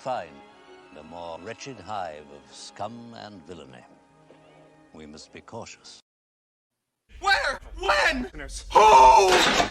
find a more wretched hive of scum and villainy. We must be cautious. Where? When? Who?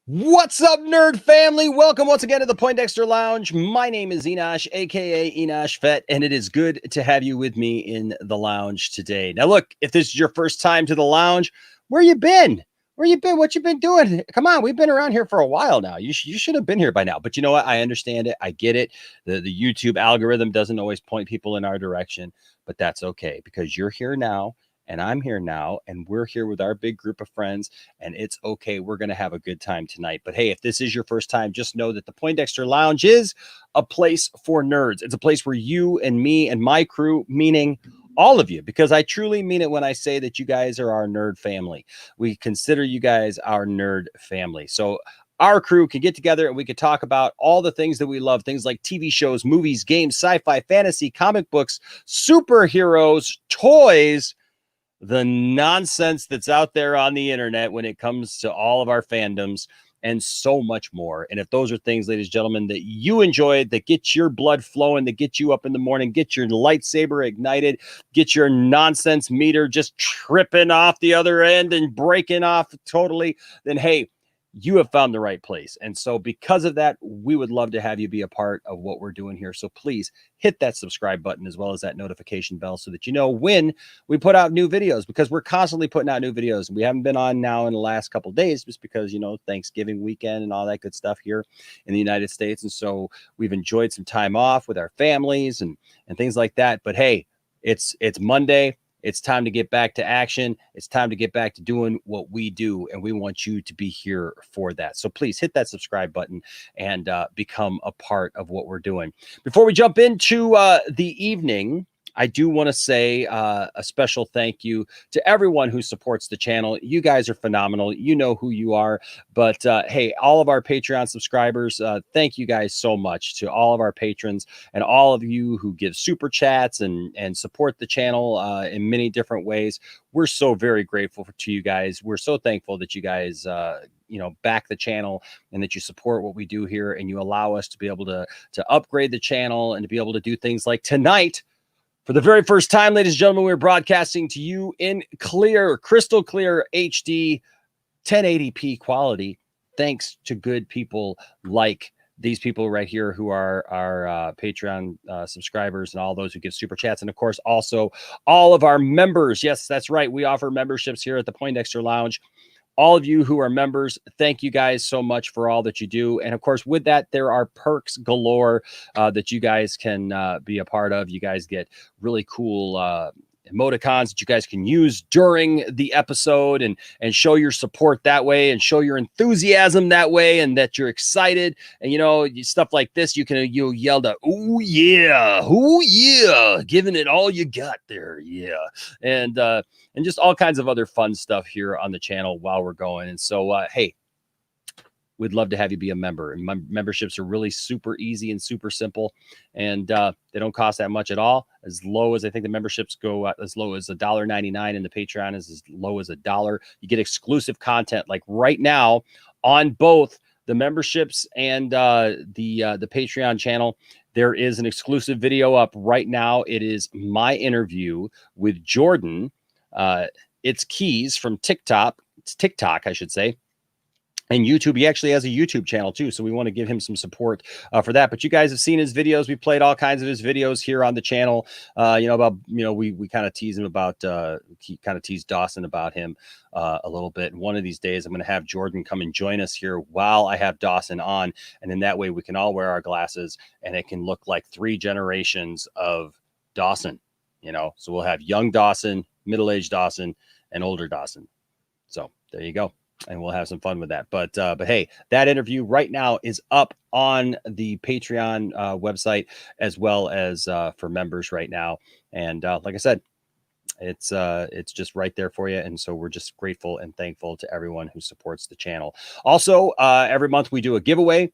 What's up, nerd family? Welcome once again to the Poindexter Lounge. My name is Enosh, aka Enosh Fett, and it is good to have you with me in the lounge today. Now, look, if this is your first time to the lounge, where you been? Where you been? What you been doing? Come on, we've been around here for a while now. You should have been here by now. But you know what? I understand it. I get it. The YouTube algorithm doesn't always point people in our direction, but that's okay because you're here now. And I'm here now, and we're here with our big group of friends, and it's okay. We're going to have a good time tonight. But hey, if this is your first time, just know that the Poindexter Lounge is a place for nerds. It's a place where you and me and my crew, meaning all of you, because I truly mean it when I say that you guys are our nerd family. We consider you guys our nerd family. So our crew can get together and we can talk about all the things that we love, things like TV shows, movies, games, sci-fi, fantasy, comic books, superheroes, toys, the nonsense that's out there on the internet when it comes to all of our fandoms, and so much more. And if those are things, ladies and gentlemen, that you enjoy, that get your blood flowing, that get you up in the morning, get your lightsaber ignited, get your nonsense meter just tripping off the other end and breaking off totally, then hey, you have found the right place. And so because of that, we would love to have you be a part of what we're doing here. So please hit that subscribe button as well as that notification bell so that you know when we put out new videos, because we're constantly putting out new videos. We haven't been on now in the last couple of days just because, you know, Thanksgiving weekend and all that good stuff here in the United States. And so we've enjoyed some time off with our families and things like that. But hey, it's Monday. It's time to get back to action. It's time to get back to doing what we do, and we want you to be here for that. So please hit that subscribe button and become a part of what we're doing. Before we jump into the evening, I do want to say a special thank you to everyone who supports the channel. You guys are phenomenal. You know who you are. But hey, all of our Patreon subscribers, thank you guys so much to all of our patrons and all of you who give super chats and support the channel in many different ways. We're so very grateful to you guys. We're so thankful that you guys you know, back the channel and that you support what we do here and you allow us to be able to upgrade the channel and to be able to do things like tonight. For the very first time, ladies and gentlemen, we're broadcasting to you in clear, crystal clear HD 1080p quality, thanks to good people like these people right here who are our Patreon subscribers and all those who give super chats. And of course, also all of our members. Yes, that's right. We offer memberships here at the Poindexter Lounge. All of you who are members, thank you guys so much for all that you do. And of course, with that, there are perks galore that you guys can be a part of. You guys get really cool emoticons that you guys can use during the episode and show your support that way and show your enthusiasm that way and that you're excited. And, you know, stuff like this, you'll yell to, "Ooh, yeah, ooh, yeah," giving it all you got there. Yeah. And just all kinds of other fun stuff here on the channel while we're going. And so, hey, we'd love to have you be a member. And memberships are really super easy and super simple. And they don't cost that much at all. As low as I think the memberships go as low as $1.99, and the Patreon is as low as $1. You get exclusive content like right now on both the memberships and the Patreon channel. There is an exclusive video up right now. It is my interview with Jordan. It's Keys from TikTok, I should say. And YouTube, he actually has a YouTube channel too, so we want to give him some support for that. But you guys have seen his videos. We played all kinds of his videos here on the channel. You know, about, you know, we kind of tease him about, kind of tease Dawson about him a little bit. And one of these days, I'm going to have Jordan come and join us here while I have Dawson on, and then that way we can all wear our glasses, and it can look like 3 generations of Dawson. You know, so we'll have young Dawson, middle-aged Dawson, and older Dawson. So there you go. and we'll have some fun with that. But hey, that interview right now is up on the Patreon website, as well as for members right now. And like I said, it's just right there for you. And so we're just grateful and thankful to everyone who supports the channel. Also, every month we do a giveaway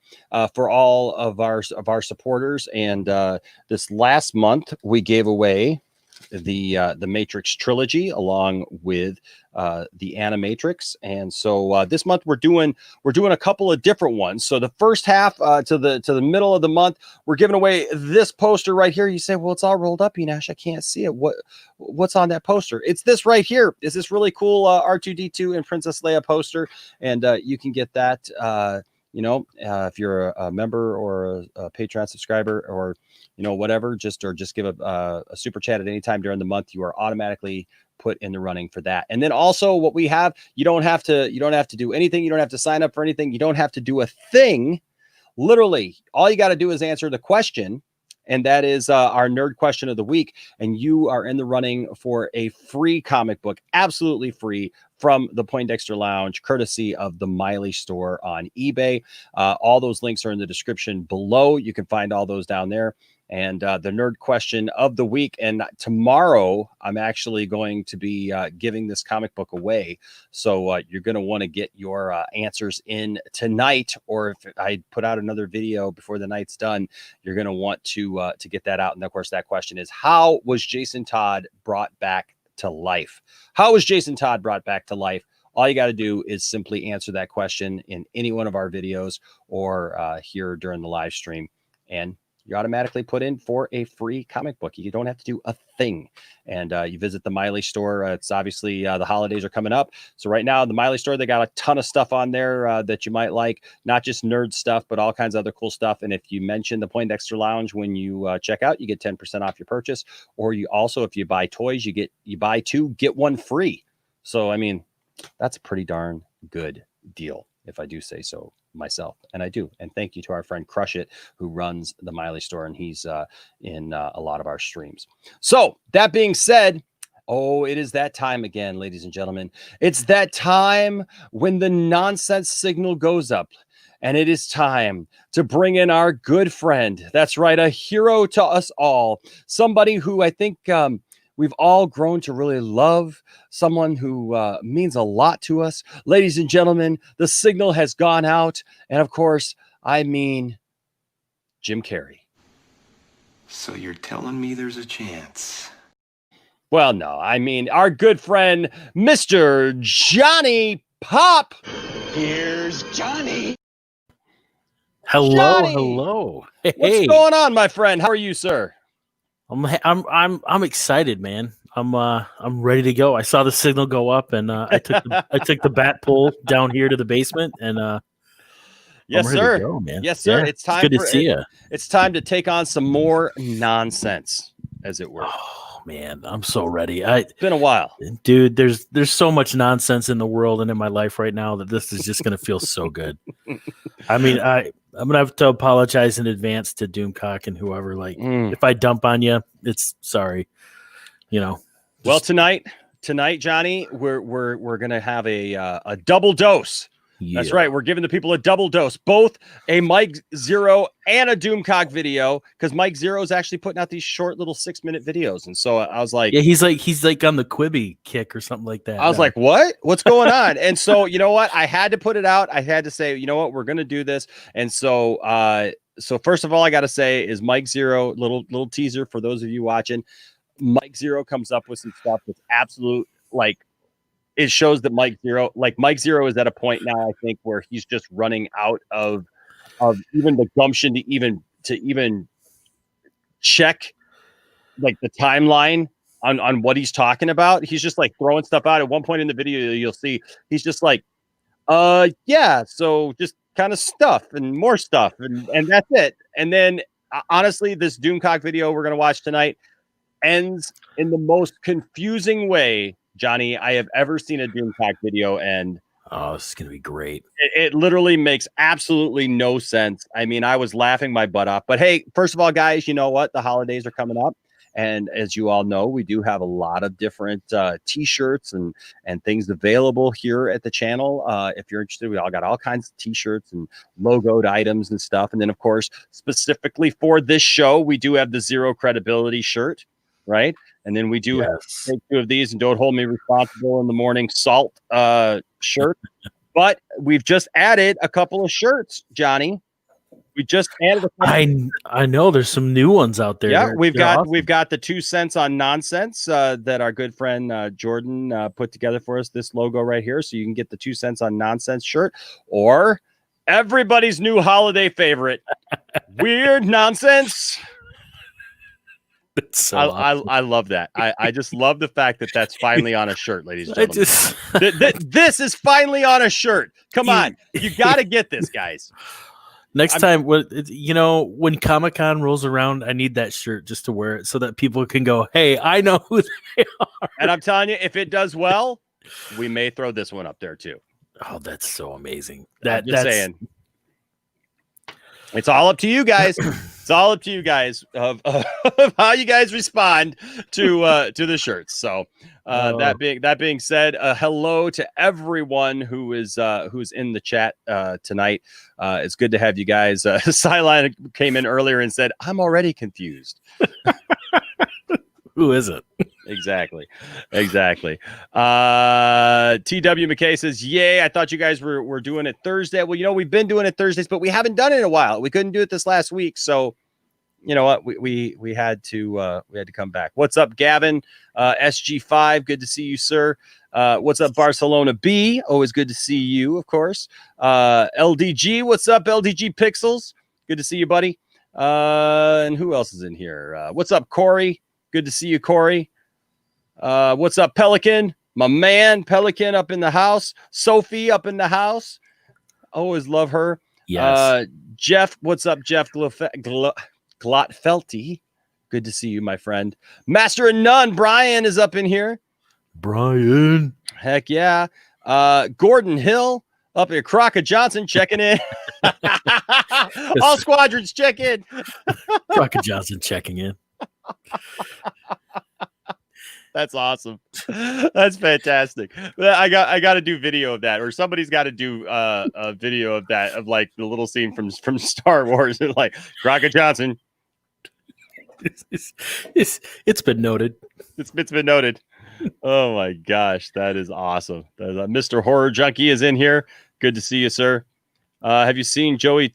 for all of our supporters. And this last month we gave away the Matrix trilogy along with the Animatrix. And so this month we're doing a couple of different ones. So the first half to the middle of the month, we're giving away this poster right here. You say, well, it's all rolled up, Enash. I can't see it. What's on that poster? It's this right here. It's this really cool R2D2 and Princess Leia poster. And you can get that if you're a member or a Patreon subscriber, or whatever, just give a super chat at any time during the month, you are automatically put in the running for that. And then also what we have, you don't have to do anything. You don't have to sign up for anything. You don't have to do a thing. Literally, all you got to do is answer the question. And that is our nerd question of the week. And you are in the running for a free comic book, absolutely free, from the Poindexter Lounge, courtesy of the Milee Store on eBay. All those links are in the description below. You can find all those down there. And the nerd question of the week. And tomorrow, I'm actually going to be giving this comic book away. So you're going to want to get your answers in tonight. Or if I put out another video before the night's done, you're going to want to get that out. And of course, that question is, how was Jason Todd brought back to life? How was Jason Todd brought back to life? All you got to do is simply answer that question in any one of our videos or here during the live stream. And you're automatically put in for a free comic book. You don't have to do a thing. And you visit the Milee Store. It's obviously the holidays are coming up. So right now, the Milee Store, they got a ton of stuff on there that you might like. Not just nerd stuff, but all kinds of other cool stuff. And if you mention the Poindexter Lounge when you check out, you get 10% off your purchase. Or you also, if you buy toys, you buy two, get one free. So, I mean, that's a pretty darn good deal, if I do say so myself. And I do. And thank you to our friend Crush It, who runs the Milee Store, and he's in a lot of our streams. So that being said, it is that time again, ladies and gentlemen. It's that time when the nonsense signal goes up, and it is time to bring in our good friend. That's right, a hero to us all, somebody who I think we've all grown to really love, someone who means a lot to us. Ladies and gentlemen, the signal has gone out. And of course, I mean Jim Carrey. So you're telling me there's a chance? Well, no, I mean our good friend, Mr. Johnny Pop. Here's Johnny. Hello, Johnny! hello. What's Hey, going on, my friend? How are you, sir? I'm excited, man. I'm ready to go. I saw the signal go up, and I took the bat pole down here to the basement, and Yes, I'm ready sir. to go, man. Yes, sir. Yeah, It's time. good to see you. It's time to take on some more nonsense, as it were. Oh man, I'm so ready. It's been a while. Dude, there's so much nonsense in the world and in my life right now that this is just gonna feel so good. I mean, I'm gonna have to apologize in advance to Doomcock and whoever. Like, if I dump on you, it's sorry. Well, tonight, Johnny, we're gonna have a double dose. Yeah. That's right. We're giving the people a double dose, both a Mike Zeroh and a Doomcock video, because Mike Zeroh is actually putting out these short little 6-minute videos. And so I was like, yeah, he's like on the Quibi kick or something like that. I was like, what's going on? And so, you know what? I had to put it out. I had to say, you know what? We're going to do this. And so, first of all, I got to say is Mike Zeroh, little teaser for those of you watching. Mike Zeroh comes up with some stuff that's absolute, like, it shows that Mike Zeroh is at a point now, I think, where he's just running out of even the gumption to even check like the timeline on what he's talking about. He's just like throwing stuff out. At one point in the video, you'll see he's just like, yeah, so just kind of stuff and more stuff, and that's it. And then honestly, this Doomcock video we're gonna watch tonight ends in the most confusing way, Johnny, I have ever seen a Doomcock video end. Oh, this is going to be great. It literally makes absolutely no sense. I mean, I was laughing my butt off. But hey, first of all, guys, you know what? The holidays are coming up. And as you all know, we do have a lot of different t-shirts and things available here at the channel. If you're interested, we all got all kinds of t-shirts and logoed items and stuff. And then, of course, specifically for this show, we do have the Zero Credibility shirt, right? And then we do take 2 of these, and Don't Hold Me Responsible in the Morning Salt shirt. But we've just added a couple of shirts, Johnny. We just added a couple. I know there's some new ones out there. Yeah, we've got the 2 cents on nonsense that our good friend Jordan put together for us. This logo right here, so you can get the 2 cents on nonsense shirt, or everybody's new holiday favorite, Weird Nonsense. So I love that. I just love the fact that that's finally on a shirt, ladies and gentlemen. This is finally on a shirt. Come on, you got to get this, guys. Next time, when Comic-Con rolls around, I need that shirt just to wear it so that people can go, "Hey, I know who they are." And I'm telling you, if it does well, we may throw this one up there too. Oh, that's so amazing. That's saying. It's all up to you guys. It's all up to you guys of how you guys respond to the shirts. So that being said, hello to everyone who's in the chat tonight. It's good to have you guys. Sideline came in earlier and said, "I'm already confused." Who is it? Exactly. TW McKay says, "Yay, I thought you guys were doing it Thursday." Well, we've been doing it Thursdays, but we haven't done it in a while. We couldn't do it this last week, so you know what? We had to come back. What's up, Gavin? SG5, good to see you, sir. What's up, Barcelona B? Always good to see you, of course. LDG, what's up, LDG Pixels? Good to see you, buddy. And who else is in here? What's up, Corey? Good to see you, Corey. What's up, Pelican? My man, Pelican up in the house. Sophie up in the house. Always love her. Yes. Jeff, what's up, Jeff Glotfelty? Good to see you, my friend. Master and None, Brian is up in here. Brian. Heck yeah. Gordon Hill up here. Crockett Johnson checking in. All squadrons check in. Crockett Johnson checking in. That's awesome. That's fantastic. I got to do video of that, or somebody's got to do a video of that, of like the little scene from Star Wars, and like Crockett Johnson. It's been noted. It's been noted. Oh my gosh, that is awesome. Mr. Horror Junkie is in here. Good to see you, sir. Have you seen Joey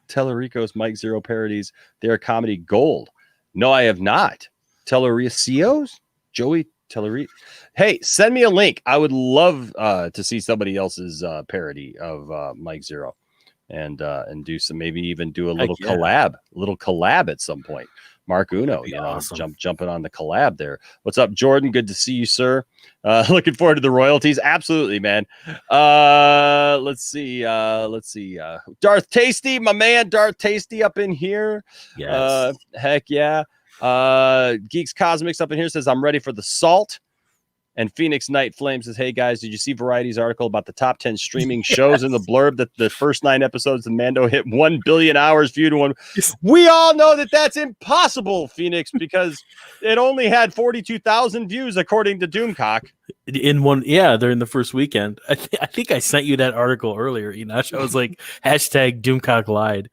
Tellerico's Mike Zero parodies? They're comedy gold. No, I have not. Tellericio's? Joey Tellerico. Hey, send me a link. I would love to see somebody else's parody of Mike Zero, and do some, maybe even do a little collab at some point. Mark Uno, awesome. Jumping on the collab there. What's up, Jordan? Good to see you, sir. Looking forward to the royalties. Absolutely, man. Let's see. Darth Tasty, my man, Darth Tasty up in here. Yes. Heck yeah. Geeks Cosmics up in here says, "I'm ready for the salt." And Phoenix Night Flame says, "Hey guys, did you see Variety's article about the top 10 streaming shows in the blurb that the first 9 episodes of Mando hit 1 billion hours viewed in one?" We all know that that's impossible, Phoenix, because it only had 42,000 views according to Doomcock. During the first weekend. I think I sent you that article earlier, Enosh. I was like, hashtag Doomcock lied.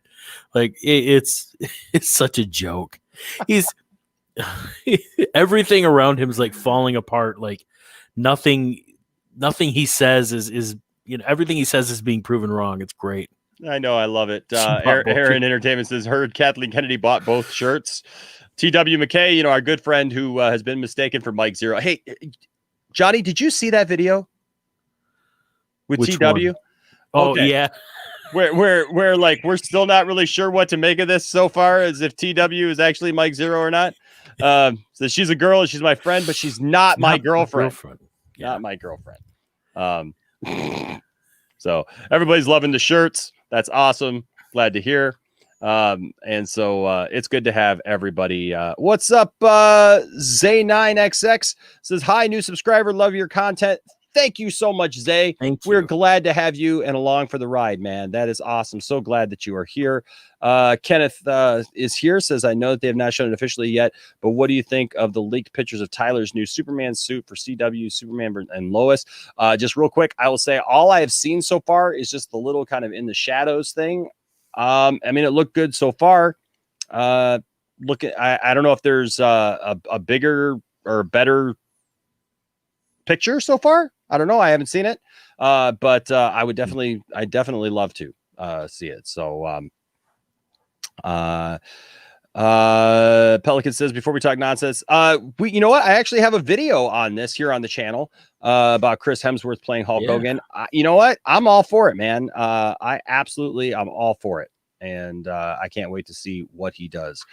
Like it's such a joke. He's everything around him is like falling apart. Like nothing he says is everything he says is being proven wrong. It's great. I know, I love it. Aaron Entertainment says, "Heard Kathleen Kennedy bought both shirts." TW McKay, our good friend who has been mistaken for Mike Zero. Hey, Johnny, did you see that video with Which TW? one? Oh, okay. Yeah. Where like we're still not really sure what to make of this so far, as if TW is actually Mike Zero or not. So she's a girl and she's my friend, but she's not my girlfriend. Yeah. Not my girlfriend. So everybody's loving the shirts. That's awesome. Glad to hear. And so it's good to have everybody. What's up? Zay9XX says, "Hi, new subscriber. Love your content. Thank you so much, Zay. Thank you. We're glad to have you and along for the ride, man. That is awesome. So glad that you are here. Kenneth is here, says, I know that they have not shown it officially yet, but what do you think of the leaked pictures of Tyler's new Superman suit for CW, Superman and Lois? Just real quick, I will say all I have seen so far is just the little kind of in the shadows thing. I mean, it looked good so far. I don't know if there's a bigger or better picture so far. I don't know. I haven't seen it. But I definitely love to see it. So Pelican says, before we talk nonsense, you know what? I actually have a video on this here on the channel about Chris Hemsworth playing Hulk Hogan. You know what? I'm all for it, man. I'm all for it. And I can't wait to see what he does.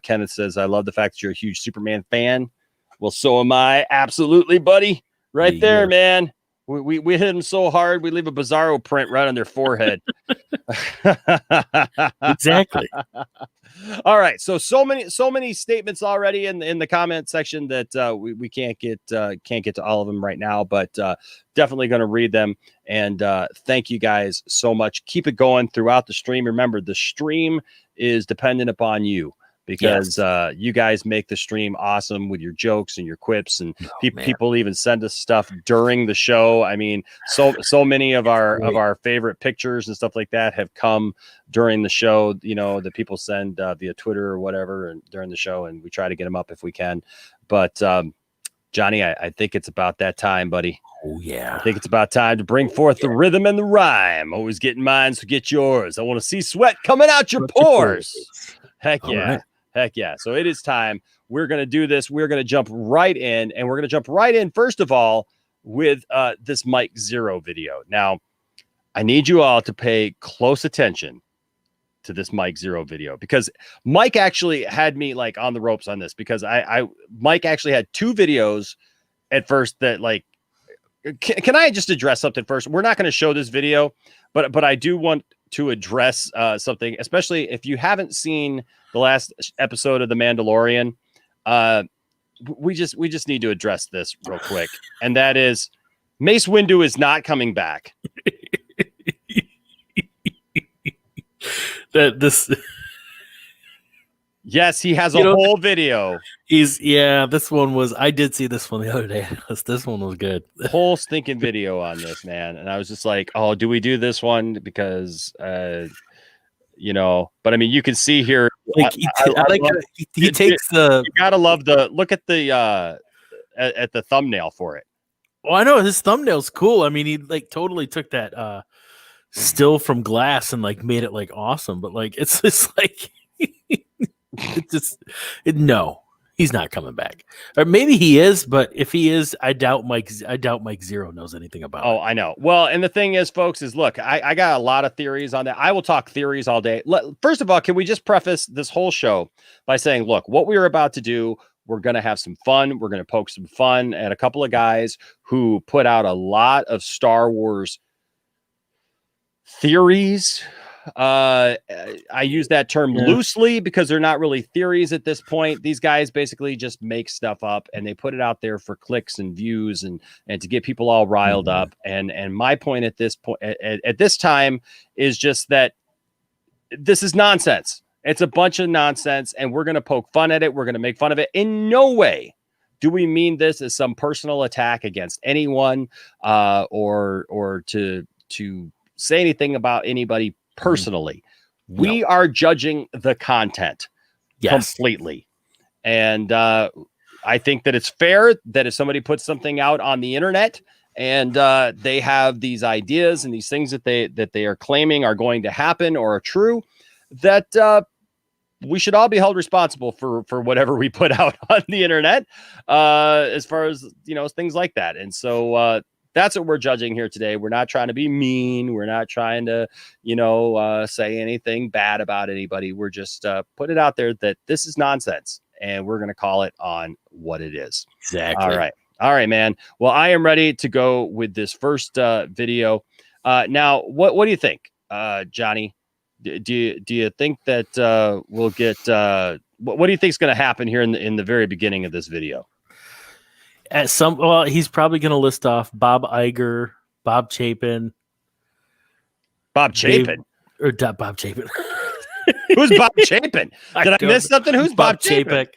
Kenneth says, I love the fact that you're a huge Superman fan. Well, so am I. Absolutely, buddy. Right there, man. We hit them so hard, we leave a Bizarro print right on their forehead. Exactly. All right. So many statements already in the comment section that we can't get to all of them right now, but definitely going to read them. And thank you guys so much. Keep it going throughout the stream. Remember, the stream is dependent upon you. Because you guys make the stream awesome with your jokes and your quips, and people even send us stuff during the show. I mean, so many of our favorite pictures and stuff like that have come during the show. You know, that people send via Twitter or whatever, and during the show, and we try to get them up if we can. But Johnny, I think it's about that time, buddy. Oh yeah, I think it's about time to bring forth the rhythm and the rhyme. Always getting mine, so get yours. I want to see sweat coming out your pores. Heck yeah. Right. Heck yeah. So it is time. We're going to do this. We're going to jump right in, and we're going to jump right in, first of all, with this Mike Zeroh video. Now, I need you all to pay close attention to this Mike Zeroh video, because Mike actually had me like on the ropes on this, because Mike actually had two videos at first that like, can I just address something first? We're not going to show this video, but I do want to address something, especially if you haven't seen the last episode of The Mandalorian. We just need to address this real quick, and that is Mace Windu is not coming back. Yes, he has a whole video. This one was, I did see this one the other day. This one was good. Whole stinking video on this, man. And I was just like, oh, do we do this one? Because, but I mean, you can see here. Like, he takes the, you gotta love look at the, at the thumbnail for it. Well, I know his thumbnail's cool. I mean, he like totally took that, still from glass and like made it like awesome, but like, it's just like, no, he's not coming back. Or maybe he is, but if he is, I doubt Mike Zeroh knows anything about it. Oh, I know. Well, and the thing is, folks, is look, I got a lot of theories on that. I will talk theories all day. First of all, can we just preface this whole show by saying, look, what we are about to do, we're going to have some fun. We're going to poke some fun at a couple of guys who put out a lot of Star Wars theories. I use that term loosely because they're not really theories at this point. These guys basically just make stuff up and they put it out there for clicks and views and to get people all riled up. And my point at this point, at this time, is just that this is nonsense. It's a bunch of nonsense, and we're going to poke fun at it. We're going to make fun of it. In no way do we mean this as some personal attack against anyone, or to say anything about anybody personally. We are judging the content completely. And I think that it's fair that if somebody puts something out on the internet and they have these ideas and these things that they are claiming are going to happen or are true, that we should all be held responsible for whatever we put out on the internet, as far as, things like that. And so that's what we're judging here today. We're not trying to be mean. We're not trying to, say anything bad about anybody. We're just putting it out there that this is nonsense, and we're going to call it on what it is. Exactly. All right, man. Well, I am ready to go with this first video. Now, what do you think, Johnny? Do you think that we'll get? What do you think is going to happen here in the very beginning of this video? Well, he's probably going to list off Bob Iger, Bob Chapin. Bob Chapin? Bob Chapin. Who's Bob Chapin? Did I miss something? Who's Bob Chapin?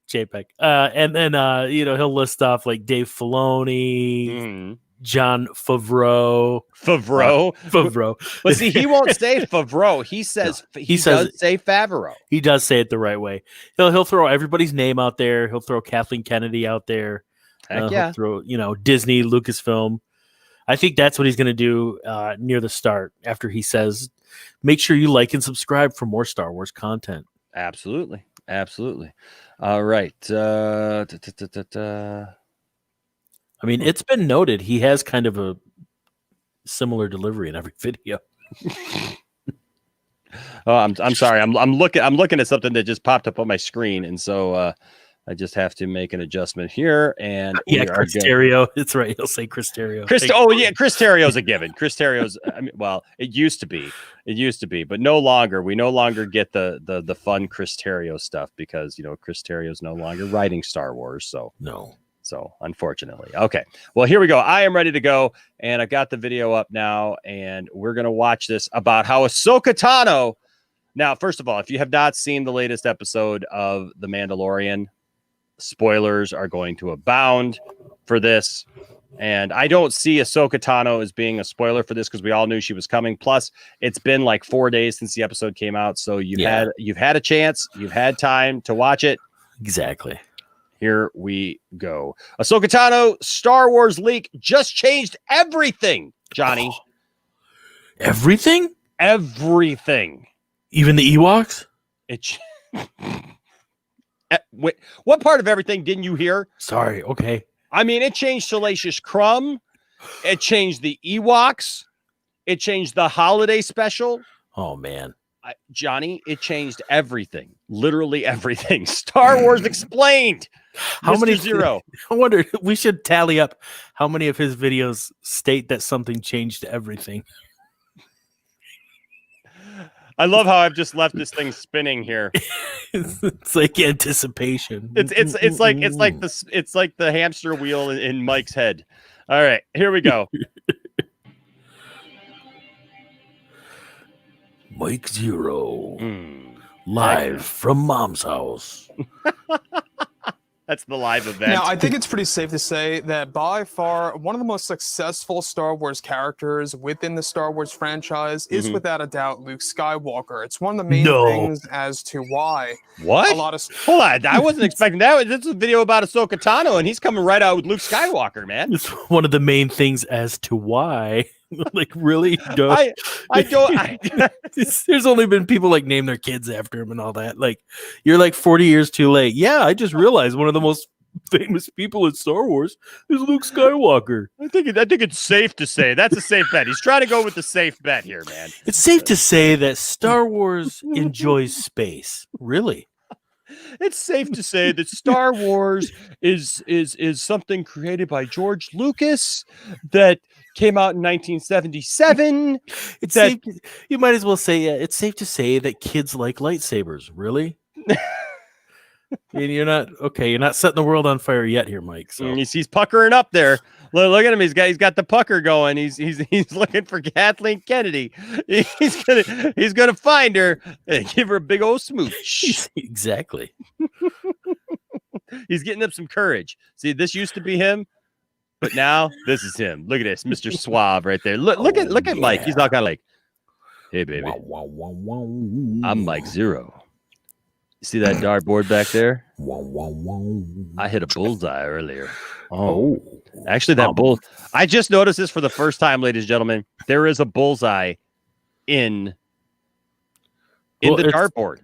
Chapek. And then, he'll list off like Dave Filoni, John Favreau. But see, he won't say Favreau. He says he does say Favreau. He does say it the right way. He'll throw everybody's name out there. He'll throw Kathleen Kennedy out there. Heck yeah. He'll throw, Disney, Lucasfilm. I think that's what he's going to do near the start after he says, make sure you like and subscribe for more Star Wars content. Absolutely. All right. I mean, it's been noted he has kind of a similar delivery in every video. Oh, I'm sorry. I'm looking at something that just popped up on my screen, and so I just have to make an adjustment here. And Chris Terrio. It's right. He'll say Chris Terrio. Chris Terrio's a given. Chris Terrio's. It used to be, but no longer. We no longer get the fun Chris Terrio stuff because Chris Terrio's no longer writing Star Wars. So no. So unfortunately, okay. Well, here we go. I am ready to go, and I've got the video up now, and we're gonna watch this about how Ahsoka Tano. Now, first of all, if you have not seen the latest episode of The Mandalorian, spoilers are going to abound for this. And I don't see Ahsoka Tano as being a spoiler for this because we all knew she was coming. Plus, it's been like 4 days since the episode came out. So you've had a chance. You've had time to watch it. Exactly. Here we go. Ahsoka Tano Star Wars leak just changed everything, Johnny. Everything? Everything. Even the Ewoks? Wait, what part of everything didn't you hear? Sorry. Okay. I mean, it changed Salacious Crumb. It changed the Ewoks. It changed the holiday special. Oh, man. Johnny, it changed everything. Literally everything. Star Wars explained. How many Zeroh? I wonder, we should tally up how many of his videos state that something changed everything. I love how I've just left this thing spinning here. It's like anticipation. It's like the hamster wheel in Mike's head. All right, here we go. Mike Zeroh, live from Mom's house. That's the live event. Now, I think it's pretty safe to say that by far one of the most successful Star Wars characters within the Star Wars franchise is without a doubt Luke Skywalker. It's one of the main things as to why. What? Hold on. I wasn't expecting that. This is a video about Ahsoka Tano, and he's coming right out with Luke Skywalker, man. It's one of the main things as to why. Like, really? I don't. There's only been people like name their kids after him and all that. Like, you're like 40 years too late. Yeah, I just realized one of the most famous people in Star Wars is Luke Skywalker. I think it's safe to say that's a safe bet. He's trying to go with the safe bet here, man. It's safe to say that Star Wars enjoys space. Really? It's safe to say that Star Wars is something created by George Lucas that came out in 1977. You might as well say it's safe to say that kids like lightsabers. Really? And you're not setting the world on fire yet here, Mike. So he's puckering up there. Look at him. He's got the pucker going. He's looking for Kathleen Kennedy. He's gonna find her and give her a big old smooch. Exactly. He's getting up some courage. See, this used to be him, but now this is him. Look at this, Mr. Suave right there. Look at Mike. He's all kind of like, hey baby, I'm Mike Zeroh. See that dartboard back there? I hit a bullseye earlier. Oh, actually, that bull. I just noticed this for the first time, ladies and gentlemen. There is a bullseye in the dartboard.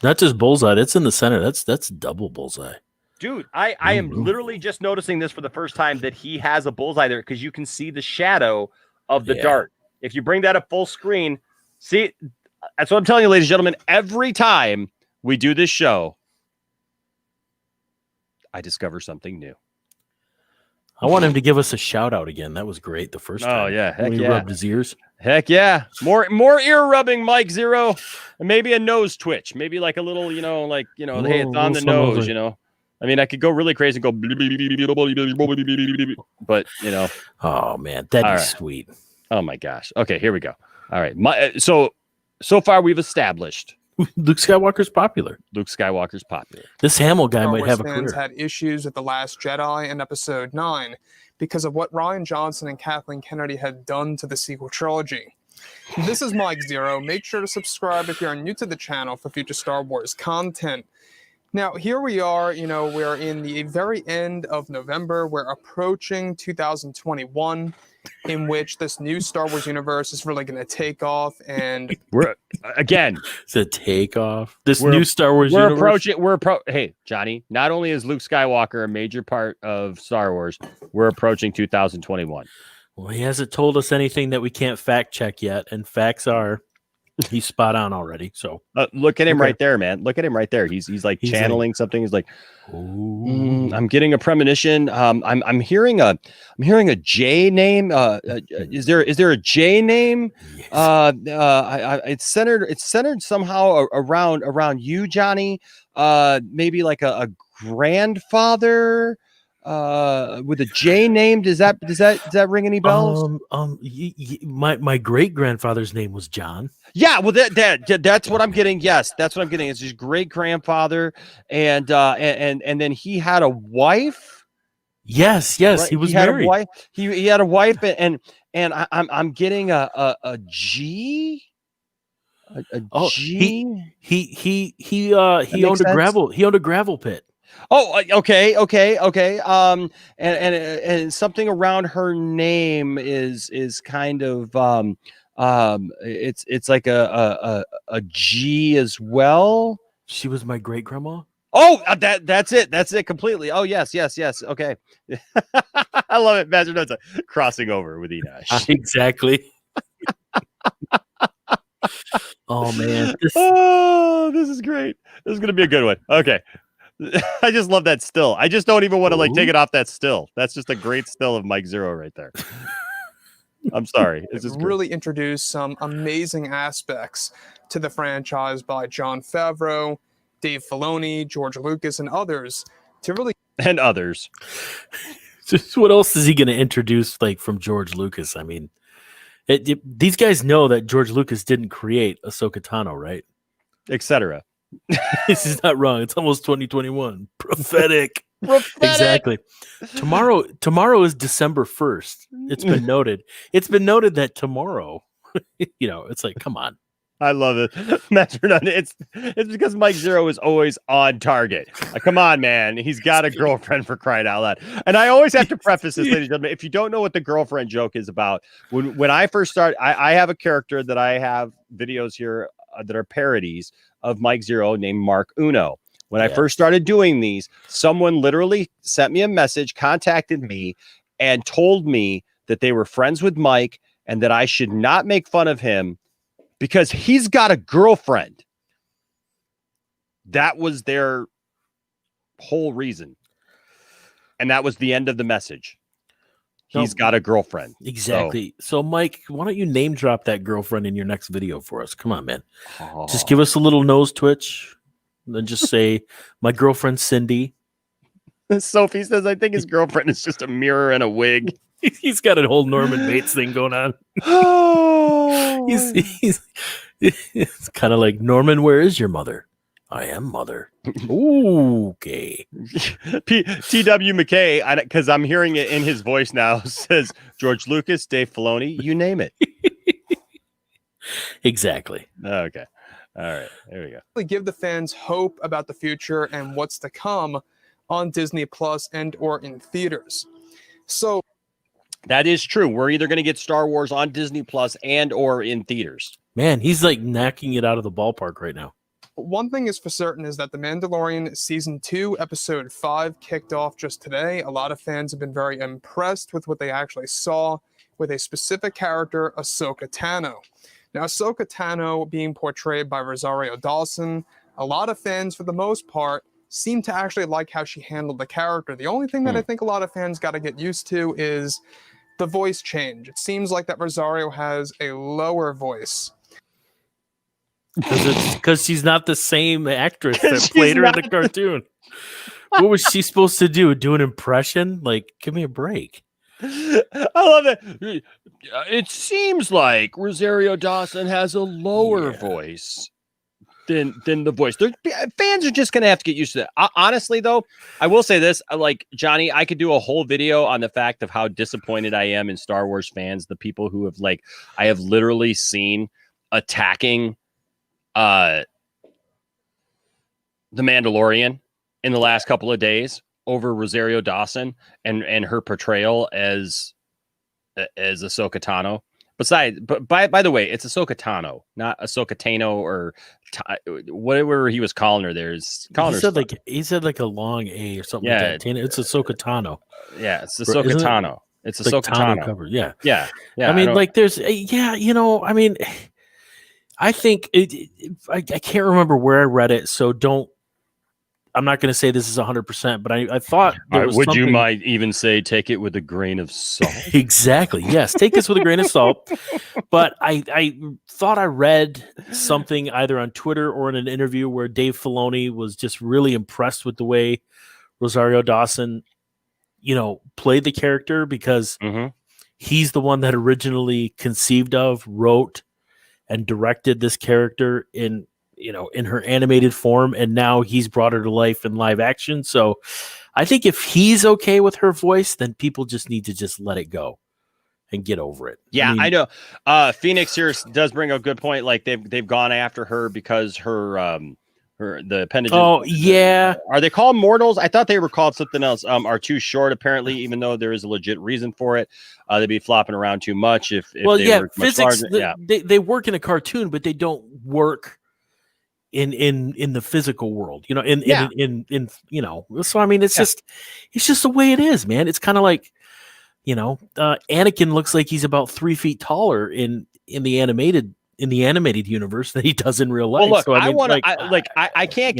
Not just bullseye; it's in the center. That's double bullseye. Dude, I am literally just noticing this for the first time that he has a bullseye there because you can see the shadow of the dart. If you bring that up full screen, see, that's what I'm telling you, ladies and gentlemen. Every time we do this show, I discover something new. I want him to give us a shout out again. That was great the first time. Oh yeah, heck when he rubbed his ears. Heck yeah, more ear rubbing, Mike Zeroh, and maybe a nose twitch, maybe like a little, hey, it's on the nose, I mean, I could go really crazy and go, but Oh man, that'd All be right. sweet. Oh my gosh. Okay, here we go. All right. So far we've established Luke Skywalker's popular. Luke Skywalker's popular. This Hamill guy Star might Wars have a fans career. had issues with The Last Jedi and Episode 9 because of what Rian Johnson and Kathleen Kennedy had done to the sequel trilogy. This is Mike Zeroh. Make sure to subscribe if you're new to the channel for future Star Wars content. Now, here we are, we're in the very end of November. We're approaching 2021, in which this new Star Wars universe is really going to take off. And We're again, It's a takeoff. This We're- new Star Wars we're universe. approaching. Hey, Johnny. Not only is Luke Skywalker a major part of Star Wars, we're approaching 2021. Well, he hasn't told us anything that we can't fact check yet, and facts are he's spot on already. So Look at him Okay. right there, man. Look at him right there. He's like He's channeling something. He's like, ooh. I'm getting a premonition. I'm hearing a J name. Is there a J name? Yes. It's centered somehow around you, Johnny. Maybe like a grandfather with a J name. Does that ring any bells? My great grandfather's name was John. Yeah, well, that's what I'm getting. Yes, that's what I'm getting. It's his great grandfather, and then he had a wife. Yes, Right? he was had married. A wife. He had a wife, and I'm getting a G. A G. He owned a gravel pit. Oh, okay. And something around her name is kind of it's like a G as well. She was my great grandma. Oh, that's it completely. Oh, yes. Okay. I love it. Master Notes crossing over with Enosh. Exactly. Oh man. This is great. This is gonna be a good one. Okay. I just love that still. I just don't even want to take it off that still. That's just a great still of Mike Zeroh right there. I'm sorry. It's just really introduced some amazing aspects to the franchise by Jon Favreau, Dave Filoni, George Lucas, and others to really and others. Just what else is he going to introduce, like from George Lucas? I mean, these guys know that George Lucas didn't create Ahsoka Tano, right? Etc. This is not wrong. It's almost 2021. Prophetic. Exactly. Tomorrow is December 1st. It's been noted. It's been noted that tomorrow, it's like, come on. I love it. It's because Mike Zeroh is always on target. Like, come on, man. He's got a girlfriend, for crying out loud. And I always have to preface this, ladies and gentlemen. If you don't know what the girlfriend joke is about, when I first started, I have a character that I have videos here that are parodies of Mike Zeroh named Mark Uno. When I first started doing these, someone literally sent me a message, contacted me, and told me that they were friends with Mike and that I should not make fun of him because he's got a girlfriend. That was their whole reason. And that was the end of the message. He's got a girlfriend. Exactly. So, Mike, why don't you name drop that girlfriend in your next video for us? Come on, man. Just give us a little nose twitch. And then just say, my girlfriend, Cindy. Sophie says, I think his girlfriend is just a mirror and a wig. He's got a whole Norman Bates thing going on. Oh, He's it's kind of like, Norman, where is your mother? I am mother. Okay. T.W. McKay, because I'm hearing it in his voice now, says George Lucas, Dave Filoni, you name it. Exactly. Okay. All right. There we go. really give the fans hope about the future and what's to come on Disney Plus and or in theaters. So that is true. We're either going to get Star Wars on Disney Plus and or in theaters. Man, he's like knocking it out of the ballpark right now. one thing is for certain is that The Mandalorian Season 2, Episode 5 kicked off just today. A lot of fans have been very impressed with what they actually saw with a specific character, Ahsoka Tano. Now, Ahsoka Tano being portrayed by Rosario Dawson, a lot of fans, for the most part, seem to actually like how she handled the character. The only thing that I think a lot of fans got to get used to is the voice change. It seems like that Rosario has a lower voice. Because she's not the same actress that played her in the cartoon. What was she supposed to do? Do an impression? Like, give me a break. I love it. It seems like Rosario Dawson has a lower voice than the voice. Fans are just gonna have to get used to that. Honestly, though, I will say this: like Johnny, I could do a whole video on the fact of how disappointed I am in Star Wars fans. The people who have I have literally seen attacking The Mandalorian in the last couple of days over Rosario Dawson and her portrayal as Ahsoka Tano. Besides, but by the way, it's Ahsoka Tano, not Ahsoka Tano or whatever he was calling her. He said like a long A or something. Yeah, like that. It's Ahsoka Tano. Yeah, it's Ahsoka Tano. It's Ahsoka Tano cover. Yeah. I mean, like there's I mean, I think I can't remember where I read it, so I'm not going to say this is 100%, but I thought would you might even say take it with a grain of salt. Exactly. Yes, take this with a grain of salt. But I thought I read something either on Twitter or in an interview where Dave Filoni was just really impressed with the way Rosario Dawson, played the character because he's the one that originally conceived of, wrote, and directed this character in her animated form, and now he's brought her to life in live action. So I think if he's okay with her voice, then people just need to just let it go and get over it. Yeah, I know. Phoenix here does bring a good point. Like they've gone after her because the appendages. Oh yeah. Are they called mortals? I thought they were called something else. Are too short apparently, even though there is a legit reason for it. They'd be flopping around too much if they were physics. Much larger. They work in a cartoon, but they don't work in the physical world, so I mean it's just the way it is, man. It's kind of like Anakin looks like he's about 3 feet taller in the animated universe that he does in real life. Well, look, so, I can't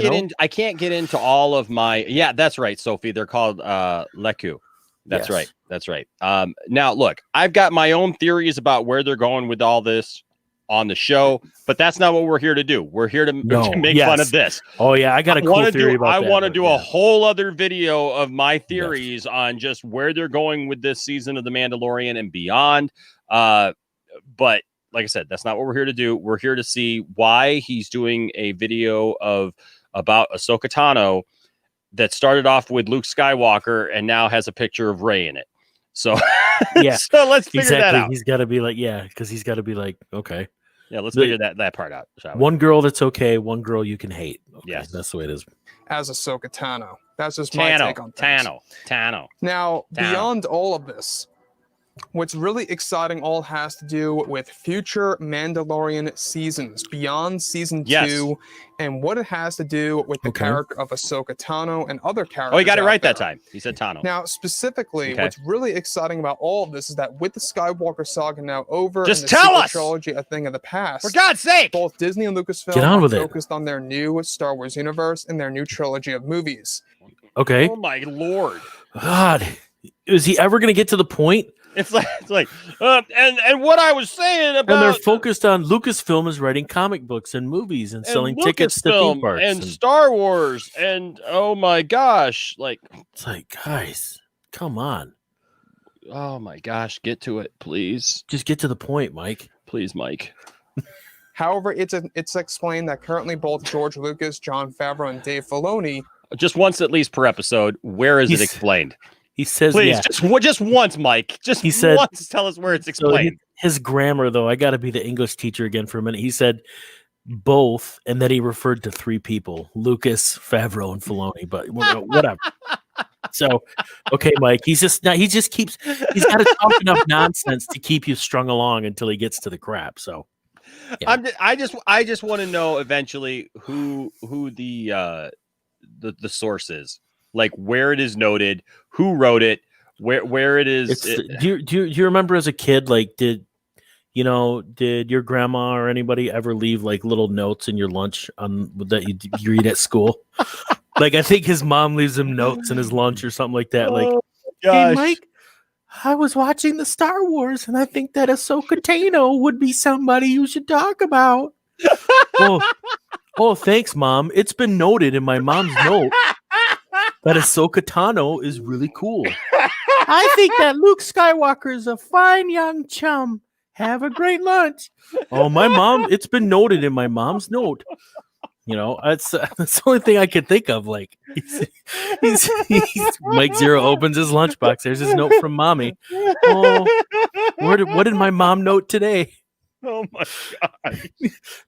get into all of my that's right, Sophie, they're called Leku. That's right. Now look, I've got my own theories about where they're going with all this on the show, but that's not what we're here to do. We're here to make fun of this. Oh yeah, I got a cool theory about that. I want to do a whole other video of my theories on just where they're going with this season of The Mandalorian and beyond. But like I said, that's not what we're here to do. We're here to see why he's doing a video about Ahsoka Tano that started off with Luke Skywalker and now has a picture of Rey in it. So so let's figure that out. He's got to be like, because he's got to be like, okay. Yeah, let's figure that part out. One girl that's okay, one girl you can hate. Okay, yes, that's the way it is. As Ahsoka Tano. That's just my take on things. Tano. Now, beyond all of this, what's really exciting all has to do with future Mandalorian seasons, beyond season 2, and what it has to do with the character of Ahsoka Tano and other characters. Oh, he got it right that time. He said Tano. Now, specifically, what's really exciting about all of this is that with the Skywalker saga now over, just and the tell us trilogy a thing of the past. For God's sake, both Disney and Lucasfilm are focused on their new Star Wars universe and their new trilogy of movies. Okay. Oh my Lord. God, is he ever going to get to the point? It's like, and what I was saying about, and they're focused on Lucasfilm is writing comic books and movies and selling tickets to theme parks and Star Wars and oh my gosh, it's like, guys, come on. Oh my gosh, get to it, please. Just get to the point, Mike. Please, Mike. However, it's explained that currently both George Lucas, Jon Favreau, and Dave Filoni, just once at least per episode. Where is it explained? He says, please, just once, Mike. Once, tell us where it's explained. So his grammar, though, I got to be the English teacher again for a minute. He said both, and then he referred to 3 people: Lucas, Favreau, and Filoni. But whatever. So, okay, Mike. He's got to talk enough nonsense to keep you strung along until he gets to the crap. So, yeah. I just want to know eventually who the source is. Like where it is noted, who wrote it, where it is. Do you remember as a kid, like did your grandma or anybody ever leave like little notes in your lunch that you read at school? Like I think his mom leaves him notes in his lunch or something like that. Like, hey Mike, I was watching the Star Wars and I think that Ahsoka Tano would be somebody you should talk about. Oh, thanks, Mom. It's been noted in my mom's note that Ahsoka Tano is really cool. I think that Luke Skywalker is a fine young chum. Have a great lunch. Oh, my mom, it's been noted in my mom's note. You know, that's the only thing I could think of. Like, he's Mike Zeroh opens his lunchbox. There's his note from mommy. Oh, what did my mom note today? Oh my God.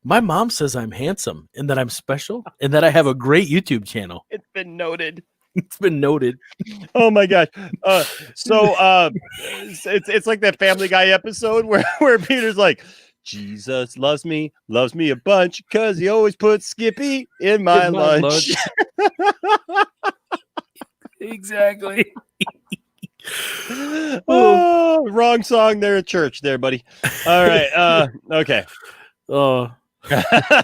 My mom says I'm handsome and that I'm special and that I have a great YouTube channel. It's been noted. It's been noted. Oh my gosh. It's like that Family Guy episode where Peter's like, Jesus loves me a bunch because he always puts Skippy in my lunch. Exactly. Oh, wrong song there at church there, buddy. All right. Okay. Oh.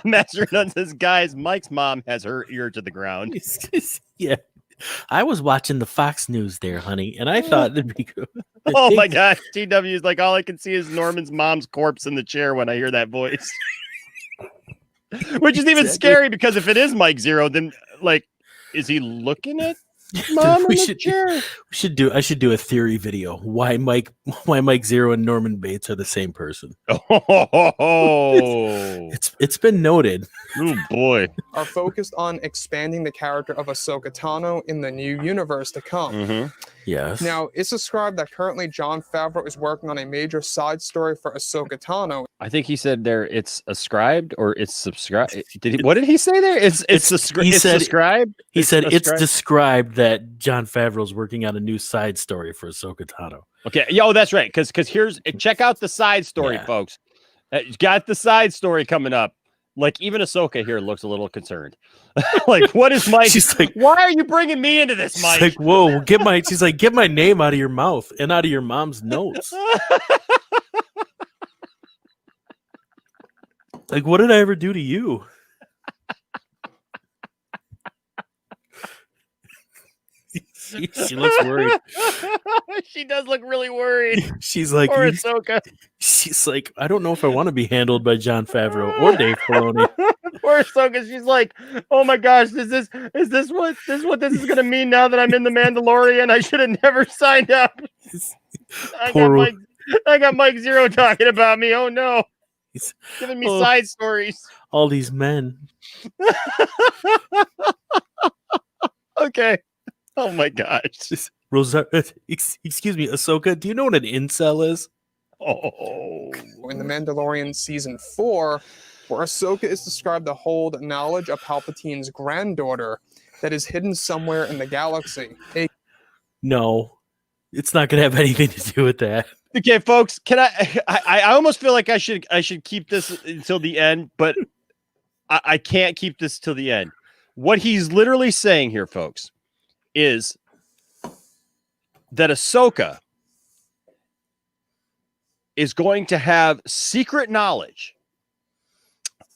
Master Nun says, guys, Mike's mom has her ear to the ground. Yeah. I was watching the Fox News there, honey, and I thought it'd be good. Oh my gosh. TW is like, all I can see is Norman's mom's corpse in the chair when I hear that voice. Which is even scary because if it is Mike Zeroh, then like, is he looking at mom in the chair? I should do a theory video. Why Mike Zeroh and Norman Bates are the same person. Oh, it's been noted. Oh boy. Are focused on expanding the character of Ahsoka Tano in the new universe to come. Mm-hmm. Yes. Now, it's described that currently Jon Favreau is working on a major side story for Ahsoka Tano. I think he said there it's ascribed or it's subscribed. What did he say there? It's described. He said it's described that Jon Favreau's working on a new side story for Ahsoka Tano. Okay. Yo, that's right. Because check out the side story, folks. Got the side story coming up. Like even Ahsoka here looks a little concerned. Like, what is Mike? She's like, why are you bringing me into this, Mike? She's like, whoa, she's like, get my name out of your mouth and out of your mom's notes. Like, what did I ever do to you? She looks worried. She does look really worried. She's like, poor Ahsoka. She's like, I don't know if I want to be handled by Jon Favreau or Dave Filoni. Poor Ahsoka. She's like, oh my gosh, is this what this is gonna mean now that I'm in the Mandalorian? I should have never signed up. I got Mike Zeroh talking about me. Oh no. He's giving me side stories. All these men. Okay. Oh my gosh. Excuse me, Ahsoka, do you know what an incel is? Oh. In The Mandalorian Season 4, where Ahsoka is described to hold knowledge of Palpatine's granddaughter that is hidden somewhere in the galaxy. No, it's not going to have anything to do with that. Okay, folks, can I almost feel like I should keep this until the end, but I can't keep this till the end. What he's literally saying here, folks, is that Ahsoka is going to have secret knowledge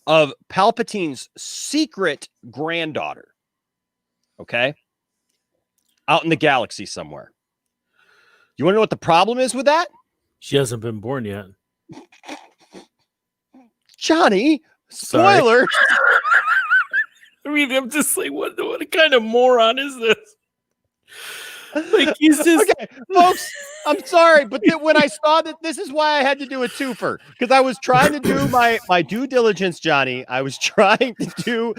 of Palpatine's secret granddaughter, okay, out in the galaxy somewhere. You want to know what the problem is with that? She hasn't been born yet. Johnny, spoiler. I mean, I'm just like, what kind of moron is this? Like, he's just okay, folks. I'm sorry, but when I saw that, this is why I had to do a twofer, because I was trying to do my due diligence, Johnny. I was trying to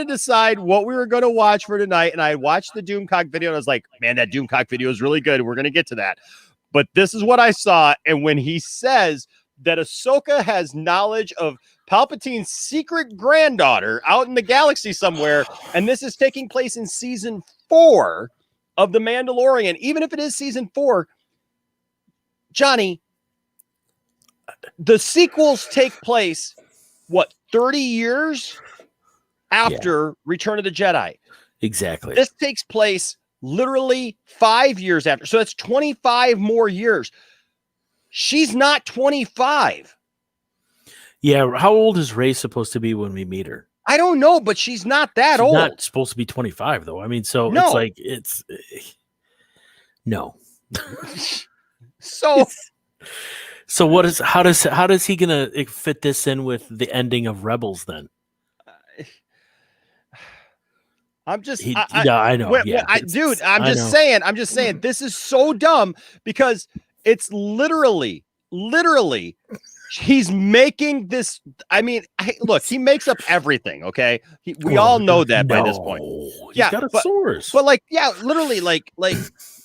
decide what we were going to watch for tonight, and I watched the Doomcock video, and I was like, man, that Doomcock video is really good. We're going to get to that, but this is what I saw, and when he says that Ahsoka has knowledge of Palpatine's secret granddaughter out in the galaxy somewhere, and this is taking place in season 4 of The Mandalorian, even if it is season 4, Johnny, the sequels take place, 30 years after Return of the Jedi? Exactly. This takes place literally 5 years after. So that's 25 more years. She's not 25. Yeah, how old is Rey supposed to be when we meet her? I don't know, but she's not that old. Not supposed to be 25 though. I mean, so no. It's like no. So what is how does he gonna fit this in with the ending of Rebels then? I'm just, I know. Yeah, dude, I'm just saying, this is so dumb because it's literally, he's making this. I mean, look, he makes up everything. Okay, we all know that by this point. He's got a source. But like, yeah, literally, like,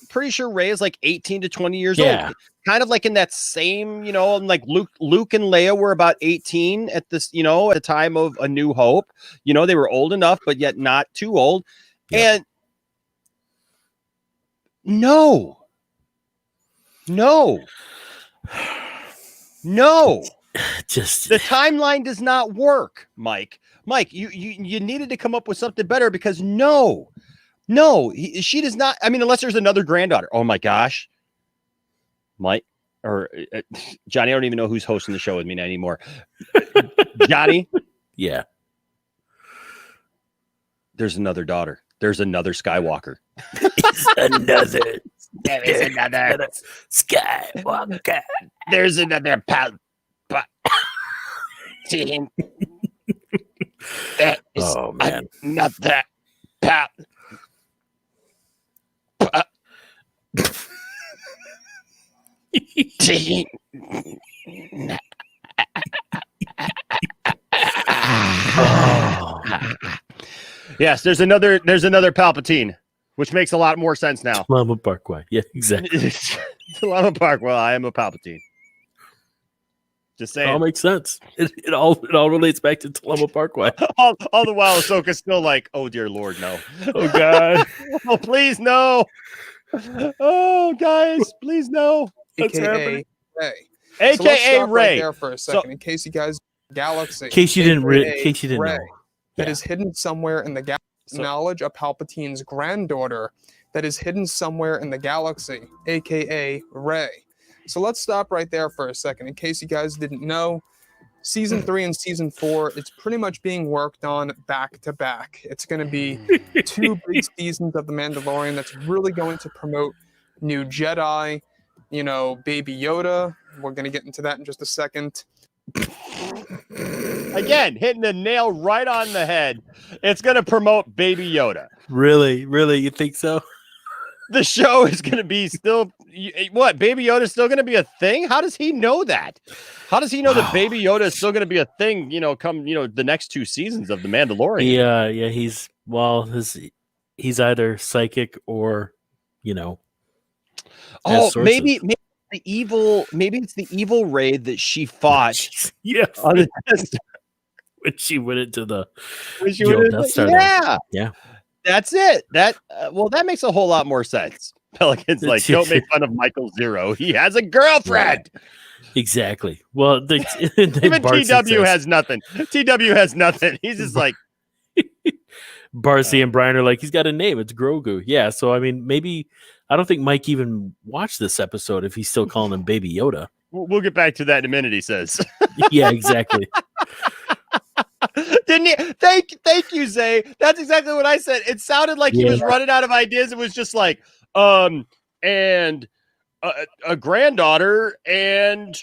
pretty sure Rey is like 18 to 20 years old. Kind of like in that same, like Luke and Leia were about 18 at this, at the time of A New Hope. They were old enough, but yet not too old. And no. Just the timeline does not work, Mike. You needed to come up with something better because she does not. I mean, unless there's another granddaughter. Oh my gosh. Mike or Johnny, I don't even know who's hosting the show with me anymore. Johnny? Yeah. There's another daughter. There's another Skywalker. There is another Skywalker. There's another Palpatine. That is another Palpatine. Yes, there's another Palpatine, which makes a lot more sense now. Llama Parkway. Yeah, exactly. Llama Park. Well, I am a Palpatine. Just saying. It all makes sense. It all relates back to Llama Parkway. all the while, Ahsoka's still like, oh dear Lord, no. Oh God. Oh please no. Oh guys, please no. AKA Rey. AKA so Rey. Right there for a second, in case you guys galaxy. In case you didn't know. That is hidden somewhere in the galaxy. Knowledge of Palpatine's granddaughter that is hidden somewhere in the galaxy, aka Rey. So let's stop right there for a second. In case you guys didn't know, season 3 and season 4, it's pretty much being worked on back to back. It's going to be 2 big seasons of The Mandalorian that's really going to promote new Jedi, Baby Yoda. We're going to get into that in just a second. Again, hitting the nail right on the head. It's going to promote Baby Yoda. Really? You think so? The show is going to be still what? Baby Yoda is still going to be a thing? How does he know that? How does he know that Baby Yoda is still going to be a thing? Come the next 2 seasons of The Mandalorian. Yeah. He's either psychic or maybe it's the evil Rey that she fought. Yeah. On the when she went into the Death Star. Yeah. That's it. That makes a whole lot more sense. Pelican's like, don't make fun of Michael Zeroh. He has a girlfriend. Right. Exactly. Well, even TW has nothing. TW has nothing. He's just like Barcy and Brian are like, he's got a name. It's Grogu. Yeah. So I mean, maybe I don't think Mike even watched this episode if he's still calling him Baby Yoda. We'll get back to that in a minute. He says. Yeah. Exactly. Didn't he? Thank you, Zay. That's exactly what I said. It sounded like he was running out of ideas. It was just like, and a granddaughter and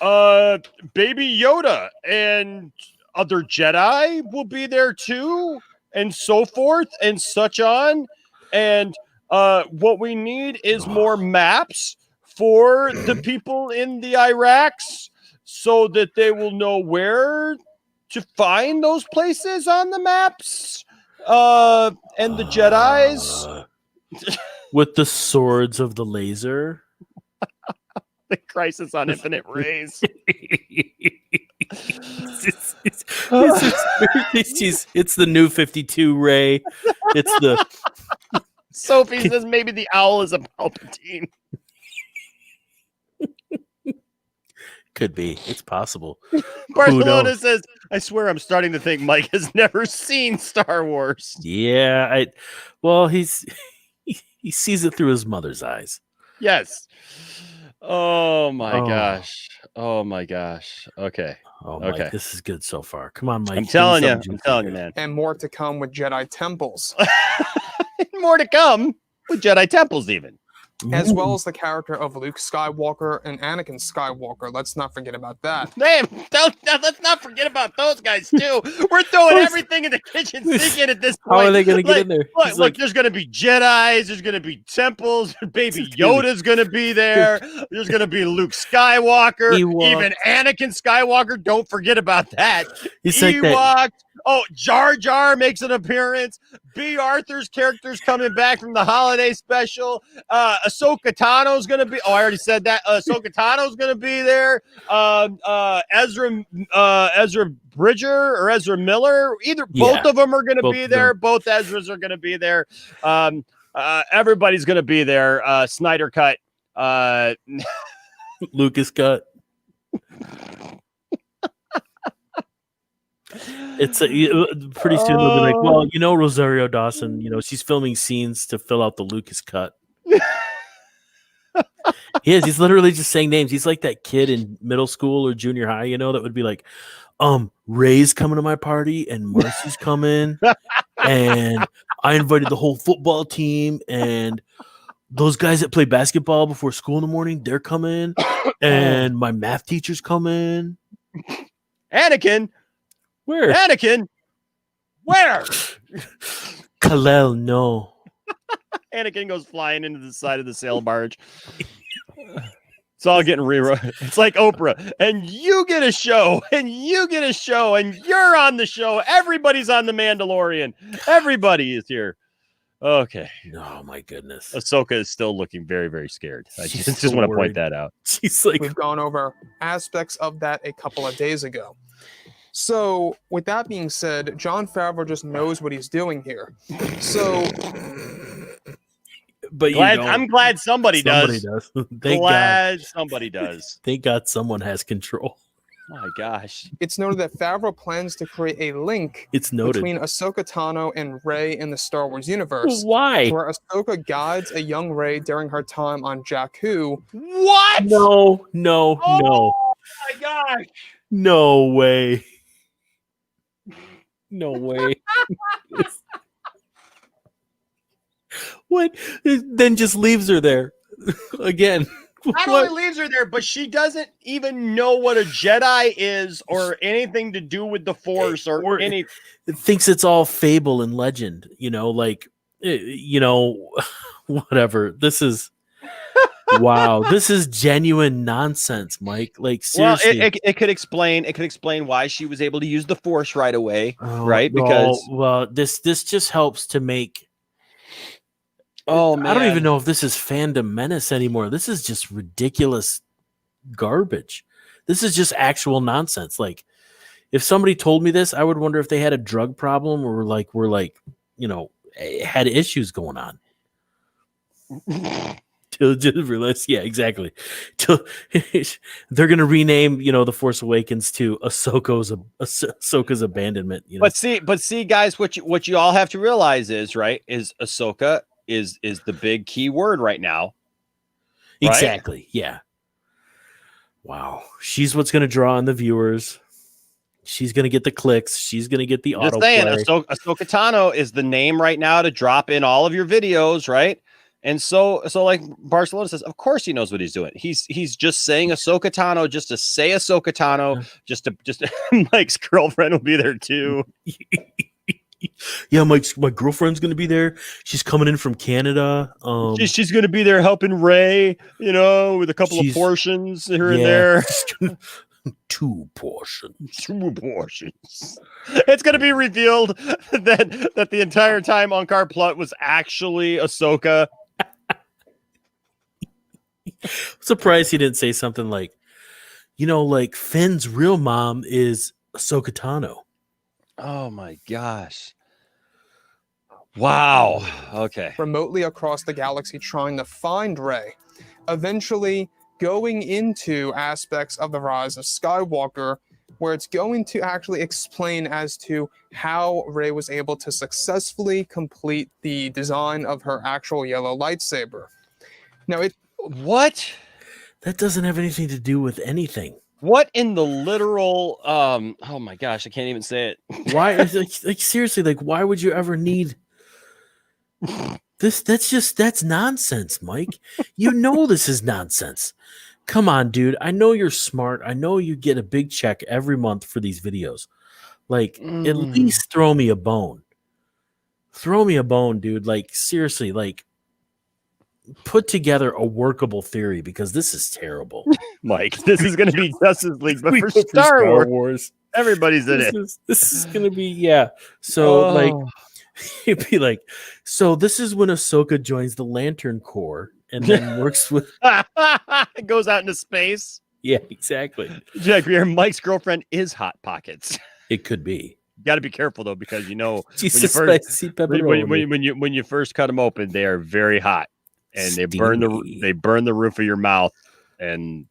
Baby Yoda and other Jedi will be there too, and so forth and such on. And what we need is more maps for the people in the Iraqs so that they will know where to find those places on the maps, and the Jedis with the swords of the laser. The Crisis on Infinite Rays. It's the new 52 Rey. It's the Sophie says maybe the owl is a Palpatine. Could be. It's possible. Barcelona says, I swear I'm starting to think Mike has never seen Star Wars. Yeah, he sees it through his mother's eyes. Yes. Oh my gosh. Oh my gosh. Okay. Oh, Mike, okay. This is good so far. Come on, Mike. I'm telling you, man. And more to come with Jedi temples. More to come with Jedi temples, even. as well as the character of Luke Skywalker and Anakin Skywalker. Let's not forget about that. Damn, let's not forget about those guys too. We're throwing everything in the kitchen sink in at this point. How are they going to get in there? Look, there's going to be Jedis, there's going to be temples, baby Yoda's going to be there. There's going to be Luke Skywalker, even Anakin Skywalker. Don't forget about that. He's like Ewok. Oh, Jar Jar makes an appearance. B. Arthur's character's coming back from the holiday special. Ahsoka Tano's going to be. Oh, I already said that. Ahsoka Tano's going to be there. Ezra Bridger or Ezra Miller. Both of them are going to be there. Both Ezras are going to be there. Everybody's going to be there. Snyder cut. Lucas cut. It's pretty soon they'll be like, well, Rosario Dawson, she's filming scenes to fill out the Lucas cut. He's literally just saying names. He's like that kid in middle school or junior high, that would be like, Ray's coming to my party and Marcy's coming and I invited the whole football team and those guys that play basketball before school in the morning, they're coming and my math teacher's coming. Anakin. Where? Anakin? Where? Kalel, no. Anakin goes flying into the side of the sail barge. It's all getting rewrote. It's like Oprah. And you get a show, and you get a show, and you're on the show. Everybody's on The Mandalorian. Everybody is here. Okay. Oh, my goodness. Ahsoka is still looking very, very scared. I just want to point that out. She's like... We've gone over aspects of that a couple of days ago. So, with that being said, Jon Favreau just knows what he's doing here. So, but I'm glad somebody does. Thank God. Somebody does. Thank God someone has control. Oh my gosh. It's noted that Favreau plans to create a link between Ahsoka Tano and Rey in the Star Wars universe. Why? Where Ahsoka guides a young Rey during her time on Jakku. What? No. Oh my gosh. No way. No way. What? Then just leaves her there again. Not only leaves her there, but she doesn't even know what a Jedi is or anything to do with the Force or any. Thinks it's all fable and legend. Whatever. This is. Wow, this is genuine nonsense, Mike. Like seriously, well, it could explain. It could explain why she was able to use the Force right away, right? Because this just helps to make. Oh man, I don't even know if this is fandom menace anymore. This is just ridiculous garbage. This is just actual nonsense. Like, if somebody told me this, I would wonder if they had a drug problem or had issues going on. Till just realize, yeah, exactly. Till they're gonna rename, The Force Awakens to Ahsoka's abandonment. But see, guys, what you all have to realize is Ahsoka is the big key word right now. Right? Exactly. Yeah. Wow. She's what's gonna draw on the viewers. She's gonna get the clicks. She's gonna get the autoplay. Ahsoka Tano is the name right now to drop in all of your videos, right? And so like Barcelona says, of course he knows what he's doing. He's just saying Ahsoka Tano just to say Ahsoka Tano, just to Mike's girlfriend will be there too. Yeah, my girlfriend's gonna be there. She's coming in from Canada. She's gonna be there helping Rey, with a couple of portions here and there. Two portions. It's going to be revealed that the entire time Unkar Plutt was actually Ahsoka. Surprised he didn't say something like, Finn's real mom is Ahsoka Tano. Oh my gosh. Wow. Okay. Remotely across the galaxy trying to find Rey. Eventually going into aspects of the Rise of Skywalker, where it's going to actually explain as to how Rey was able to successfully complete the design of her actual yellow lightsaber. Now, what? That doesn't have anything to do with anything. What in the literal? Oh my gosh, I can't even say it. Why? Seriously, why would you ever need? That's nonsense, Mike. You know this is nonsense. Come on, dude. I know you're smart. I know you get a big check every month for these videos. Like, at least throw me a bone. Throw me a bone, dude. Like, seriously, like, put together a workable theory, because this is terrible. Mike, this is going to be Justice League, but for Star Wars, everybody's in it. This is going to be, yeah. So, like, it'd be like, so this is when Ahsoka joins the Lantern Corps and then works with... It goes out into space. Yeah, exactly. Jack, Mike's girlfriend is Hot Pockets. It could be. You got to be careful, though, because, you know, Jesus, when you first cut them open, they are very hot. And they burn the roof of your mouth, and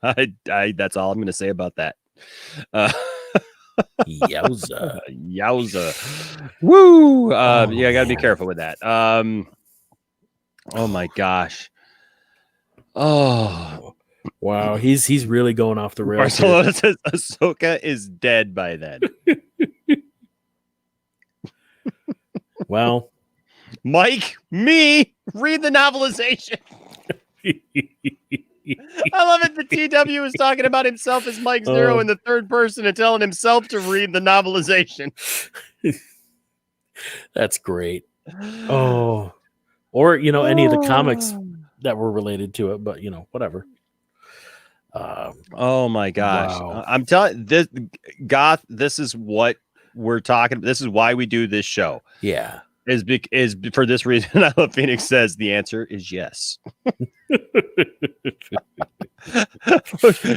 that's all I'm going to say about that. Yowza. Woo! Yeah, I got to be careful with that. Oh my gosh. Oh wow, he's really going off the rails. Barcelona says Ahsoka is dead by then. Well, Mike, me, read the novelization. I love it. The TW is talking about himself as Mike Zeroh in the third person and telling himself to read the novelization. That's great. Oh, or, you know, any of the comics that were related to it, but, you know, whatever. Oh my gosh. Wow. I'm telling this Goth, this is what we're talking. This is why we do this show. Yeah. Is for this reason. I love Phoenix says the answer is yes.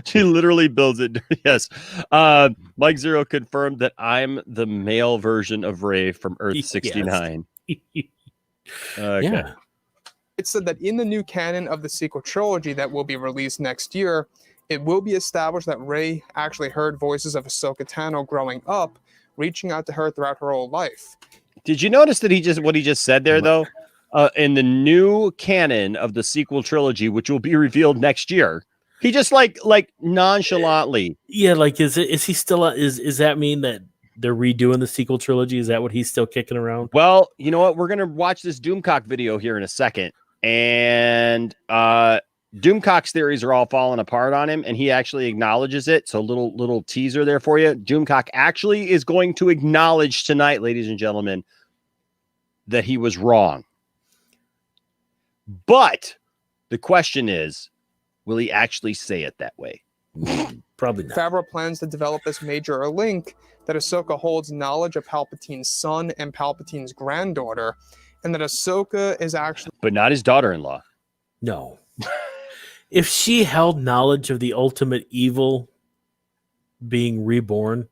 She literally builds it. Yes. Mike Zeroh confirmed that I'm the male version of Rey from Earth 69. Yes. Okay. Yeah. It said that in the new canon of the sequel trilogy that will be released next year, it will be established that Rey actually heard voices of Ahsoka Tano growing up, reaching out to her throughout her whole life. Did you notice that what he just said there, though? In the new canon of the sequel trilogy, which will be revealed next year, he just like nonchalantly. Yeah, like is he still is that mean that they're redoing the sequel trilogy? Is that what he's still kicking around? Well, you know what? We're gonna watch this Doomcock video here in a second, and Doomcock's theories are all falling apart on him, and he actually acknowledges it. So little teaser there for you. Doomcock actually is going to acknowledge tonight, ladies and gentlemen, that he was wrong. But the question is, will he actually say it that way? Probably not. Favreau plans to develop this major link that Ahsoka holds knowledge of Palpatine's son and Palpatine's granddaughter, and that Ahsoka is actually... But not his daughter-in-law. No. If she held knowledge of the ultimate evil being reborn,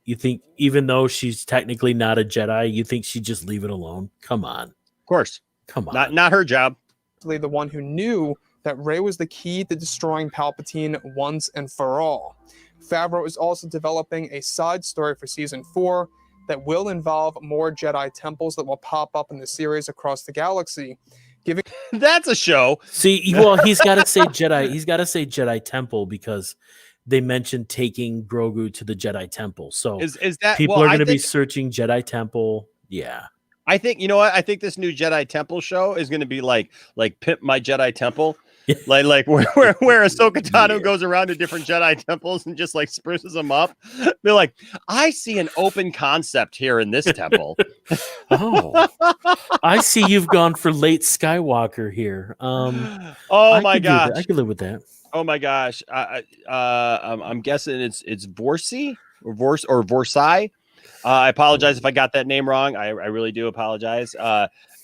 you think, even though she's technically not a Jedi, you think she'd just leave it alone? Come on. Of course. Come on. Not her job. the one who knew that Rey was the key to destroying Palpatine once and for all. Favreau is also developing a side story for Season 4 that will involve more Jedi temples that will pop up in the series across the galaxy. That's a show. See, well, he's got to say Jedi. He's got to say Jedi Temple because they mentioned taking Grogu to the Jedi Temple. So is that people are going to be searching Jedi Temple? Yeah. I think, you know what? I think this new Jedi Temple show is going to be like Pimp My Jedi Temple. like where Ahsoka Tano goes around to different Jedi temples and just like spruces them up. Be like, I see an open concept here in this temple. Oh, I see you've gone for late Skywalker here. Oh my gosh, I could live with that. Oh my gosh, I'm guessing it's Vorsi or Vorsai. I apologize if I got that name wrong. I really do apologize.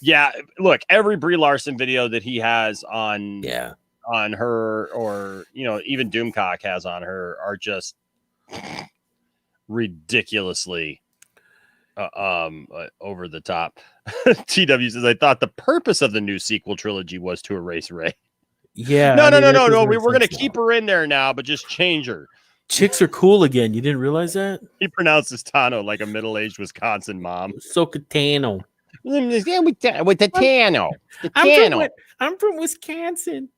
Yeah, look, every Brie Larson video that he has on her, or even Doomcock has on her, are just ridiculously over the top. TW says, I thought the purpose of the new sequel trilogy was to erase Rey. Yeah. No. We're gonna keep her in there now, but just change her. Chicks are cool again. You didn't realize that? He pronounces Tano like a middle-aged Wisconsin mom. Ahsoka Tano. With the Tano. The Tano. I'm from Wisconsin.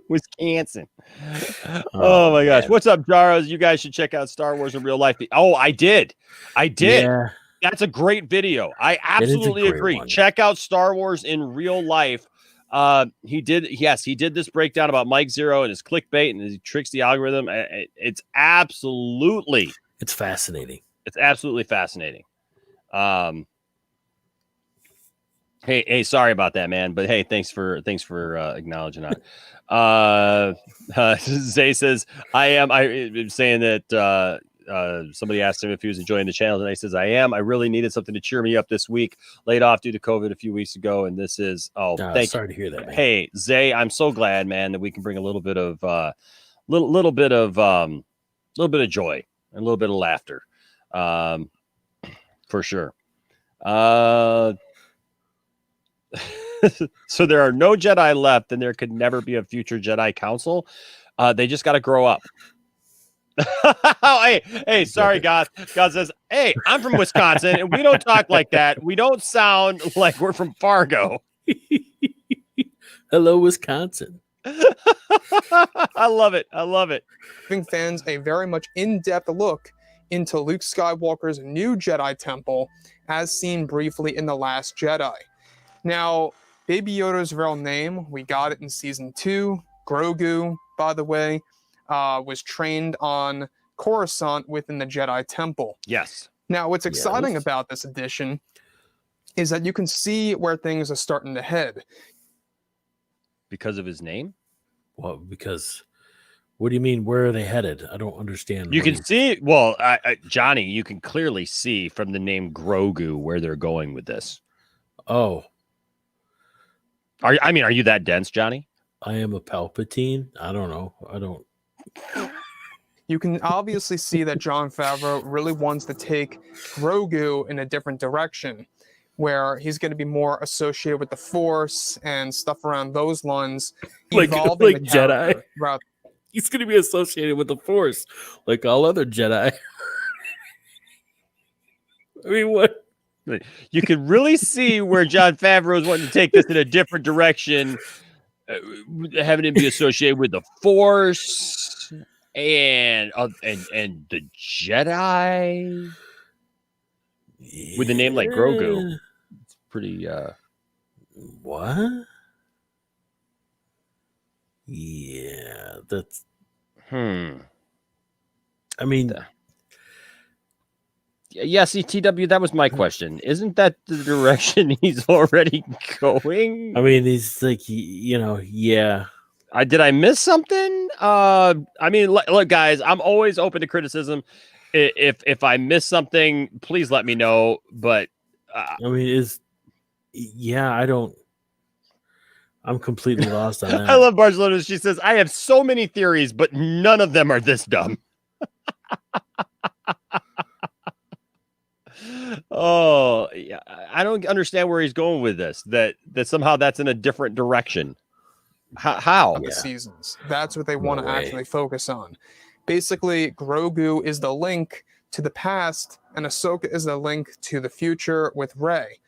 Wisconsin. Oh my gosh. man. What's up, Jaros? You guys should check out Star Wars in real life. Oh, I did. Yeah. That's a great video. I absolutely agree. One. Check out Star Wars in real life. He did this breakdown about Mike Zeroh and his clickbait and he tricks the algorithm. It's fascinating. It's absolutely fascinating. Hey, sorry about that, man. But hey, thanks for acknowledging that. Zay says, I'm saying that somebody asked him if he was enjoying the channel, and he says, I am. I really needed something to cheer me up this week. Laid off due to COVID a few weeks ago, and this is sorry to hear that, man. Hey, Zay, I'm so glad, man, that we can bring a little bit of little bit of joy and a little bit of laughter. For sure. So there are no Jedi left, and there could never be a future Jedi Council. They just got to grow up. hey, sorry, God. God says, hey, I'm from Wisconsin, and we don't talk like that. We don't sound like we're from Fargo. Hello, Wisconsin. I love it. Giving fans a very much in-depth look into Luke Skywalker's new Jedi Temple, as seen briefly in The Last Jedi. Now, Baby Yoda's real name, we got it in Season 2. Grogu, by the way, was trained on Coruscant within the Jedi Temple. Yes. Now, what's exciting about this edition is that you can see where things are starting to head. Because of his name? Well, because... What do you mean? Where are they headed? I don't understand. You can see, Johnny, you can clearly see from the name Grogu where they're going with this. Oh. Are you that dense, Johnny? I am a Palpatine. I don't know. You can obviously see that Jon Favreau really wants to take Grogu in a different direction, where he's going to be more associated with the Force and stuff around those lines. Like Jedi. He's going to be associated with the Force, like all other Jedi. I mean, what? You can really see where Jon Favreau is wanting to take this in a different direction, having him be associated with the Force and the Jedi with a name like Grogu. It's pretty. What? Yeah, that's. I mean. Yes, TW, that was my question. Isn't that the direction he's already going? I mean, he's like, yeah. Did I miss something? Look, guys, I'm always open to criticism. If I miss something, please let me know. But I don't. I'm completely lost on that. I love Barcelona. She says, I have so many theories, but none of them are this dumb. Oh, yeah. I don't understand where he's going with this. That somehow that's in a different direction. How? The seasons. That's what they want to actually focus on. Basically, Grogu is the link to the past, and Ahsoka is the link to the future with Rey.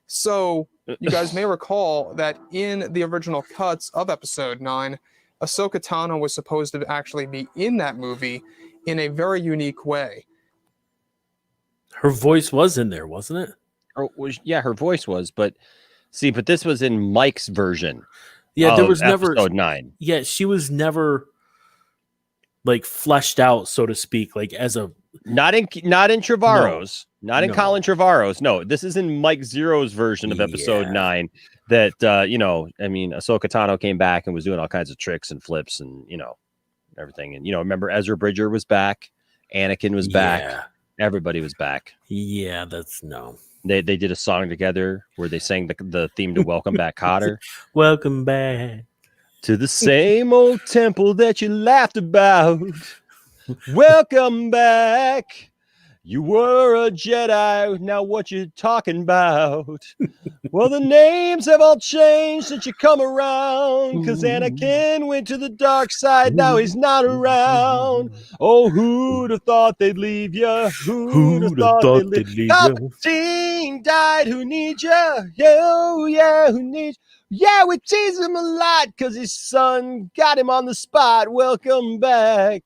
So, you guys may recall that in the original cuts of Episode 9, Ahsoka Tano was supposed to actually be in that movie in a very unique way. Her voice was in there, wasn't it? Her voice was, but this was in Mike's version. Yeah, there was never Episode 9. Yeah, she was never like fleshed out, so to speak, like as a not in Trevorrow's, in Colin Trevorrow's. No, this is in Mike Zeroh's version of Episode 9. That Ahsoka Tano came back and was doing all kinds of tricks and flips and everything. And remember Ezra Bridger was back, Anakin was back. Everybody was back. Yeah, that's no. They did a song together where they sang the theme to Welcome Back, Kotter. Welcome back to the same old temple that you laughed about. Welcome back. You were a Jedi. Now what you talking about? Well, the names have all changed since you come around. Because Anakin went to the dark side. Now he's not around. Oh, who'd have thought they'd leave you? Who'd have thought they'd leave you? Palpatine died. Who needs you? Oh, yeah, who needs Yeah, we tease him a lot because his son got him on the spot. Welcome back.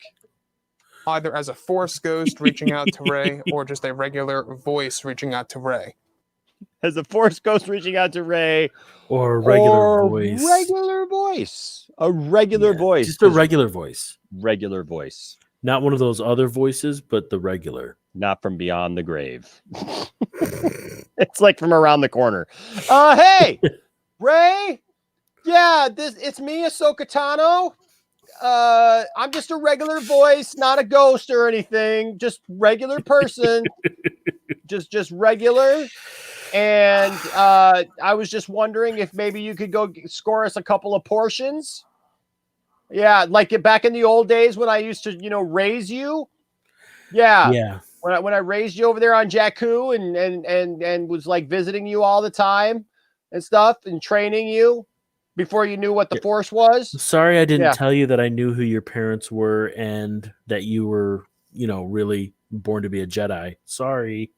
Either as a Force ghost reaching out to Rey, or just a regular voice reaching out to Rey. As a Force ghost reaching out to Rey. Or a regular or voice. Regular voice. A regular voice. Just a regular voice. Regular voice. Not one of those other voices, but the regular. Not from beyond the grave. It's like from around the corner. Hey, Rey. Yeah, it's me, Ahsoka Tano. I'm just a regular voice, not a ghost or anything. Just regular person. just regular. And I was just wondering if maybe you could go score us a couple of portions. Yeah, like back in the old days when I used to, raise you. Yeah. Yeah. When I raised you over there on Jakku and was like visiting you all the time and stuff and training you before you knew what the Force was. Sorry I didn't tell you that I knew who your parents were and that you were, really born to be a Jedi. Sorry.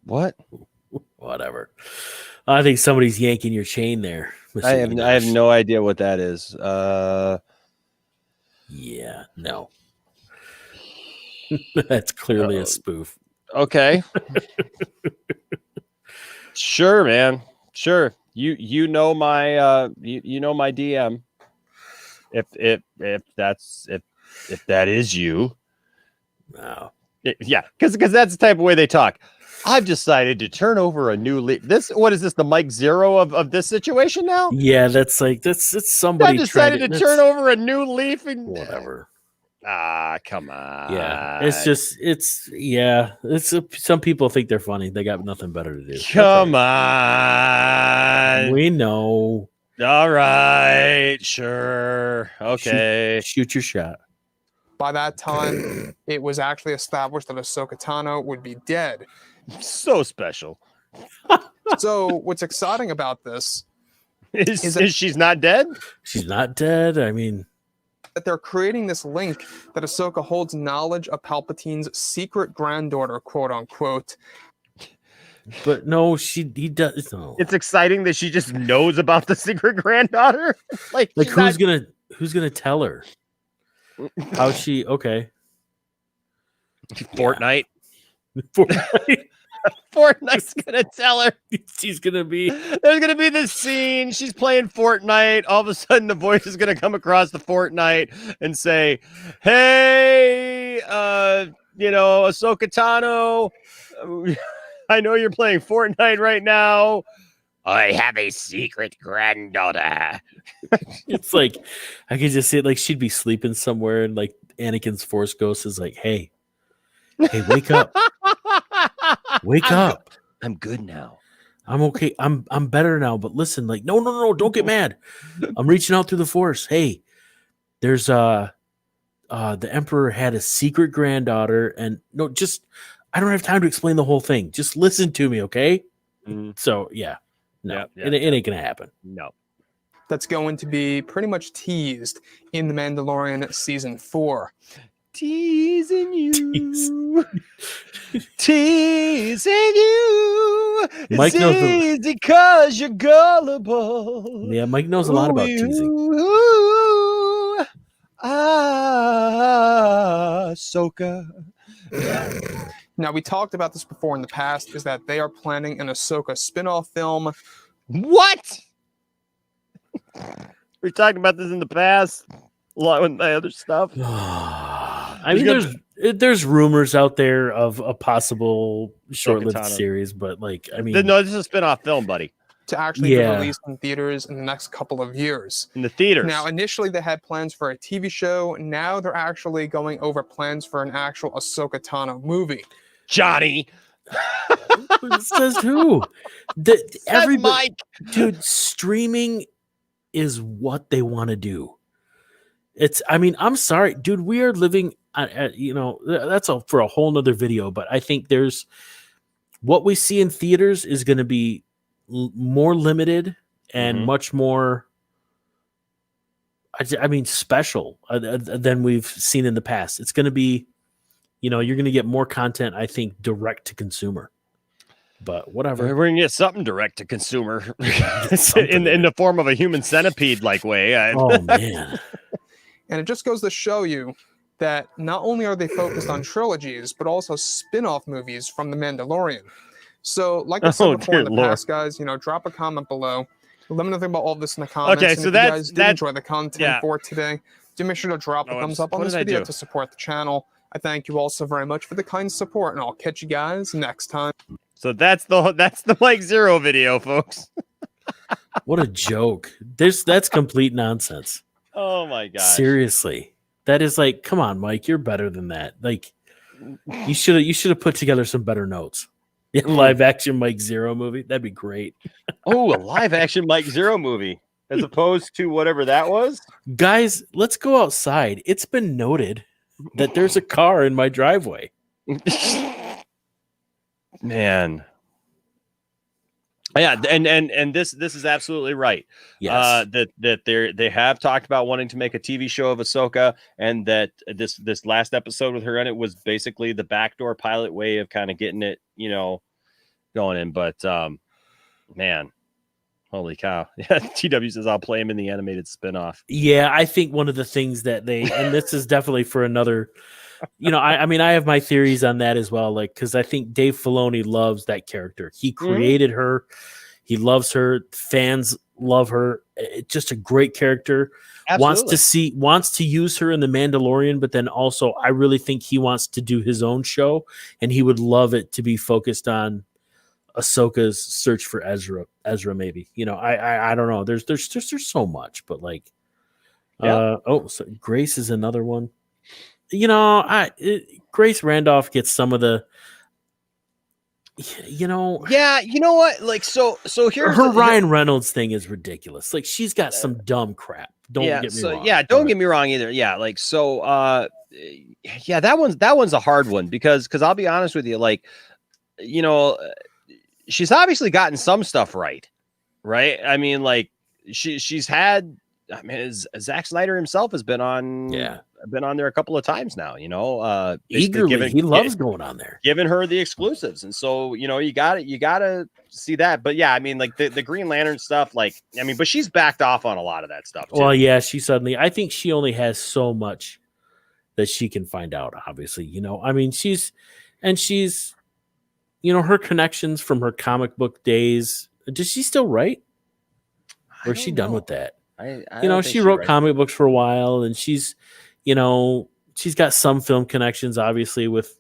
What? Whatever. I think somebody's yanking your chain there. I have no idea what that is. Yeah, no. That's clearly a spoof. Okay. Sure, man. Sure. You know my you know my DM. If that is you. No. Yeah, because that's the type of way they talk. I've decided to turn over a new leaf. What is this? The Mike Zero of this situation now? Yeah, it's somebody. I decided to turn over a new leaf and whatever. Come on. Yeah, some people think they're funny. They got nothing better to do. Come on. We know. All right, sure. Okay. Shoot your shot. By that time, it was actually established that Ahsoka Tano would be dead. So special. So what's exciting about this is she's not dead? She's not dead. I mean, that they're creating this link that Ahsoka holds knowledge of Palpatine's secret granddaughter, quote unquote. But no, he does. No. It's exciting that she just knows about the secret granddaughter. like who's gonna tell her? How's she? Okay. Fortnite. Fortnite. Fortnite's gonna tell her. She's gonna be. There's gonna be this scene. She's playing Fortnite. All of a sudden, the voice is gonna come across the Fortnite and say, "Hey, Ahsoka Tano, I know you're playing Fortnite right now. I have a secret granddaughter." It's like I could just see it. Like she'd be sleeping somewhere, and like Anakin's Force Ghost is like, "Hey, wake up." Wake up. I'm good now. I'm okay. I'm better now. But listen, like, no, don't get mad. I'm reaching out through the Force. Hey, there's the Emperor had a secret granddaughter, and I don't have time to explain the whole thing. Just listen to me, okay? Mm-hmm. So it ain't gonna happen. No. That's going to be pretty much teased in The Mandalorian season 4. Teasing you. Teasing you. Mike knows because you're gullible. Yeah, Mike knows a lot about teasing. Ahsoka. Now, we talked about this before in the past, is that they are planning an Ahsoka spin-off film. What? We talked about this in the past, along with my other stuff. I mean, there's rumors out there of a possible short-lived series, but no, this is a spin-off film, buddy. To actually be released in theaters in the next couple of years. In the theaters. Now, initially they had plans for a TV show. Now they're actually going over plans for an actual Ahsoka Tano movie. Johnny. Says who? Everybody, Mike. Dude, streaming is what they want to do. I'm sorry, dude. We are living, that's for a whole nother video. But I think there's what we see in theaters is going to be more limited and much more, special than we've seen in the past. It's going to be, you're going to get more content, I think, direct to consumer. but whatever. We're gonna get something direct to consumer in the form of a human centipede like way. Oh man. And it just goes to show you that not only are they focused on trilogies, but also spin-off movies from The Mandalorian. So, like I said before in the past, guys, drop a comment below. Let me know about all this in the comments. Okay, and so if you guys did enjoy the content for today, do make sure to drop a thumbs up on this video to support the channel. I thank you all so very much for the kind support, and I'll catch you guys next time. So that's the Mike Zeroh video, folks. What a joke. That's complete nonsense. Oh my god. Seriously. That is like, come on, Mike, you're better than that. Like you should have put together some better notes. Yeah, live action Mike Zeroh movie. That'd be great. Oh, a live action Mike Zeroh movie as opposed to whatever that was. Guys, let's go outside. It's been noted that there's a car in my driveway. Man. Yeah, and this is absolutely right. Yes. That they have talked about wanting to make a TV show of Ahsoka, and that this last episode with her in it was basically the backdoor pilot way of kind of getting it, going in. But man, holy cow! Yeah, TW says I'll play him in the animated spinoff. Yeah, I think one of the things that and this is definitely for another. I mean, I have my theories on that as well. Like, because I think Dave Filoni loves that character. He created her. He loves her. Fans love her. It's just a great character. Absolutely. Wants to use her in The Mandalorian, but then also I really think he wants to do his own show, and he would love it to be focused on Ahsoka's search for Ezra maybe. I don't know. There's so much, but like, so Grace is another one. Grace Randolph gets some of the, Yeah, you know what? Like, so here's her Ryan Reynolds thing is ridiculous. Like, she's got some dumb crap. Don't get me wrong. Yeah, don't get me wrong either. Yeah, like, so yeah, that one's a hard one because I'll be honest with you, like, she's obviously gotten some stuff right? I mean, like, she's had. I mean, Zack Snyder himself has been on there a couple of times now, eagerly. He loves going on there, giving her the exclusives. And so, you gotta see that. But yeah, I mean, like the Green Lantern stuff, like, I mean, but she's backed off on a lot of that stuff too. Well, yeah, I think she only has so much that she can find out, obviously, I mean, she's her connections from her comic book days. Does she still write? Or is she done with that? She wrote comic books for a while, and she's got some film connections, obviously, with,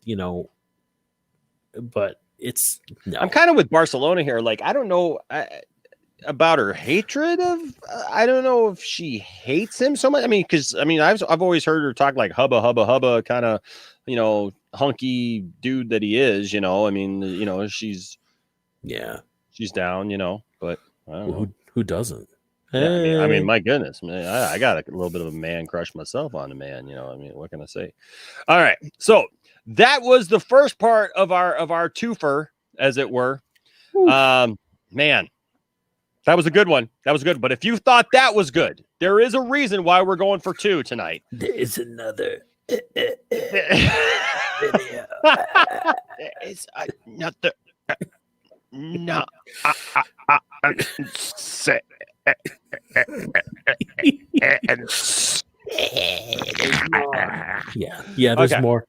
but it's no. I'm kind of with Barcelona here. Like, I don't know about her hatred of, I don't know if she hates him so much. I mean, because I've always heard her talk like hubba kind of, hunky dude that he is, I mean, she's down, but I don't know. Who doesn't? Yeah, I mean, my goodness, man, I got a little bit of a man crush myself on the man. I mean, what can I say? All right, so that was the first part of our twofer, as it were. Man, that was a good one. That was good. But if you thought that was good, there is a reason why we're going for two tonight. There is another video. It's another. No. Yeah, there's more.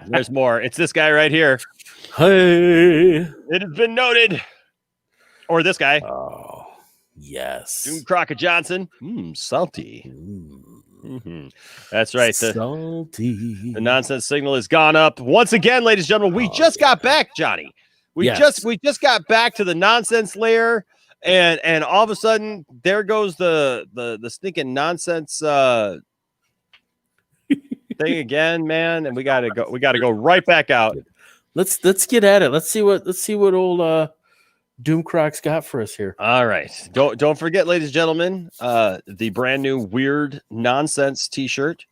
There's more. It's this guy right here. Hey, it has been noted. Or this guy. Oh, yes. Doomcock Johnson. Salty. Mm-hmm. That's right. Salty. The nonsense signal has gone up once again, ladies and gentlemen. We just got back, Johnny. We just got back to the nonsense layer. And all of a sudden, there goes the stinking nonsense thing again, man. And we gotta go right back out. Let's get at it. Let's see what old Doomcock's got for us here. All right. Don't forget, ladies and gentlemen, the brand new Weird Nonsense t-shirt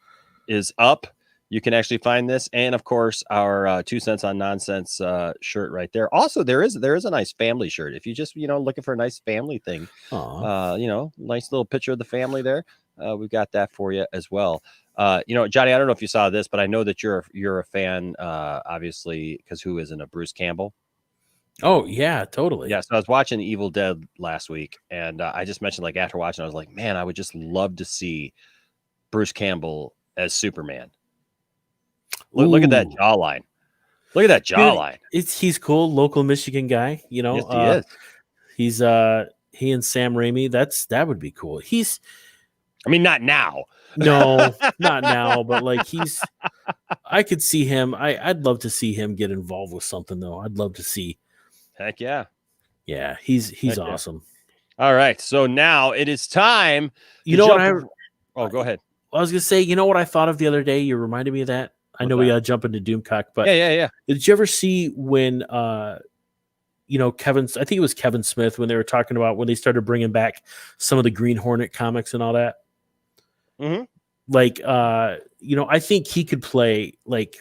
is up. You can actually find this, and of course, our 2 cents on nonsense shirt right there. Also, there is a nice family shirt. If you just looking for a nice family thing, nice little picture of the family there. We've got that for you as well. Johnny, I don't know if you saw this, but I know that you're a fan, obviously, because who isn't a Bruce Campbell? Oh yeah, totally. Yeah, so I was watching Evil Dead last week, and I just mentioned, like, after watching, I was like, man, I would just love to see Bruce Campbell as Superman. Look at that Ooh. jawline. Look at that jawline. Dude, he's cool, local Michigan guy. You know, Yes, he is. He's he and Sam Raimi. That would be cool. I mean, not now. No, not now, but like I could see him. I'd love to see him get involved with something though. I'd love to see. Heck yeah. Yeah, he's Heck yeah. awesome. All right, so now it is time. You know what Oh, go ahead. I was gonna say, you know what I thought of the other day? You reminded me of that. I know we gotta jump into Doomcock, but yeah. Did you ever see when you know, I think it was Kevin Smith, when they were talking about when they started bringing back some of the Green Hornet comics and all that? Mm-hmm. Like you know, I think he could play like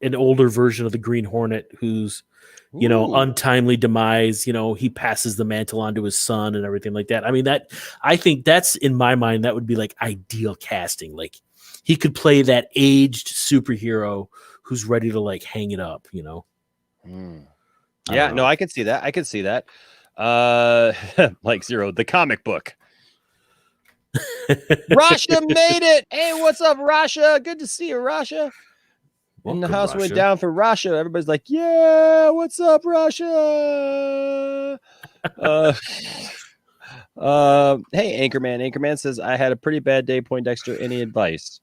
an older version of the Green Hornet who's, you know, untimely demise, you know, he passes the mantle on to his son and everything like that. I mean, I think that's, in my mind, that would be like ideal casting. Like he could play that aged superhero who's ready to like hang it up, you know? Yeah, no, I could see that. Like Zeroh, the comic book. Rasha made it. Hey, what's up, Rasha? Good to see you, Rasha. And the house went down for Rasha. Everybody's like, yeah, what's up, Rasha? Hey, Anchorman. Anchorman says, I had a pretty bad day, Poindexter. Any advice?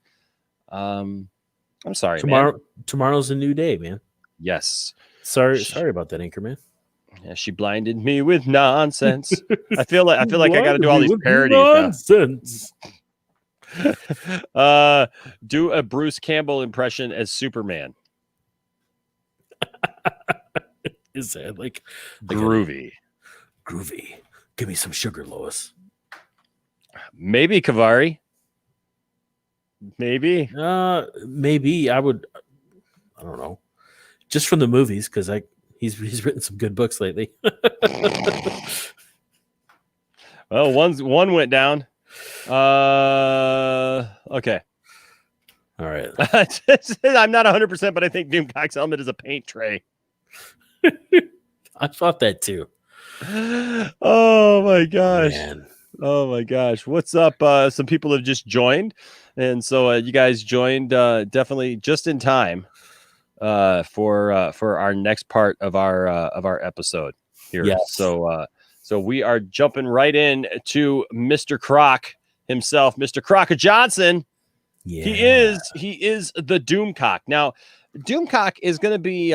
I'm sorry, Tomorrow's a new day, man. Yes. Sorry about that, Anchorman. Yeah, she blinded me with nonsense. I feel like I got to do all these parodies nonsense. Do a Bruce Campbell impression as Superman. Is that like groovy? Groovy. Give me some sugar, Lois. Maybe Kavari. Maybe. Maybe I would. I don't know. Just from the movies, because he's written some good books lately. Well, one went down. Okay. All right. I'm not 100%, but I think Doomcock's helmet is a paint tray. I thought that too. Oh my gosh. Man. Oh my gosh. What's up? Some people have just joined. And so you guys joined definitely just in time for our next part of our episode here. Yes. So we are jumping right in to Mr. Croc himself, Mr. Crocker Johnson. Yeah. He is the Doomcock. Now, Doomcock is going to be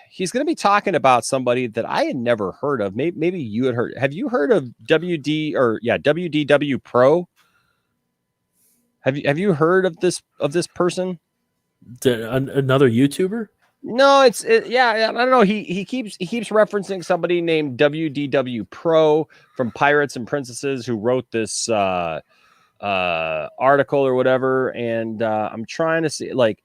he's going to be talking about somebody that I had never heard of. Maybe you had heard. Have you heard of WDW Pro? Have you heard of this person? Another YouTuber? No, I don't know. He keeps referencing somebody named WDW Pro from Pirates and Princesses who wrote this article or whatever, and I'm trying to see, like,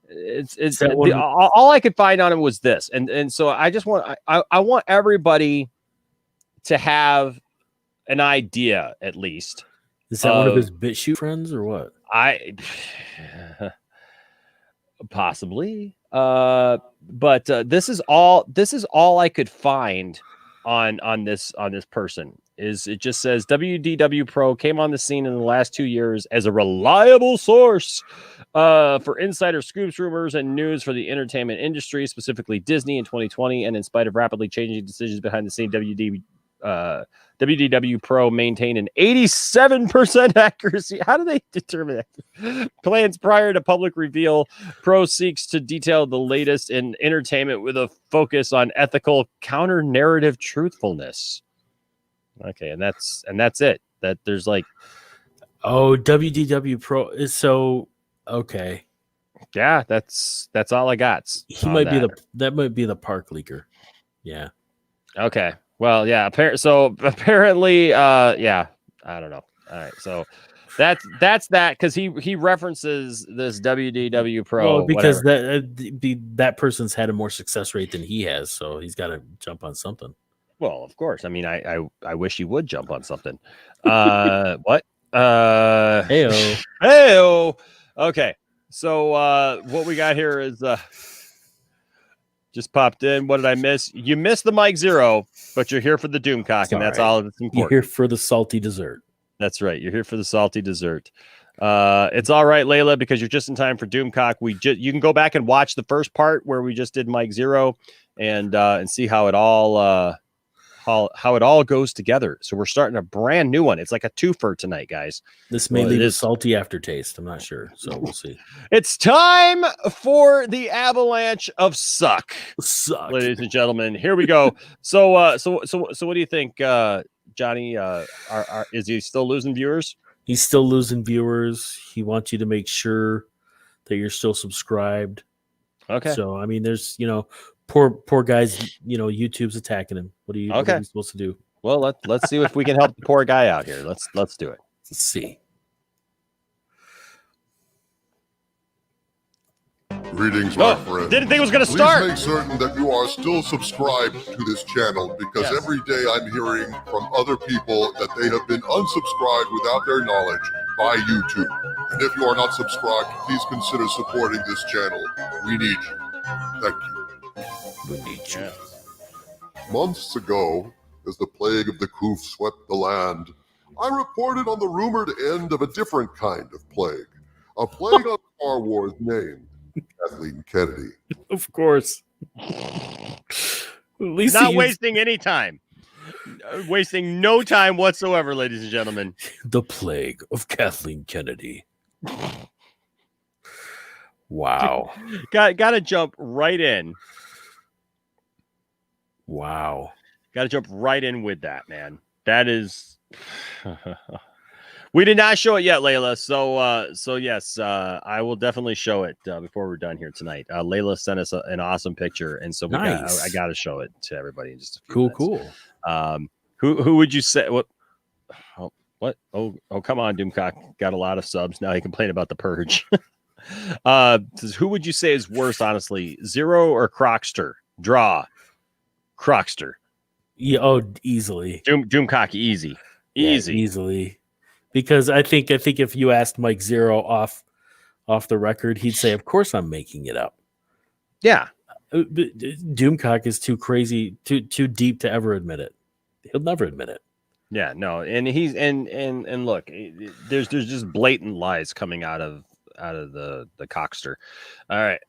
all I could find on him was this, and so I just want I want everybody to have an idea at least. Is that one of his BitChute friends or what? Possibly. But this is all I could find on this person. It just says WDW Pro came on the scene in the last 2 years as a reliable source for insider scoops, rumors, and news for the entertainment industry, specifically Disney in 2020. And in spite of rapidly changing decisions behind the scene, WDW Pro maintained an 87% accuracy. How do they determine that? Plans prior to public reveal. Pro seeks to detail the latest in entertainment with a focus on ethical counter-narrative truthfulness. Okay, and that's it. That there's like, WDW Pro is so okay. Yeah, that's all I got. He might be that might be the park leaker. Yeah. Okay. Well, yeah. Apparently, yeah. I don't know. All right. So that's that because he references this WDW Pro. Because that person's had a more success rate than he has, so he's got to jump on something. Well, of course. I mean, I wish he would jump on something. What? Heyo. Okay. So what we got here is just popped in. What did I miss? You missed the Mike Zeroh, but you're here for the Doomcock, and that's all that's important. You're here for the salty dessert. That's right. You're here for the salty dessert. It's all right, Layla, because you're just in time for Doomcock. You can go back and watch the first part where we just did Mike Zeroh and see how it all goes together. So we're starting a brand new one. It's like a twofer tonight, guys. This may leave a salty aftertaste. I'm not sure, so we'll see. It's time for the avalanche of suck, ladies and gentlemen. Here we go. So what do you think, Johnny? Is he still losing viewers? He's still losing viewers. He wants you to make sure that you're still subscribed. Okay. So I mean, there's poor guys. YouTube's attacking him. What are you supposed to do? Well, let's see if we can help the poor guy out here. Let's do it. Let's see. Greetings, my friend. Didn't think it was going to start. Please make certain that you are still subscribed to this channel, because every day I'm hearing from other people that they have been unsubscribed without their knowledge by YouTube. And if you are not subscribed, please consider supporting this channel. We need you. Thank you. We need you. Months ago, as the plague of the Koof swept the land, I reported on the rumored end of a different kind of plague. A plague on Star Wars named Kathleen Kennedy. Of course. At least not wasting any time. Wasting no time whatsoever, ladies and gentlemen. The plague of Kathleen Kennedy. Wow. Got to jump right in. Wow. Got to jump right in with that, man. That is... We did not show it yet, Layla. So yes, I will definitely show it before we're done here tonight. Layla sent us an awesome picture, and so I got to show it to everybody in just a few minutes. Cool. Who would you say? What? Oh, come on, Doomcock got a lot of subs now. He complained about the purge. Who would you say is worse, honestly, Zeroh or Crocster? Draw, Crocster. Yeah, easily. Doomcock, easy. Yeah, easily. Because I think if you asked Mike Zeroh off the record, he'd say, "Of course I'm making it up." Yeah, Doomcock is too crazy, too deep to ever admit it. He'll never admit it. Yeah, no, and he's and look, there's just blatant lies coming out of the cockster. All right.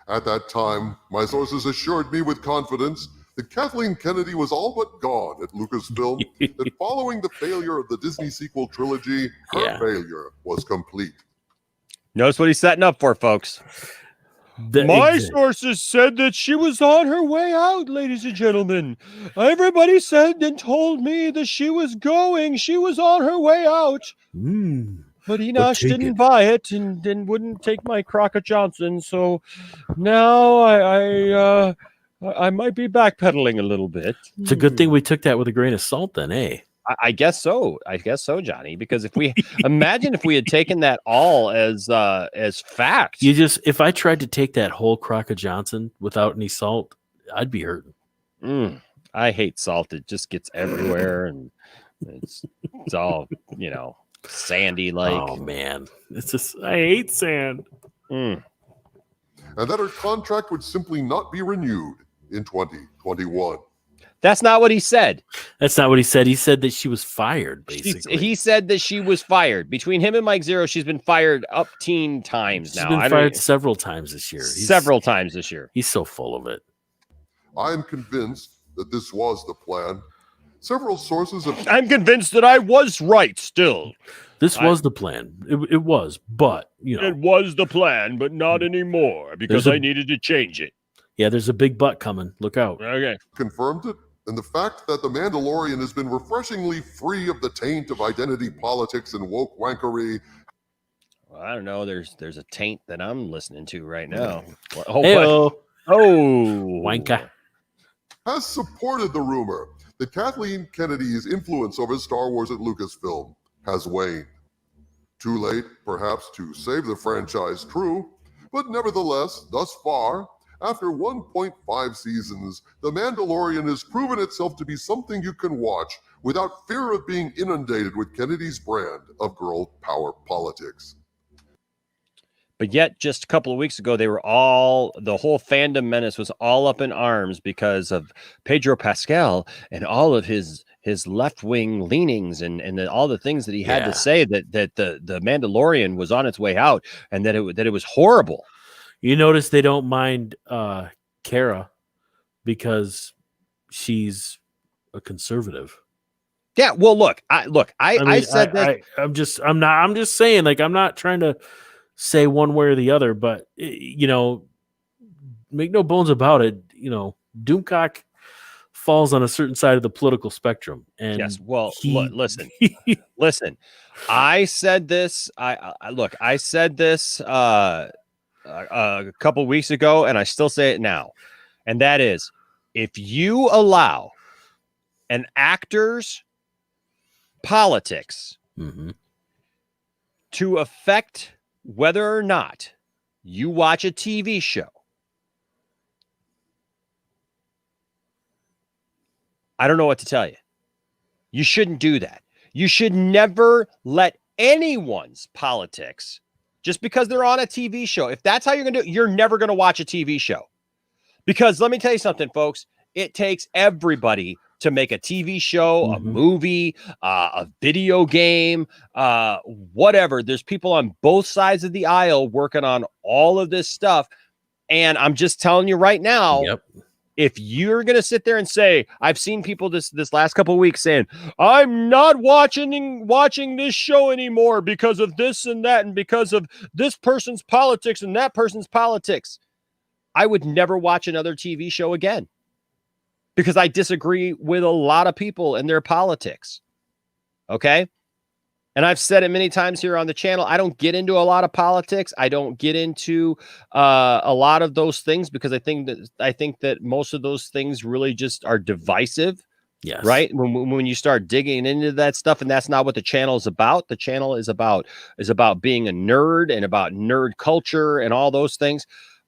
At that time, my sources assured me with confidence that Kathleen Kennedy was all but gone at Lucasfilm, that following the failure of the Disney sequel trilogy, her failure was complete. Notice what he's setting up for, folks. My sources said that she was on her way out, ladies and gentlemen. Everybody said and told me that she was going. She was on her way out. But Enosh didn't buy it and wouldn't take my Crockett Johnson. So now I might be backpedaling a little bit. It's a good thing we took that with a grain of salt then, eh? I guess so. I guess so, Johnny. Because if we imagine if we had taken that all as fact. If I tried to take that whole Crockett Johnson without any salt, I'd be hurting. I hate salt. It just gets everywhere and it's all, sandy like. Oh man. It's just I hate sand. And that her contract would simply not be renewed in 2021. That's not what he said. That's not what he said. He said that she was fired, basically. He said that she was fired. Between him and Mike Zeroh, she's been fired up teen times now. She's been fired several times this year. Several times this year. He's so full of it. I am convinced that this was the plan. Several sources have... I'm convinced that I was right still. This was the plan. It was, but, It was the plan, but not anymore because I needed to change it. Yeah, there's a big butt coming. Look out. Okay. Confirmed it. And the fact that The Mandalorian has been refreshingly free of the taint of identity politics and woke wankery. Well, I don't know. There's a taint that I'm listening to right now. Wanker. Has supported the rumor that Kathleen Kennedy's influence over Star Wars at Lucasfilm has waned. Too late, perhaps, to save the franchise true, but nevertheless, thus far, after 1.5 seasons, The Mandalorian has proven itself to be something you can watch without fear of being inundated with Kennedy's brand of girl power politics. But yet, just a couple of weeks ago, the whole fandom menace was all up in arms because of Pedro Pascal and all of his left-wing leanings and all the things that he had to say that the Mandalorian was on its way out and that it was horrible. You notice they don't mind Kara because she's a conservative. Yeah, well, I said that. I'm just saying, like, I'm not trying to say one way or the other, but you know, make no bones about it. You know, Doomcock falls on a certain side of the political spectrum. And yes, well, listen. I said this. I said this a couple weeks ago, and I still say it now. And that is, if you allow an actor's politics to affect whether or not you watch a TV show, I don't know what to tell you. You shouldn't do that. You should never let anyone's politics, just because they're on a TV show, if that's how you're going to do it, you're never going to watch a TV show. Because let me tell you something, folks. It takes everybody to make a TV show, a movie, a video game, whatever. There's people on both sides of the aisle working on all of this stuff. And I'm just telling you right now, if you're going to sit there and say, I've seen people this last couple of weeks saying, I'm not watching this show anymore because of this and that, and because of this person's politics and that person's politics. I would never watch another TV show again because I disagree with a lot of people and their politics. Okay. And I've said it many times here on the channel. I don't get into a lot of politics. I don't get into a lot of those things because I think that most of those things really just are divisive. Yes. Right. When you start digging into that stuff, and that's not what the channel is about. The channel is about being a nerd and about nerd culture and all those things.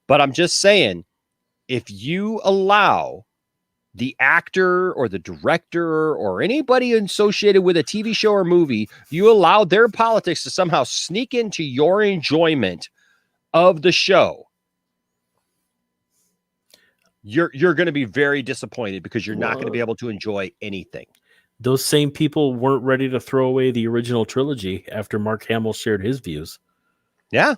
But I'm just saying, if you allow the actor or the director or anybody associated with a TV show or movie, you allow their politics to somehow sneak into your enjoyment of the show, you're going to be very disappointed because you're not going to be able to enjoy anything. Those same people weren't ready to throw away the original trilogy after Mark Hamill shared his views. Yeah,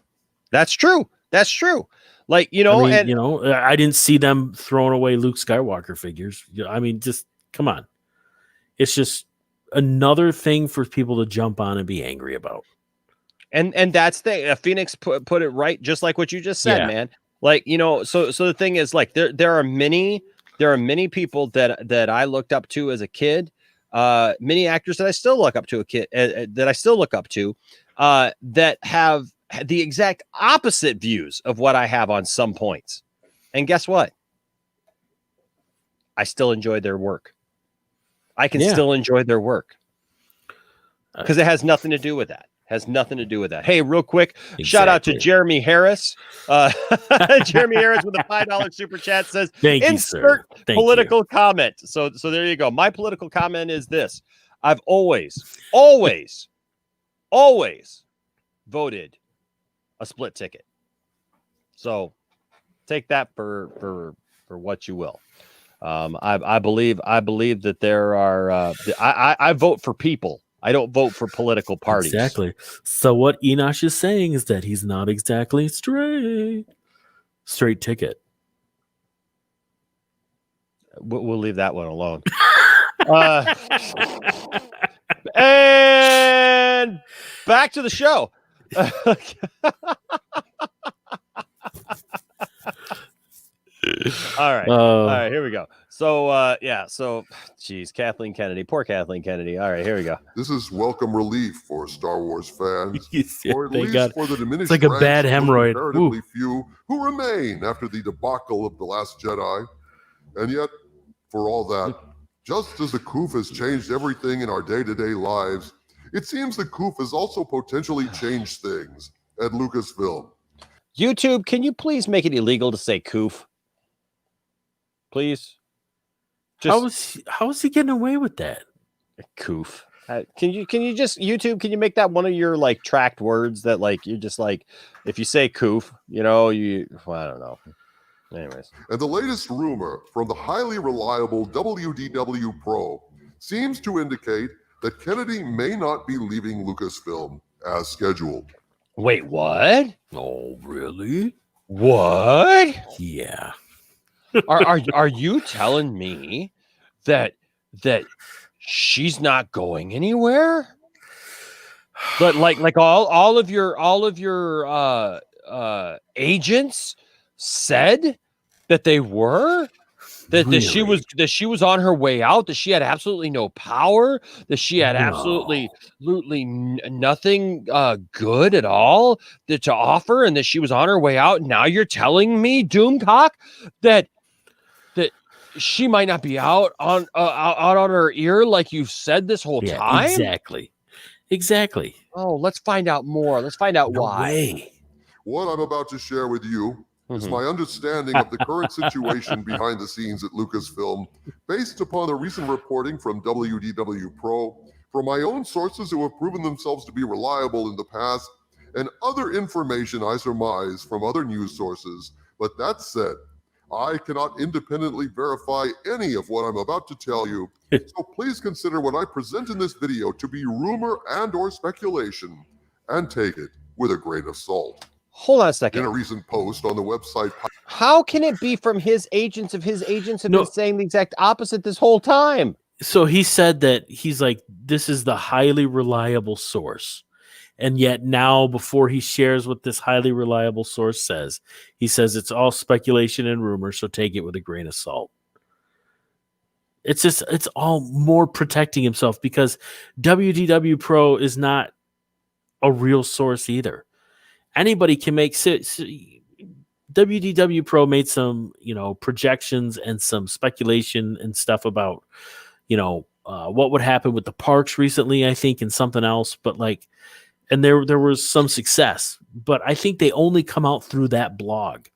that's true. That's true. Like, you know, I mean, I didn't see them throwing away Luke Skywalker figures. I mean, just come on. It's just another thing for people to jump on and be angry about. And that's the Phoenix put it right, just like what you just said, man. Like, you know, so the thing is, like, there are many people that I looked up to as a kid, many actors that I still look up to that have the exact opposite views of what I have on some points. And guess what? I still enjoy their work. I can still enjoy their work because it has nothing to do with that. Hey, real quick, shout out to Jeremy Harris. Jeremy Harris with a $5 super chat says, insert political comment. So there you go. My political comment is this. I've always voted a split ticket. So take that for what you will. I believe that there are I vote for people. I don't vote for political parties. Exactly. So what Enosh is saying is that he's not exactly straight ticket. We'll leave that one alone. And back to the show. All right, here we go. So geez, Kathleen Kennedy, poor Kathleen Kennedy. All right, here we go. This is welcome relief for Star Wars fans, or at least God. for the diminished It's like a bad hemorrhoid. Comparatively few who remain after the debacle of The Last Jedi. And yet, for all that, just as the Koof has changed everything in our day-to-day lives, it seems the Koof has also potentially changed things at Lucasfilm. YouTube, can you please make it illegal to say Koof? Please. How is he getting away with that? Koof. Can you just YouTube? Can you make that one of your like tracked words that like you're just like if you say "coof," I don't know. Anyways, And the latest rumor from the highly reliable WDW Pro seems to indicate that Kennedy may not be leaving Lucasfilm as scheduled. wait, what? Oh, really? What? Yeah. Are you telling me that she's not going anywhere? But like all of your agents said that they were that she was on her way out, that she had absolutely no power, that she had absolutely nothing good at all to offer, and that she was on her way out. Now you're telling me, Doomcock, that she might not be out on her ear like you've said this whole time. Exactly. Oh, let's find out more. Let's find out No why. way. What I'm about to share with you is my understanding of the current situation behind the scenes at Lucasfilm, based upon the recent reporting from WDW Pro, from my own sources who have proven themselves to be reliable in the past, and other information I surmise from other news sources. But that said, I cannot independently verify any of what I'm about to tell you, so please consider what I present in this video to be rumor and or speculation, and take it with a grain of salt. Hold on a second. In a recent post on the website... How can it be from his agents if his agents have been saying the exact opposite this whole time? So he said that he's like, this is the highly reliable source. And yet now, before he shares what this highly reliable source says, he says it's all speculation and rumor, so take it with a grain of salt. It's all more protecting himself, because WDW Pro is not a real source either. Anybody can make WDW Pro made some, projections and some speculation and stuff about, what would happen with the parks recently, I think, and something else. But and there was some success, but I think they only come out through that blog.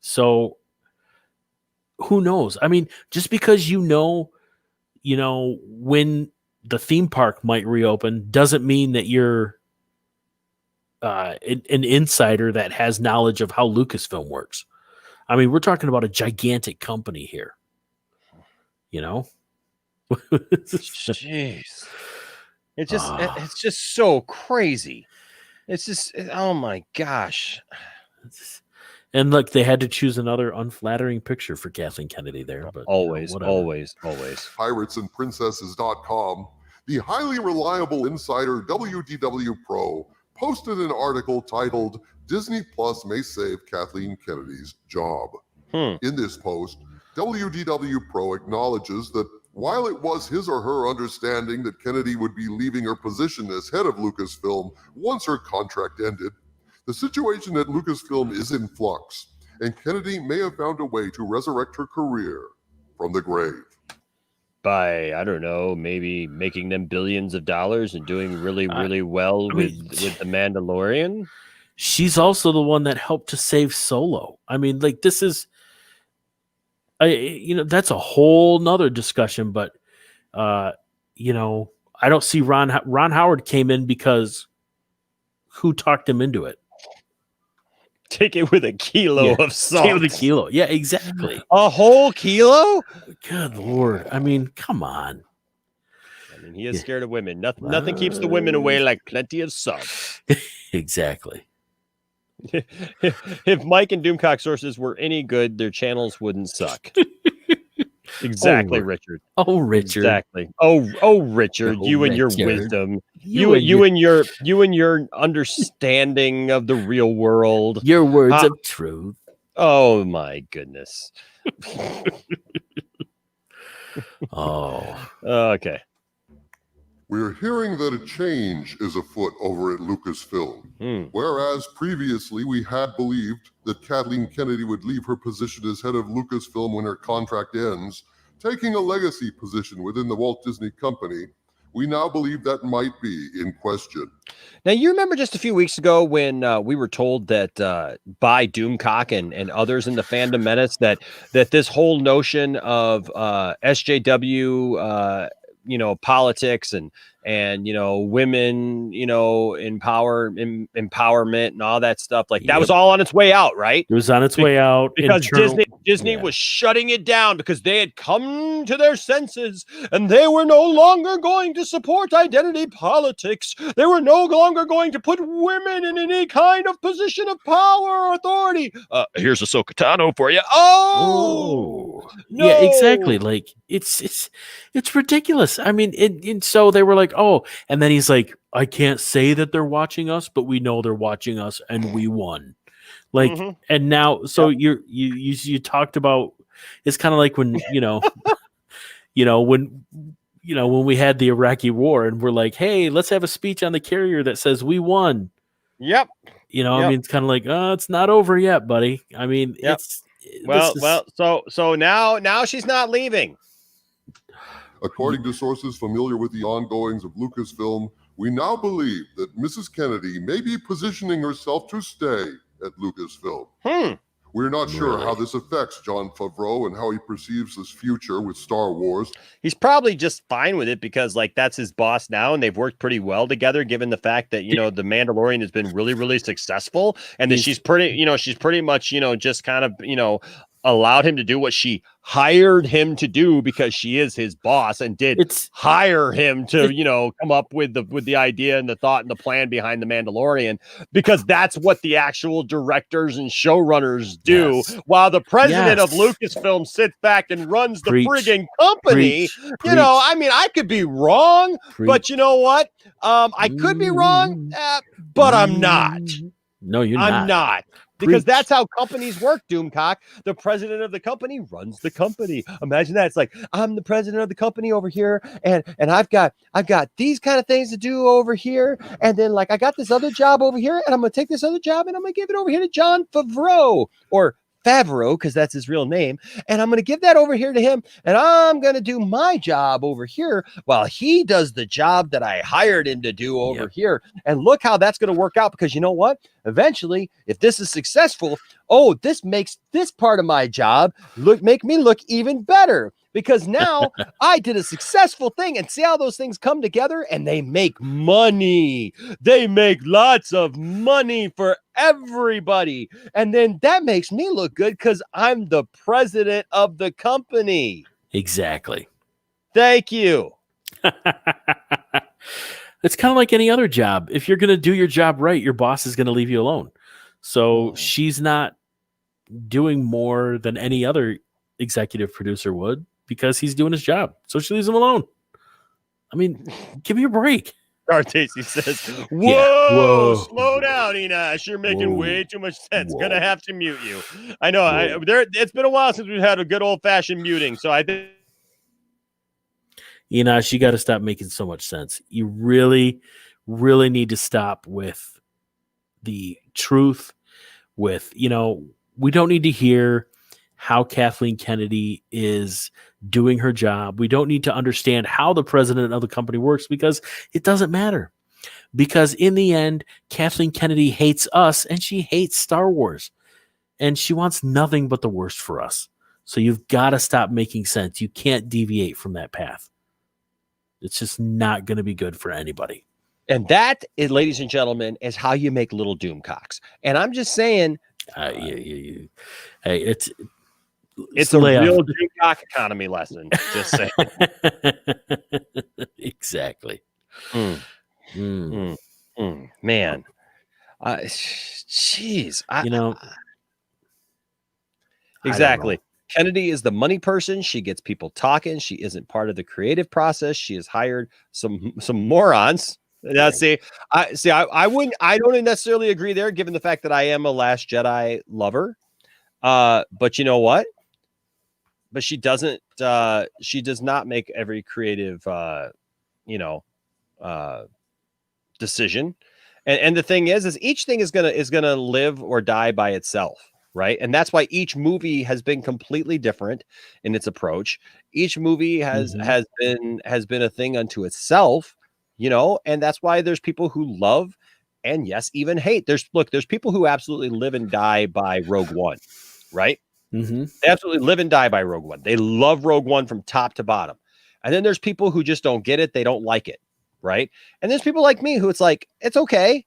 So who knows? I mean, just because when the theme park might reopen doesn't mean that you're an insider that has knowledge of how Lucasfilm works. I mean, we're talking about a gigantic company here. Jeez. It's just so crazy. It's just, oh my gosh. And look, they had to choose another unflattering picture for Kathleen Kennedy there. But always. PiratesandPrincesses.com, the highly reliable insider WDW Pro posted an article titled "Disney Plus May Save Kathleen Kennedy's Job." In this post, WDW Pro acknowledges that while it was his or her understanding that Kennedy would be leaving her position as head of Lucasfilm once her contract ended, the situation at Lucasfilm is in flux, and Kennedy may have found a way to resurrect her career from the grave. By, I don't know, maybe making them billions of dollars and doing really well with The Mandalorian? She's also the one that helped to save Solo. I mean, this is... that's a whole nother discussion, but I don't see Ron Howard came in because who talked him into it? Take it with a kilo of salt. Take it with a kilo. Yeah, exactly. A whole kilo? Good Lord. I mean, come on. I mean, he is scared of women. Nothing keeps the women away like plenty of salt. Exactly. If Mike and Doomcock sources were any good, their channels wouldn't suck. Exactly, Richard. Oh, Richard. Exactly. Oh, Richard. You and your wisdom. You and your understanding of the real world. Your words of truth. Oh my goodness. Okay. We're hearing that a change is afoot over at Lucasfilm. Whereas previously we had believed that Kathleen Kennedy would leave her position as head of Lucasfilm when her contract ends, taking a legacy position within the Walt Disney Company, we now believe that might be in question. Now, you remember just a few weeks ago when we were told that by Doomcock and others in the Fandom Menace that this whole notion of SJW, politics and and women, empowerment and all that stuff. Like that was all on its way out, right? It was on its way out because Disney was shutting it down because they had come to their senses and they were no longer going to support identity politics. They were no longer going to put women in any kind of position of power or authority. Here's Ahsoka Tano for you. Oh, no. Yeah, exactly. Like it's ridiculous. I mean, and so they were like, oh, and then he's like, I can't say that they're watching us, but we know they're watching us, and we won. Like, and now, so you talked about. It's kind of like when when we had the Iraqi war, and we're like, hey, let's have a speech on the carrier that says we won. Yep. I mean, it's kind of like, it's not over yet, buddy. I mean, so now she's not leaving. According to sources familiar with the ongoings of Lucasfilm, we now believe that Mrs. Kennedy may be positioning herself to stay at Lucasfilm. We're not sure how this affects Jon Favreau and how he perceives his future with Star Wars. He's probably just fine with it because that's his boss now, and they've worked pretty well together, given the fact that, the Mandalorian has been really, really successful, and that she's pretty much, just kind of, allowed him to do what she hired him to do because she is his boss and hire him to, come up with the idea and the thought and the plan behind the Mandalorian, because that's what the actual directors and showrunners do, while the president of Lucasfilm sits back and runs the friggin' company. I mean, I could be wrong, but you know what? I could be wrong, but I'm not. No, you're not. I'm not. Because that's how companies work, Doomcock. The president of the company runs the company. Imagine that. It's like, I'm the president of the company over here, and I've got these kind of things to do over here, and then I got this other job over here, and I'm gonna take this other job and I'm gonna give it over here to Jon Favreau, or Favreau, because that's his real name, and I'm going to give that over here to him, and I'm going to do my job over here while he does the job that I hired him to do over here. And look how that's going to work out, because you know what? Eventually, if this is successful, this makes this part of my job make me look even better, because now I did a successful thing, and see how those things come together, and they make money. They make lots of money for everybody. And then that makes me look good because I'm the president of the company. Exactly. Thank you. It's kind of like any other job. If you're going to do your job right, your boss is going to leave you alone. So she's not doing more than any other executive producer would, because he's doing his job. So she leaves him alone. I mean, give me a break. Artesi says, whoa, slow down, Enosh. You're making way too much sense. Gonna have to mute you. I know. It's been a while since we've had a good old-fashioned muting, so I think Enosh, you got to stop making so much sense. You really, really need to stop with the truth. With, we don't need to hear how Kathleen Kennedy is doing her job. We don't need to understand how the president of the company works, because it doesn't matter. Because in the end, Kathleen Kennedy hates us, and she hates Star Wars, and she wants nothing but the worst for us. So you've got to stop making sense. You can't deviate from that path. It's just not going to be good for anybody. And that, ladies and gentlemen, is how you make little Doomcocks. And I'm just saying, hey, it's a real Doomcock economy lesson. Just saying. Exactly. Man, jeez, exactly. Kennedy is the money person. She gets people talking. She isn't part of the creative process. She has hired some morons. Now, I don't necessarily agree there, given the fact that I am a Last Jedi lover. But you know what? But she does not make every creative, decision. And the thing is each thing is gonna live or die by itself. Right. And that's why each movie has been completely different in its approach. Each movie has been a thing unto itself, and that's why there's people who love and yes, even hate. There's people who absolutely live and die by Rogue One, right? They absolutely live and die by Rogue One. They love Rogue One from top to bottom. And then there's people who just don't get it. They don't like it. right? And there's people like me who it's like, it's okay.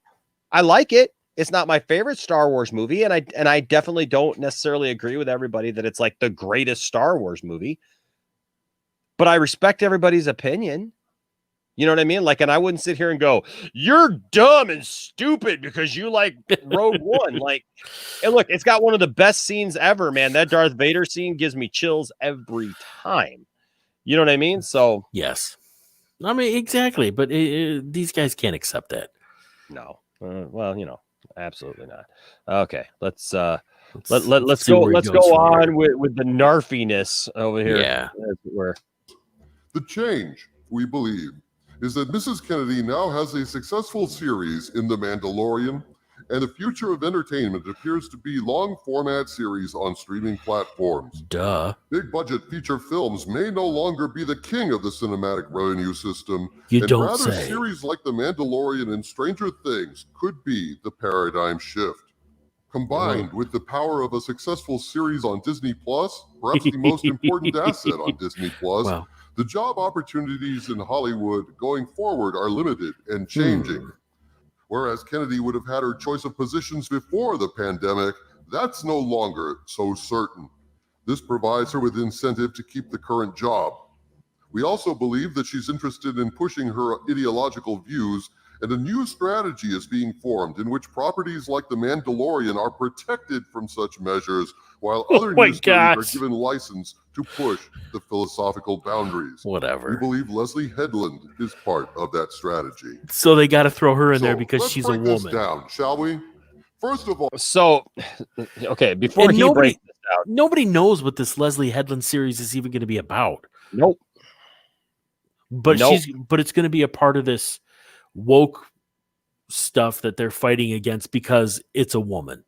I like it. It's not my favorite Star Wars movie, and I definitely don't necessarily agree with everybody that it's like the greatest Star Wars movie. But I respect everybody's opinion. You know what I mean? Like, and I wouldn't sit here and go, "You're dumb and stupid because you like Rogue One." Like, and look, it's got one of the best scenes ever, man. That Darth Vader scene gives me chills every time. You know what I mean? So yes, I mean exactly. But these guys can't accept that. No. Well, you know. Absolutely not. Okay, let's go on with the narfiness over here. Yeah. The change, we believe, is that Mrs. Kennedy now has a successful series in The Mandalorian, and the future of entertainment appears to be long-format series on streaming platforms. Duh. Big-budget feature films may no longer be the king of the cinematic revenue system, You and don't rather say. series like The Mandalorian and Stranger Things could be the paradigm shift. Combined with the power of a successful series on Disney+, perhaps the most important asset on Disney+, Wow. the job opportunities in Hollywood going forward are limited and changing. Whereas Kennedy would have had her choice of positions before the pandemic, that's no longer so certain. This provides her with incentive to keep the current job. We also believe that she's interested in pushing her ideological views, and a new strategy is being formed in which properties like The Mandalorian are protected from such measures, while other new series are given license to push the philosophical boundaries. Whatever. We believe Leslie Headland is part of that strategy. So they got to throw her in there So, because let's she's a break this woman. down, shall we? First of all, So, okay, before And he breaks this out, nobody knows what this Leslie Headland series is even going to be about. nope. But Nope. it's going to be a part of this woke stuff that they're fighting against because it's a woman.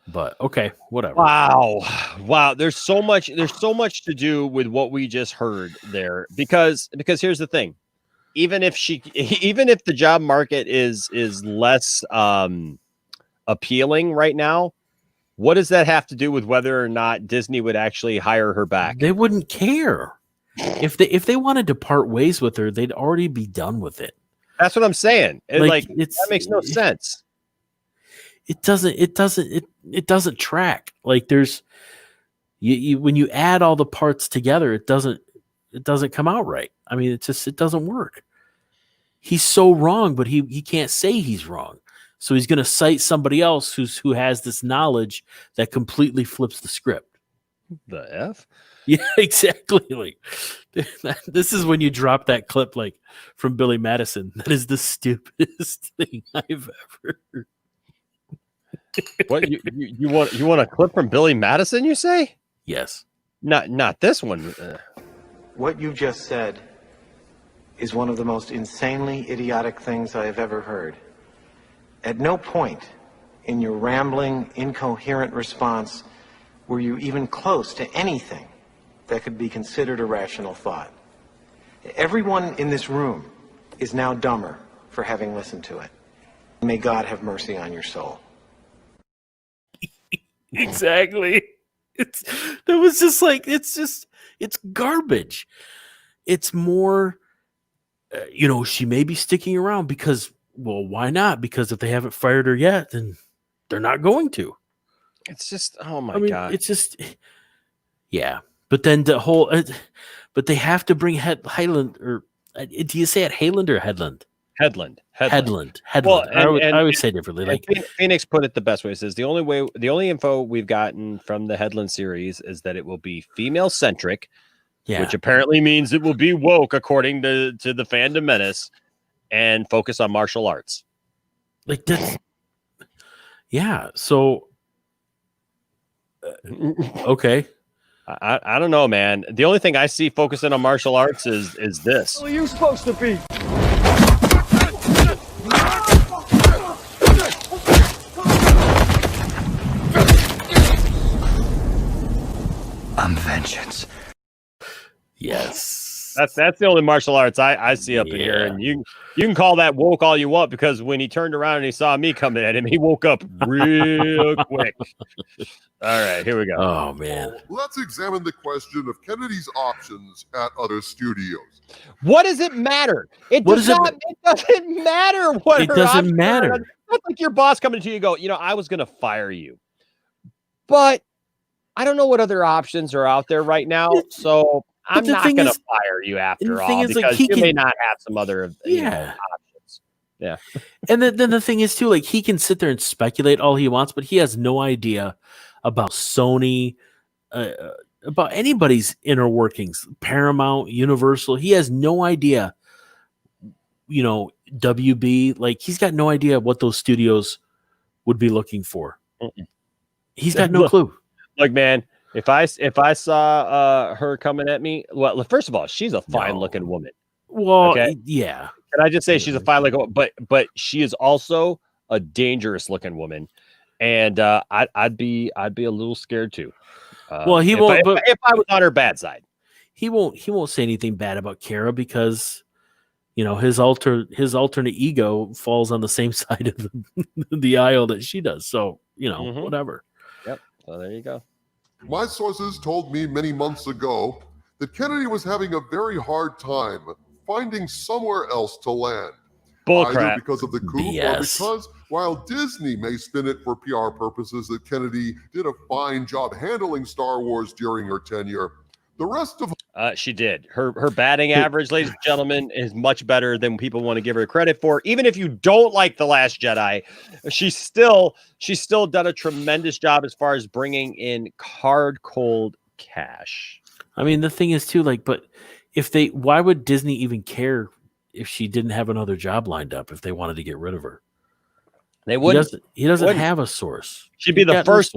But okay, whatever. Wow. There's so much to do with what we just heard there, because here's the thing. Even if the job market is less appealing right now, what does that have to do with whether or not Disney would actually hire her back? They wouldn't care. If they wanted to part ways with her, they'd already be done with it. That's what I'm saying. That makes no sense. It doesn't track. Like there's you when you add all the parts together, it doesn't come out right. I mean, it doesn't work. He's so wrong, but he can't say he's wrong. So he's going to cite somebody else who has this knowledge that completely flips the script. The F? Yeah, exactly. Like this is when you drop that clip like from Billy Madison. That is the stupidest thing I've ever heard. What you want a clip from Billy Madison, you say? Yes. Not this one. What you just said is one of the most insanely idiotic things I have ever heard. At no point in your rambling, incoherent response were you even close to anything that could be considered a rational thought. Everyone in this room is now dumber for having listened to it. May God have mercy on your soul. Exactly. It's garbage. It's more, she may be sticking around because, well, why not? Because if they haven't fired her yet, then they're not going to. It's just, oh my God. It's just, yeah. But then but they have to bring Highland, or do you say it Hayland or Headland? Headland. Well, I always say differently. Like Phoenix put it the best way. It says the only info we've gotten from the Headland series is that it will be female centric, which apparently means it will be woke according to the Fandom Menace, and focus on martial arts. Like that's, yeah. So okay. I don't know, man. The only thing I see focusing on martial arts is this. What are you supposed to be? I'm vengeance. Yes. That's the only martial arts I see up in here, and you can call that woke all you want, because when he turned around and he saw me coming at him, he woke up real quick. All right, here we go. Oh man, Let's examine the question of Kennedy's options at other studios. What does it matter? It doesn't matter what it her doesn't options matter. are. It's like your boss coming to you and go, I was going to fire you, but I don't know what other options are out there right now, so I'm not going to fire you after all, because you may not have some other options. Yeah. And then the thing is too, like, he can sit there and speculate all he wants, but he has no idea about Sony, about anybody's inner workings, Paramount, Universal. He has no idea, WB, like, he's got no idea what those studios would be looking for. He's got no clue. Like, man, if I saw her coming at me, well, first of all, she's a fine looking woman. Well, yeah. Can I just say she's a fine looking woman, but she is also a dangerous looking woman, and I'd be a little scared too. Well, he won't. If I was on her bad side, he won't say anything bad about Kara, because his alternate ego falls on the same side of the aisle that she does. So whatever. Yep. So there you go. My sources told me many months ago that Kennedy was having a very hard time finding somewhere else to land. Bullcrap. Either because of the coup BS. or because, while Disney may spin it for PR purposes that Kennedy did a fine job handling Star Wars during her tenure, the rest of she did. Her batting average, ladies and gentlemen, is much better than people want to give her credit for. Even if you don't like The Last Jedi, she's still done a tremendous job as far as bringing in cold cash. I mean, the thing is too, like, but why would Disney even care if she didn't have another job lined up if they wanted to get rid of her? They wouldn't. He doesn't have a source. She'd be the first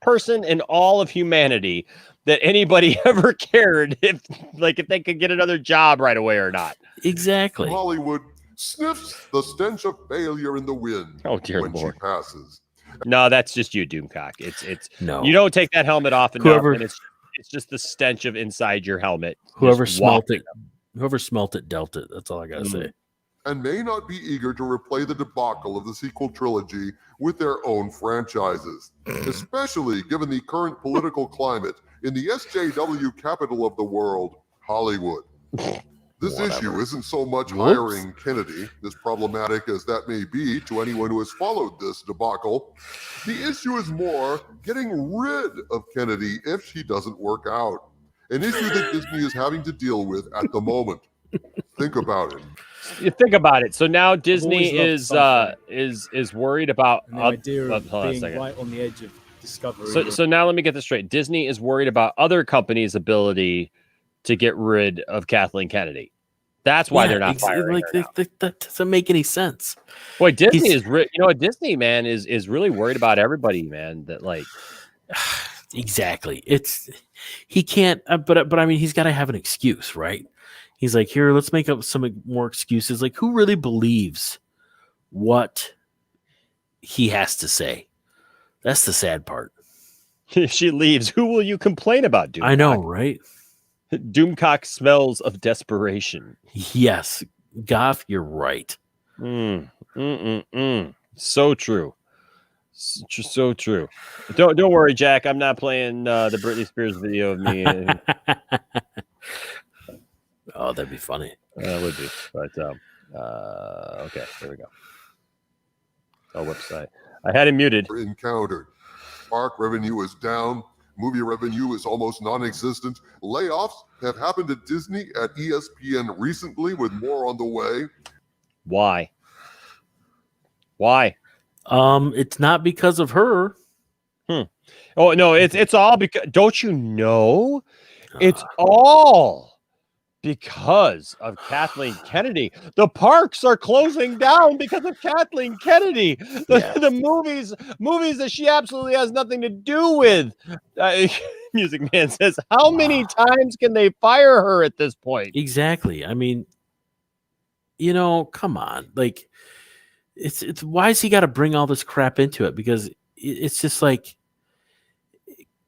person in all of humanity that anybody ever cared if they could get another job right away or not. Exactly. Hollywood sniffs the stench of failure in the wind when she passes. No, that's just you, Doomcock. It's no. You don't take that helmet off enough, and it's just the stench of inside your helmet. Whoever smelt it dealt it. That's all I gotta say. And may not be eager to replay the debacle of the sequel trilogy with their own franchises, especially given the current political climate in the SJW capital of the world, Hollywood. This issue isn't so much hiring Kennedy, as problematic as that may be to anyone who has followed this debacle. The issue is more getting rid of Kennedy if she doesn't work out, an issue that Disney is having to deal with at the moment. Think about it. You think about it. So now Disney is worried about the idea of being right on the edge of discovery. So now let me get this straight. Disney is worried about other companies' ability to get rid of Kathleen Kennedy. That's why they're not firing her now. That doesn't make any sense. Boy, Disney Disney, man, is really worried about everybody, man. That exactly. He can't. But I mean, he's got to have an excuse, right? He's like, here, let's make up some more excuses. Like, who really believes what he has to say? That's the sad part. If she leaves, who will you complain about, Doomcock? I know, right? Doomcock smells of desperation. Yes. Goff, you're right. So true. So true. Don't worry, Jack. I'm not playing the Britney Spears video of me. Oh, that'd be funny. It would be. But okay, here we go. Website. I had him muted. Encountered. Park revenue is down. Movie revenue is almost non-existent. Layoffs have happened at Disney, at ESPN recently, with more on the way. Why? It's not because of her. Oh no, it's all because. Don't you know? It's all because of Kathleen Kennedy. The parks are closing down because of Kathleen Kennedy. The movies that she absolutely has nothing to do with. Music Man says, how many times can they fire her at this point? Exactly. I mean, come on. Like, it's why has he got to bring all this crap into it? Because it's just like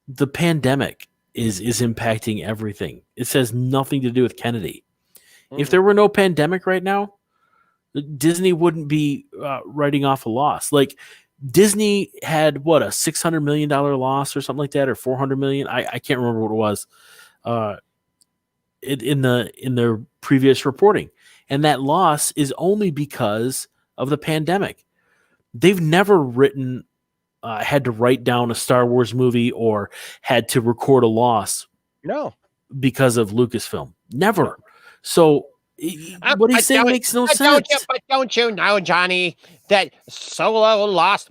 the pandemic. is impacting everything. It has nothing to do with Kennedy. If there were no pandemic right now, Disney wouldn't be writing off a loss. Like Disney had what, a $600 million loss or something like that, or $400 million. I can't remember what it was in their previous reporting, and that loss is only because of the pandemic. They've never had to write down a Star Wars movie or had to record a loss. No, because of Lucasfilm. Never. So what he's saying makes no sense. But don't you know, Johnny, that Solo lost lost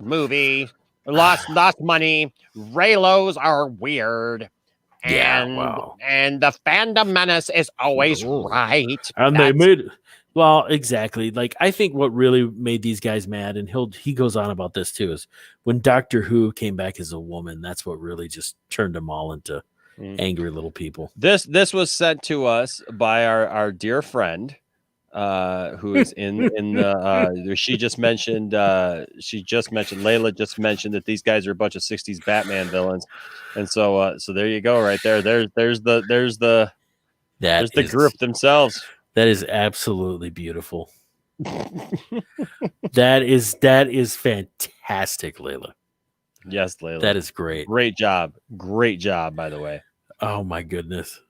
money. Raylos are weird. And the fandom menace is always right. And they made well, exactly. Like I think what really made these guys mad, and he goes on about this too, is when Doctor Who came back as a woman. That's what really just turned them all into angry little people. This was sent to us by our dear friend, who is in the. She just mentioned. Layla just mentioned that these guys are a bunch of '60s Batman villains, and so there you go, right there. There's the group themselves. That is absolutely beautiful. That is fantastic, Layla. Yes, Layla. That is great. Great job, by the way. Oh my goodness.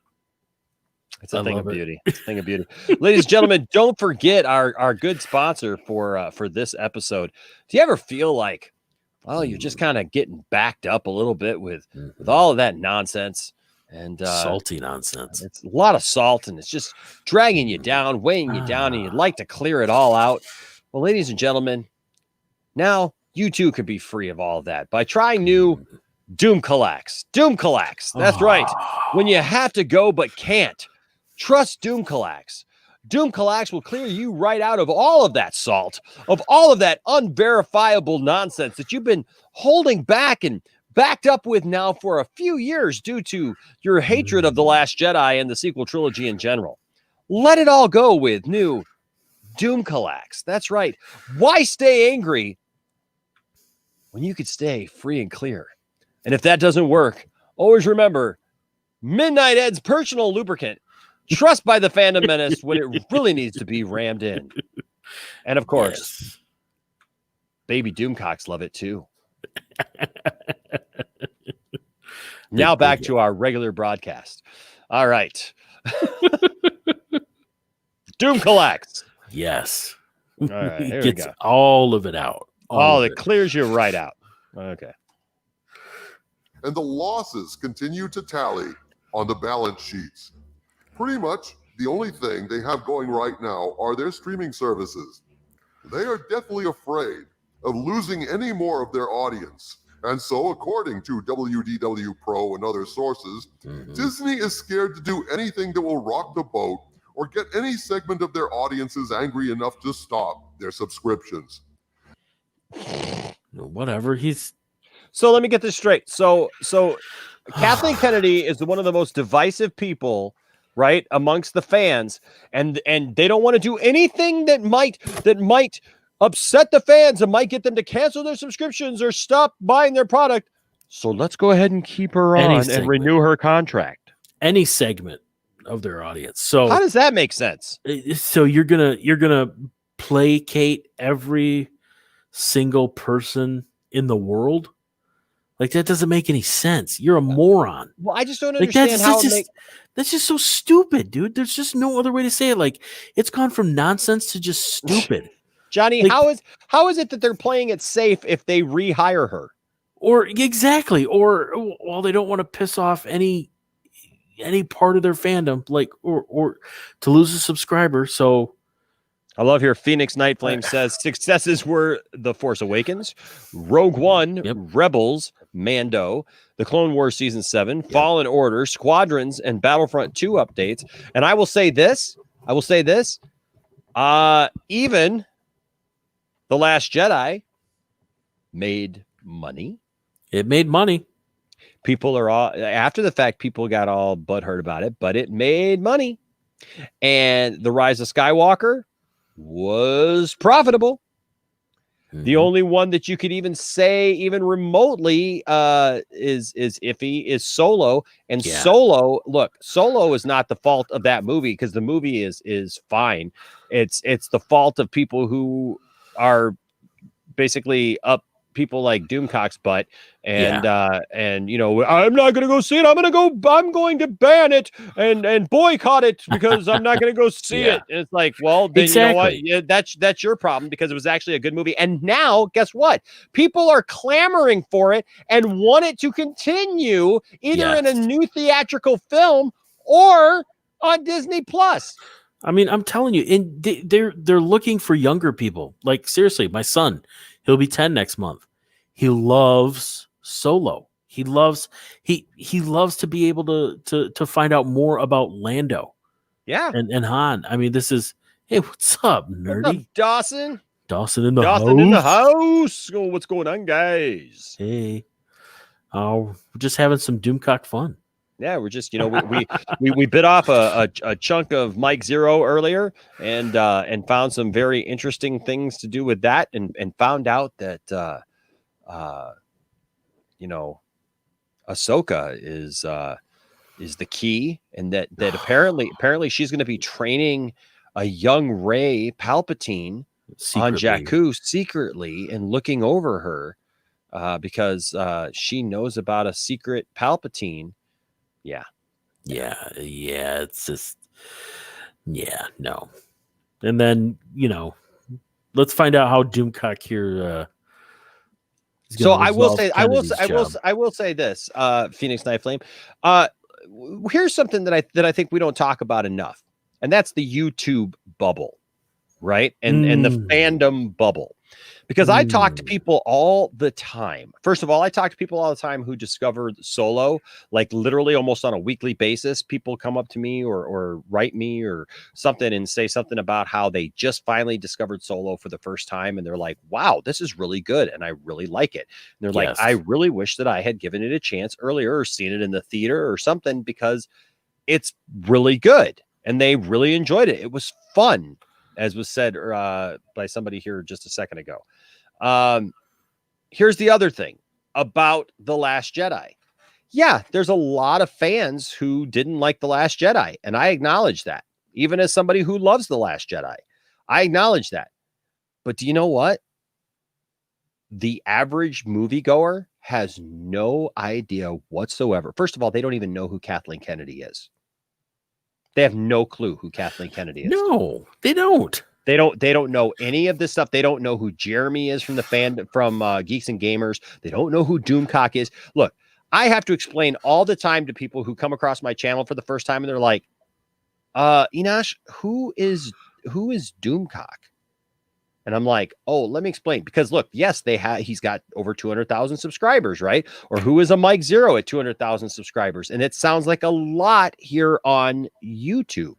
It's a thing of beauty. It's a thing of beauty. Ladies and gentlemen, don't forget our good sponsor for this episode. Do you ever feel like, well, you're just kind of getting backed up a little bit with all of that nonsense and salty nonsense? It's a lot of salt, and it's just dragging you down, weighing you down, and you'd like to clear it all out. Well, ladies and gentlemen, now you too could be free of all of that by trying new Doomcock. Doomcock. That's right. When you have to go but can't, trust Doomcock. Doomcock will clear you right out of all of that salt, of all of that unverifiable nonsense that you've been holding back and backed up with now for a few years due to your hatred of The Last Jedi and the sequel trilogy in general. Let it all go with new Doomcock. That's right. Why stay angry when you could stay free and clear? And if that doesn't work, always remember Midnight Ed's personal lubricant. Trust by the fandom menace when it really needs to be rammed in. And of course, baby Doomcocks love it too. Now back to our regular broadcast. All right. Doomcock. Yes. All right. Here Gets all of it out. It clears you right out. Okay. And the losses continue to tally on the balance sheets. Pretty much the only thing they have going right now are their streaming services. They are deathly afraid of losing any more of their audience. And so, according to WDW Pro and other sources, Disney is scared to do anything that will rock the boat or get any segment of their audiences angry enough to stop their subscriptions. Whatever. So let me get this straight. So Kathleen Kennedy is one of the most divisive people, right, amongst the fans, and they don't want to do anything that might upset the fans and might get them to cancel their subscriptions or stop buying their product. So let's go ahead and keep her on and renew her contract. Any segment of their audience. So how does that make sense? So you're gonna placate every single person in the world? Like that doesn't make any sense. You're a moron. Well, I just don't understand how that's just so stupid, dude. There's just no other way to say it. Like it's gone from nonsense to just stupid. Johnny, like, how is it that they're playing it safe if they rehire her? Or exactly, or well, they don't want to piss off any part of their fandom, like or to lose a subscriber. So I love here. Phoenix Nightflame says successes were The Force Awakens, Rogue One, Rebels, Mando, The Clone Wars Season 7, Fallen Order, Squadrons, and Battlefront 2 updates. And I will say this. Even The Last Jedi made money. It made money. People are all, after the fact, people got all butthurt about it, but it made money. And The Rise of Skywalker was profitable. The only one that you could even say, even remotely, is iffy, is Solo. And Solo, look, Solo is not the fault of that movie because the movie is fine. It's the fault of people who are basically up people like Doomcock's butt, and I'm not gonna go see it. I'm going to ban it and boycott it because I'm not gonna go see it. And it's like, well, then you know what? Yeah, that's your problem because it was actually a good movie. And now, guess what? People are clamoring for it and want it to continue either in a new theatrical film or on Disney Plus. I mean, I'm telling you, they're looking for younger people. Like, seriously, my son, he'll be 10 next month. He loves Solo. He loves to be able to find out more about Lando. Yeah. And Han. I mean, this is, hey, what's up, nerdy? What's up, Dawson? Dawson in the house. Oh, what's going on, guys? Hey. We're just having some Doomcock fun. Yeah, we're just, we bit off a chunk of Mike Zeroh earlier and found some very interesting things to do with that and found out that Ahsoka is the key, and that apparently she's going to be training a young Rey Palpatine on Jakku secretly and looking over her because she knows about a secret Palpatine. Yeah. It's just, no. And then, let's find out how Doomcock here. So I will say this, Phoenix Night Flame. Here's something that I think we don't talk about enough, and that's the YouTube bubble, right? And the fandom bubble. Because I talk to people all the time. First of all, I talk to people all the time who discovered Solo, like literally almost on a weekly basis. People come up to me or write me or something and say something about how they just finally discovered Solo for the first time. And they're like, wow, this is really good. And I really like it. And they're like, I really wish that I had given it a chance earlier or seen it in the theater or something because it's really good. And they really enjoyed it. It was fun, as was said by somebody here just a second ago. Here's the other thing about The Last Jedi. Yeah, there's a lot of fans who didn't like The Last Jedi, and I acknowledge that. Even as somebody who loves The Last Jedi, I acknowledge that. But do you know what? The average moviegoer has no idea whatsoever. First of all, they don't even know who Kathleen Kennedy is. They have no clue who Kathleen Kennedy is. No, they don't. They don't know any of this stuff. They don't know who Jeremy is from Geeks and Gamers. They don't know who Doomcock is. Look, I have to explain all the time to people who come across my channel for the first time, and they're like, Enosh, who is Doomcock? And I'm like, oh, let me explain. Because look, yes, he's got over 200,000 subscribers, right? Or who is a Mike Zeroh at 200,000 subscribers? And it sounds like a lot here on YouTube.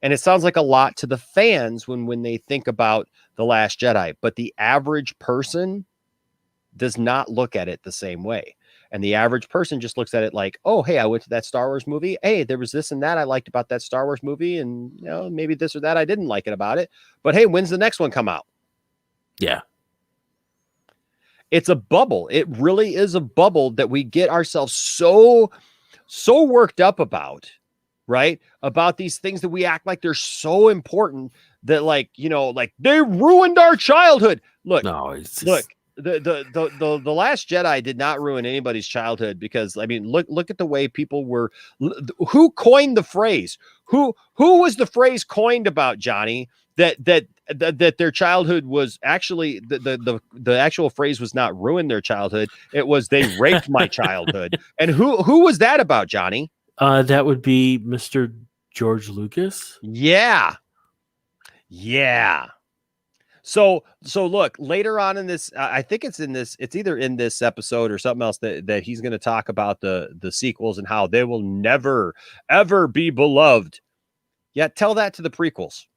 And it sounds like a lot to the fans when they think about The Last Jedi. But the average person does not look at it the same way. And the average person just looks at it like, oh, hey, I went to that Star Wars movie. Hey, there was this and that I liked about that Star Wars movie. And, maybe this or that I didn't like it about it. But, hey, when's the next one come out? Yeah. It's a bubble. It really is a bubble that we get ourselves so worked up about. Right? About these things that we act like they're so important that they ruined our childhood. Look, look, the Last Jedi did not ruin anybody's childhood because look at the way people were. Who coined the phrase? Who was the phrase coined about, Johnny? That their childhood was actually the actual phrase was not ruin their childhood. It was they raped my childhood. And who was that about, Johnny? That would be Mr. George Lucas. Yeah. So look, later on in this, I think it's either in this episode or something else that he's going to talk about the sequels and how they will never, ever be beloved. Yeah. Tell that to the prequels.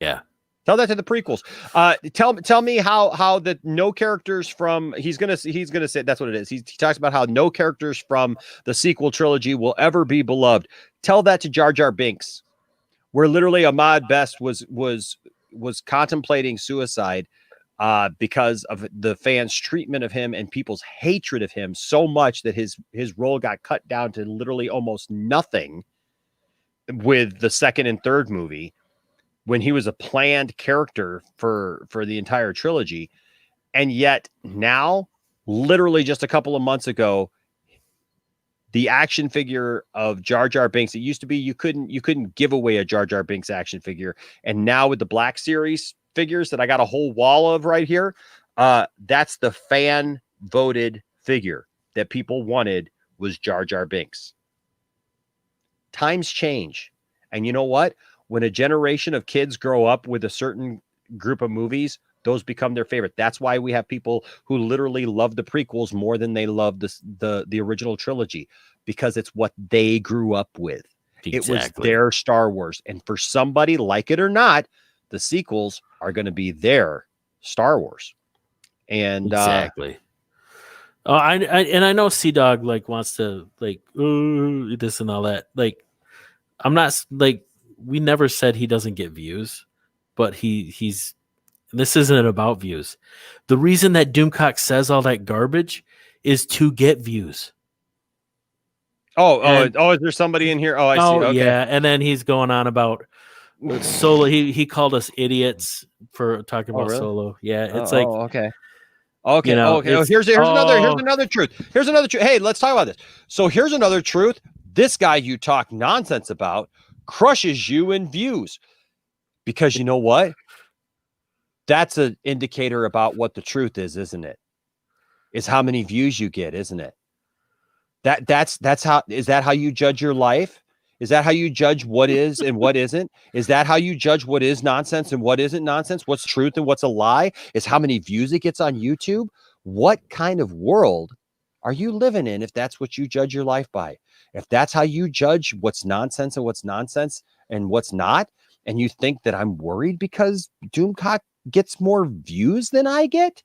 Yeah. Tell that to the prequels. Tell me how the no characters from he's gonna say that's what it is. He talks about how no characters from the sequel trilogy will ever be beloved. Tell that to Jar Jar Binks, where literally Ahmad Best was was contemplating suicide because of the fans' treatment of him and people's hatred of him so much that his role got cut down to literally almost nothing with the second and third movie, when he was a planned character for the entire trilogy. And yet now, literally just a couple of months ago, the action figure of Jar Jar Binks, it used to be you couldn't give away a Jar Jar Binks action figure. And now with the Black Series figures that I got a whole wall of right here, that's the fan voted figure that people wanted, was Jar Jar Binks. Times change. And you know what? When a generation of kids grow up with a certain group of movies, those become their favorite. That's why we have people who literally love the prequels more than they love the original trilogy, because it's what they grew up with. Exactly. It was their Star Wars. And for somebody, like it or not, the sequels are going to be their Star Wars. And exactly. I know Sea-Dog like wants to like this and all that. Like, I'm not like, we never said he doesn't get views, but he's this isn't about views. The reason that Doomcock says all that garbage is to get views. Is there somebody in here? Oh, I see. Okay. Yeah, and then he's going on about Solo. He called us idiots for talking about really? Solo. Yeah, it's like okay. You know, okay. Here's another truth. Here's another truth. Hey, let's talk about this. So here's another truth. This guy you talk nonsense about crushes you in views, because you know what? That's an indicator about what the truth is, isn't it? Is how many views you get, isn't it? That's how, is that how you judge your life? Is that how you judge what is and what isn't? Is that how you judge what is nonsense and what isn't nonsense? What's truth and what's a lie? Is how many views it gets on YouTube? What kind of world are you living in if that's what you judge your life by? If that's how you judge what's nonsense and what's not, and you think that I'm worried because Doomcock gets more views than I get,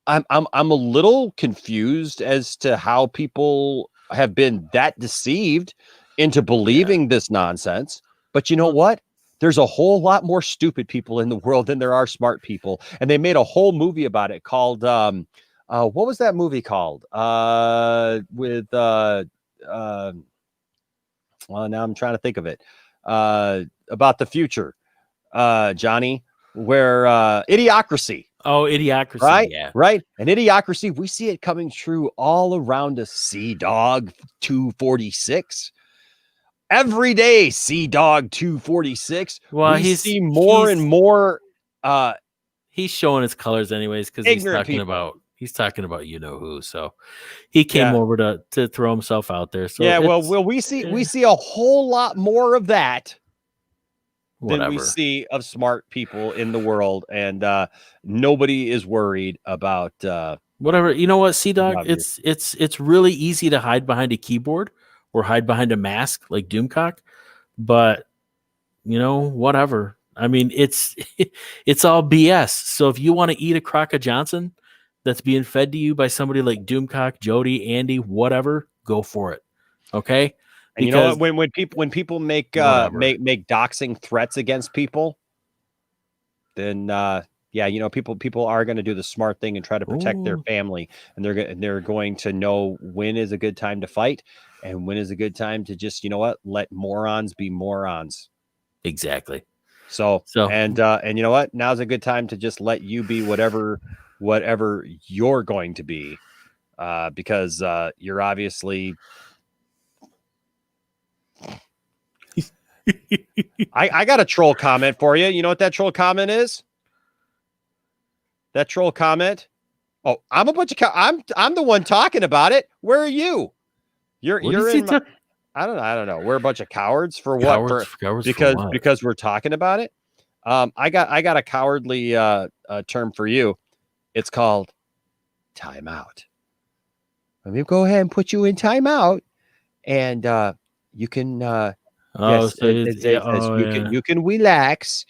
I'm a little confused as to how people have been that deceived into believing this nonsense. But you know what? There's a whole lot more stupid people in the world than there are smart people. And they made a whole movie about it called, what was that movie called? Well, now I'm trying to think of it. About the future, Johnny, where Idiocracy. Oh, Idiocracy. Right? Yeah. Right. And Idiocracy, we see it coming true all around us. Sea-Dog 246. Every day, Sea-Dog 246. Well, we see more and more. He's showing his colors anyways, because he's talking about you know who. So he came over to throw himself out there. So we see a whole lot more of that than we see of smart people in the world, and nobody is worried about whatever. You know what, Sea-Dog? It's really easy to hide behind a keyboard or hide behind a mask like Doomcock, but you know, whatever. I mean, it's all BS. So if you want to eat a crock of Johnson that's being fed to you by somebody like Doomcock, Jody, Andy, whatever, go for it. Okay. And you know what? When people make doxing threats against people, then people are going to do the smart thing and try to protect their family, and they're going to know when is a good time to fight and when is a good time to just, you know what, let morons be morons. Exactly. So and you know what, now's a good time to just let you be whatever you're going to be, because you're obviously. I got a troll comment for you. You know what that troll comment is? That troll comment. Oh, I'm a bunch of I'm the one talking about it. Where are you? You're in. I don't know. We're a bunch of cowards for what? Because we're talking about it. I got a cowardly term for you. It's called timeout. Let me go ahead and put you in timeout, and you can. You can relax,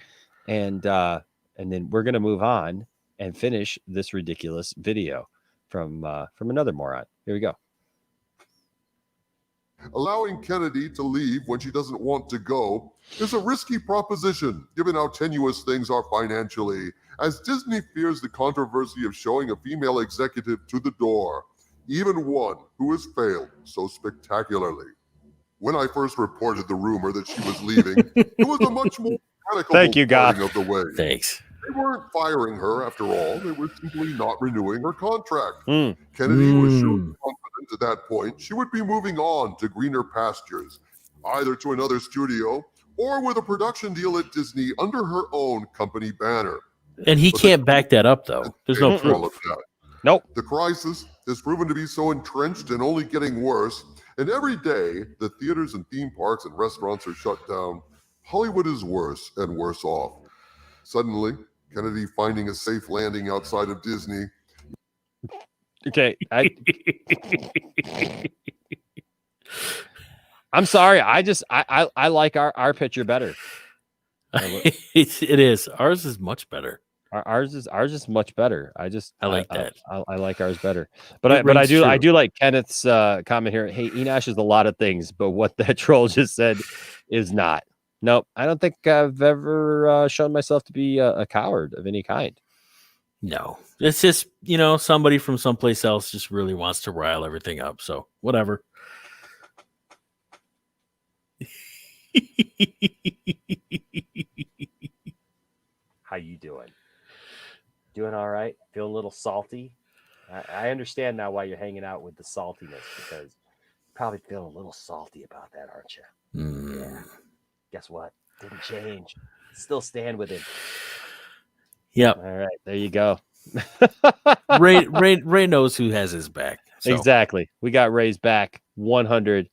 and then we're gonna move on and finish this ridiculous video from another moron. Here we go. Allowing Kennedy to leave when she doesn't want to go is a risky proposition, given how tenuous things are financially, as Disney fears the controversy of showing a female executive to the door, even one who has failed so spectacularly. When I first reported the rumor that she was leaving, it was a much more amicable parting of the way. Thanks. They weren't firing her after all. They were simply not renewing her contract. Kennedy was sure confident at that point she would be moving on to greener pastures, either to another studio or with a production deal at Disney under her own company banner. And he can't back that up, though. There's no proof. Nope. The crisis has proven to be so entrenched and only getting worse. And every day, the theaters and theme parks and restaurants are shut down. Hollywood is worse and worse off. Suddenly, Kennedy finding a safe landing outside of Disney. Okay. I'm sorry. I like our picture better. It is. Ours is much better. Ours is much better. I like that. I like ours better. But I do like Kenneth's comment here. Hey, Enosh is a lot of things, but what that troll just said is not. Nope. I don't think I've ever shown myself to be a coward of any kind. No, it's just, somebody from someplace else just really wants to rile everything up. So whatever. How you doing? Doing all right? Feel a little salty? I understand now why you're hanging out with the saltiness, because you probably feel a little salty about that, aren't you? Yeah. Guess what? Didn't change. Still stand with him. Yep. All right, there you go. Ray knows who has his back. So. Exactly. We got Ray's back 110%.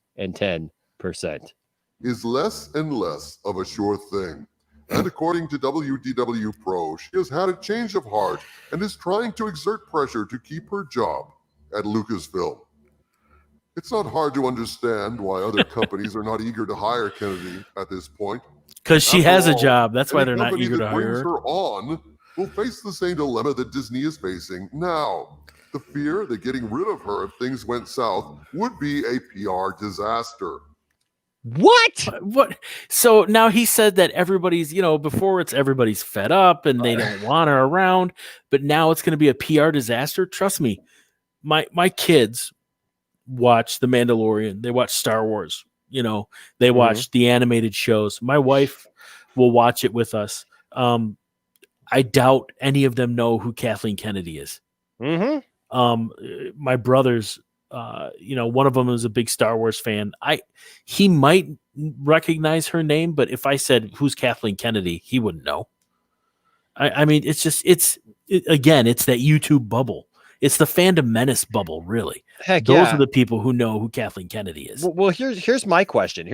Is less and less of a sure thing. And according to WDW Pro, she has had a change of heart and is trying to exert pressure to keep her job at Lucasfilm. It's not hard to understand why other companies are not eager to hire Kennedy at this point. Because she has a job. That's why they're not eager to hire her. On will face the same dilemma that Disney is facing now. The fear that getting rid of her if things went south would be a PR disaster. What? So now he said that everybody's, before it's everybody's fed up and they don't want her around, but now it's going to be a PR disaster. Trust me, my kids watch The Mandalorian. They watch Star Wars. They watch the animated shows. My wife will watch it with us. I doubt any of them know who Kathleen Kennedy is. My brothers, one of them is a big Star Wars fan. He might recognize her name, but if I said, who's Kathleen Kennedy, he wouldn't know. I mean, it's that YouTube bubble. It's the fandom menace bubble, really. Heck, those are the people who know who Kathleen Kennedy is. Well, here's my question.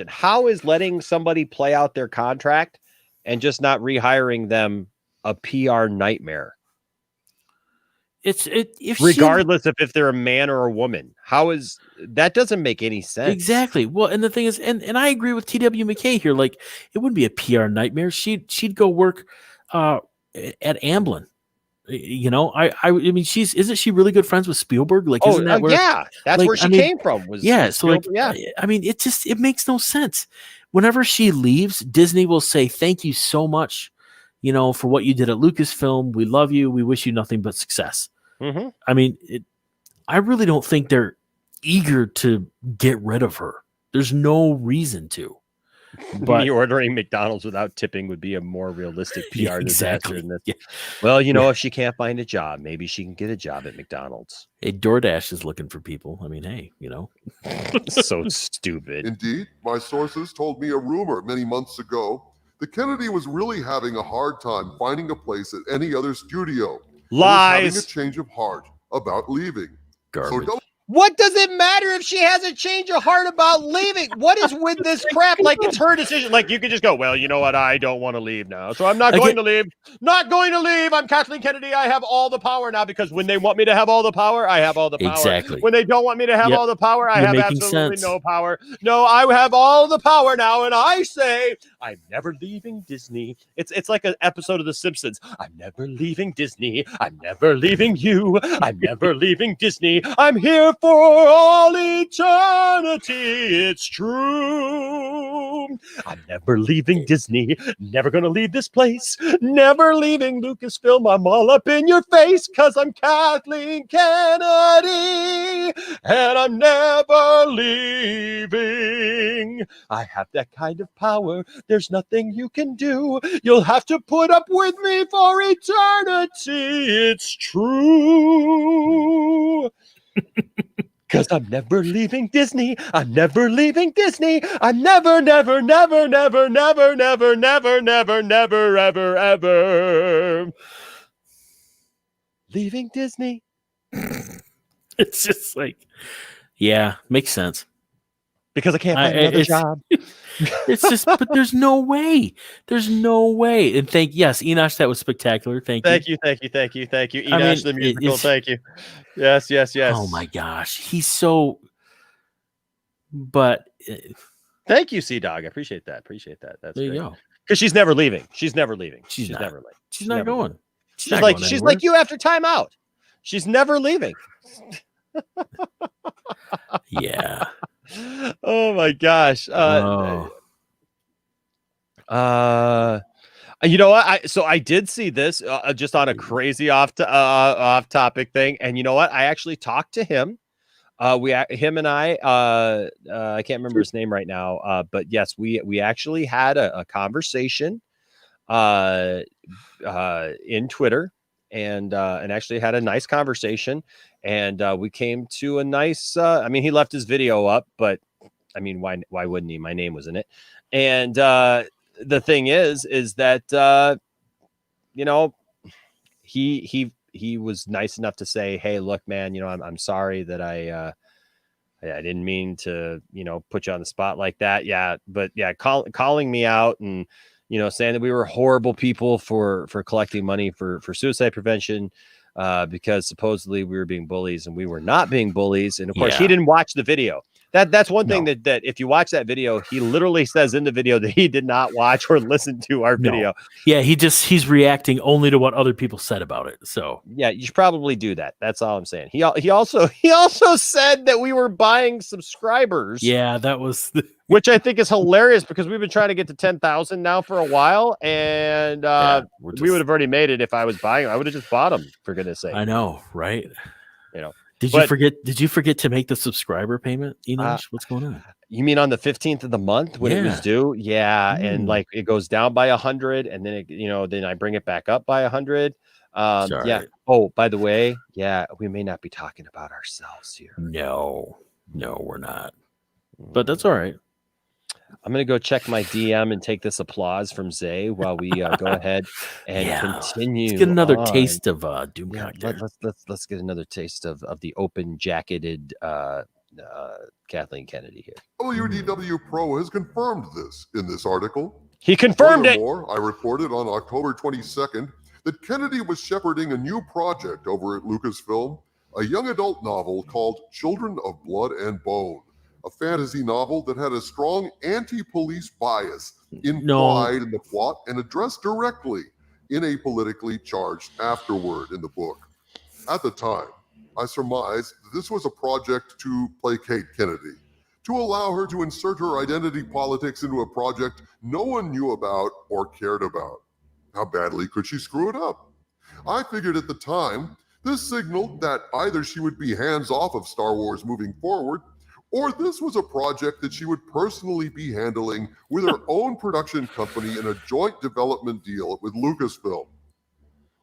How is letting somebody play out their contract and just not rehiring them a PR nightmare? Regardless of if they're a man or a woman. How is that? Doesn't make any sense. Exactly. Well, and the thing is, and I agree with TW McKay here. Like, it wouldn't be a PR nightmare. She'd go work at Amblin. I mean, isn't she really good friends with Spielberg? Like, isn't that where? Yeah, that's where she came from. I mean, it makes no sense. Whenever she leaves, Disney will say, "Thank you so much, for what you did at Lucasfilm. We love you. We wish you nothing but success." I mean, I really don't think they're eager to get rid of her. There's no reason to. But me ordering McDonald's without tipping would be a more realistic PR disaster than this. Yeah. Well, if she can't find a job, maybe she can get a job at McDonald's. Hey, DoorDash is looking for people. I mean, hey, So stupid. Indeed, my sources told me a rumor many months ago that Kennedy was really having a hard time finding a place at any other studio. Lies. Having a change of heart about leaving. Garbage. So what does it matter if she has a change of heart about leaving? What is with this crap? Like, it's her decision. Like, you could just go, well, you know what? I don't want to leave now. So I'm not going to leave. Not going to leave. I'm Kathleen Kennedy. I have all the power now, because when they want me to have all the power, I have all the power. Exactly. When they don't want me to have all the power, I have absolutely no power. No, I have all the power now. And I say, I'm never leaving Disney. It's like an episode of The Simpsons. I'm never leaving Disney. I'm never leaving you. I'm never leaving Disney. I'm here for all eternity. It's true. I'm never leaving Disney, never gonna leave this place, never leaving Lucasfilm. I'm all up in your face, cause I'm Kathleen Kennedy, and I'm never leaving. I have that kind of power, there's nothing you can do. You'll have to put up with me for eternity. It's true. Cause I'm never leaving Disney. I'm never leaving Disney. I'm never, never, never, never, never, never, never, never, never, ever, ever leaving Disney. It's just like, yeah, makes sense. Because I can't find another job. It's just, but there's no way. There's no way. And yes, Enosh, that was spectacular. Thank you. Thank you. Enosh the musical, thank you. Yes. Oh my gosh. He's so, but. Thank you, C-Dog. I appreciate that. That's there you great. go. Because she's never leaving. She's never leaving. She's never leaving. She's not going. She's like you after timeout. She's never leaving. Yeah. Oh my gosh. You know what? I did see this just on a crazy off topic thing, and you know what? I actually talked to him. Him and I can't remember his name right now. But yes, we actually had a conversation in Twitter, and actually had a nice conversation, and we came to a nice. I mean, he left his video up, but I mean, why wouldn't he? My name was in it, and the thing is that you know, he was nice enough to say, hey, look, man, you know, I'm sorry that I didn't mean to, you know, put you on the spot like that. Yeah, but yeah, calling me out and, you know, saying that we were horrible people for collecting money for suicide prevention because supposedly we were being bullies, and we were not being bullies. And of course, he didn't watch the video. That's one thing that if you watch that video, he literally says in the video that he did not watch or listen to our video. Yeah, he's reacting only to what other people said about it. So yeah, you should probably do that. That's all I'm saying. He also said that we were buying subscribers. Yeah, that was which I think is hilarious, because we've been trying to get to 10,000 now for a while, and we would have already made it if I was buying them. I would have just bought them, for goodness sake. I know, right? You know. Did you forget to make the subscriber payment, Enosh? What's going on? You mean on the 15th of the month when it was due? Yeah. And like it goes down by 100, and then then I bring it back up by 100. Yeah. Oh, by the way, yeah, we may not be talking about ourselves here. No, we're not. But that's all right. I'm going to go check my DM and take this applause from Zay while we go ahead and continue. Let's get another taste of Doomcock. Yeah, let's get another taste of the open jacketed Kathleen Kennedy here. WDW Pro has confirmed this in this article. He confirmed it. Furthermore, I reported on October 22nd that Kennedy was shepherding a new project over at Lucasfilm, a young adult novel called Children of Blood and Bone. A fantasy novel that had a strong anti-police bias implied in the plot and addressed directly in a politically charged afterword in the book. At the time, I surmised that this was a project to placate Kennedy, to allow her to insert her identity politics into a project no one knew about or cared about. How badly could she screw it up? I figured at the time, this signaled that either she would be hands off of Star Wars moving forward, or this was a project that she would personally be handling with her own production company in a joint development deal with Lucasfilm.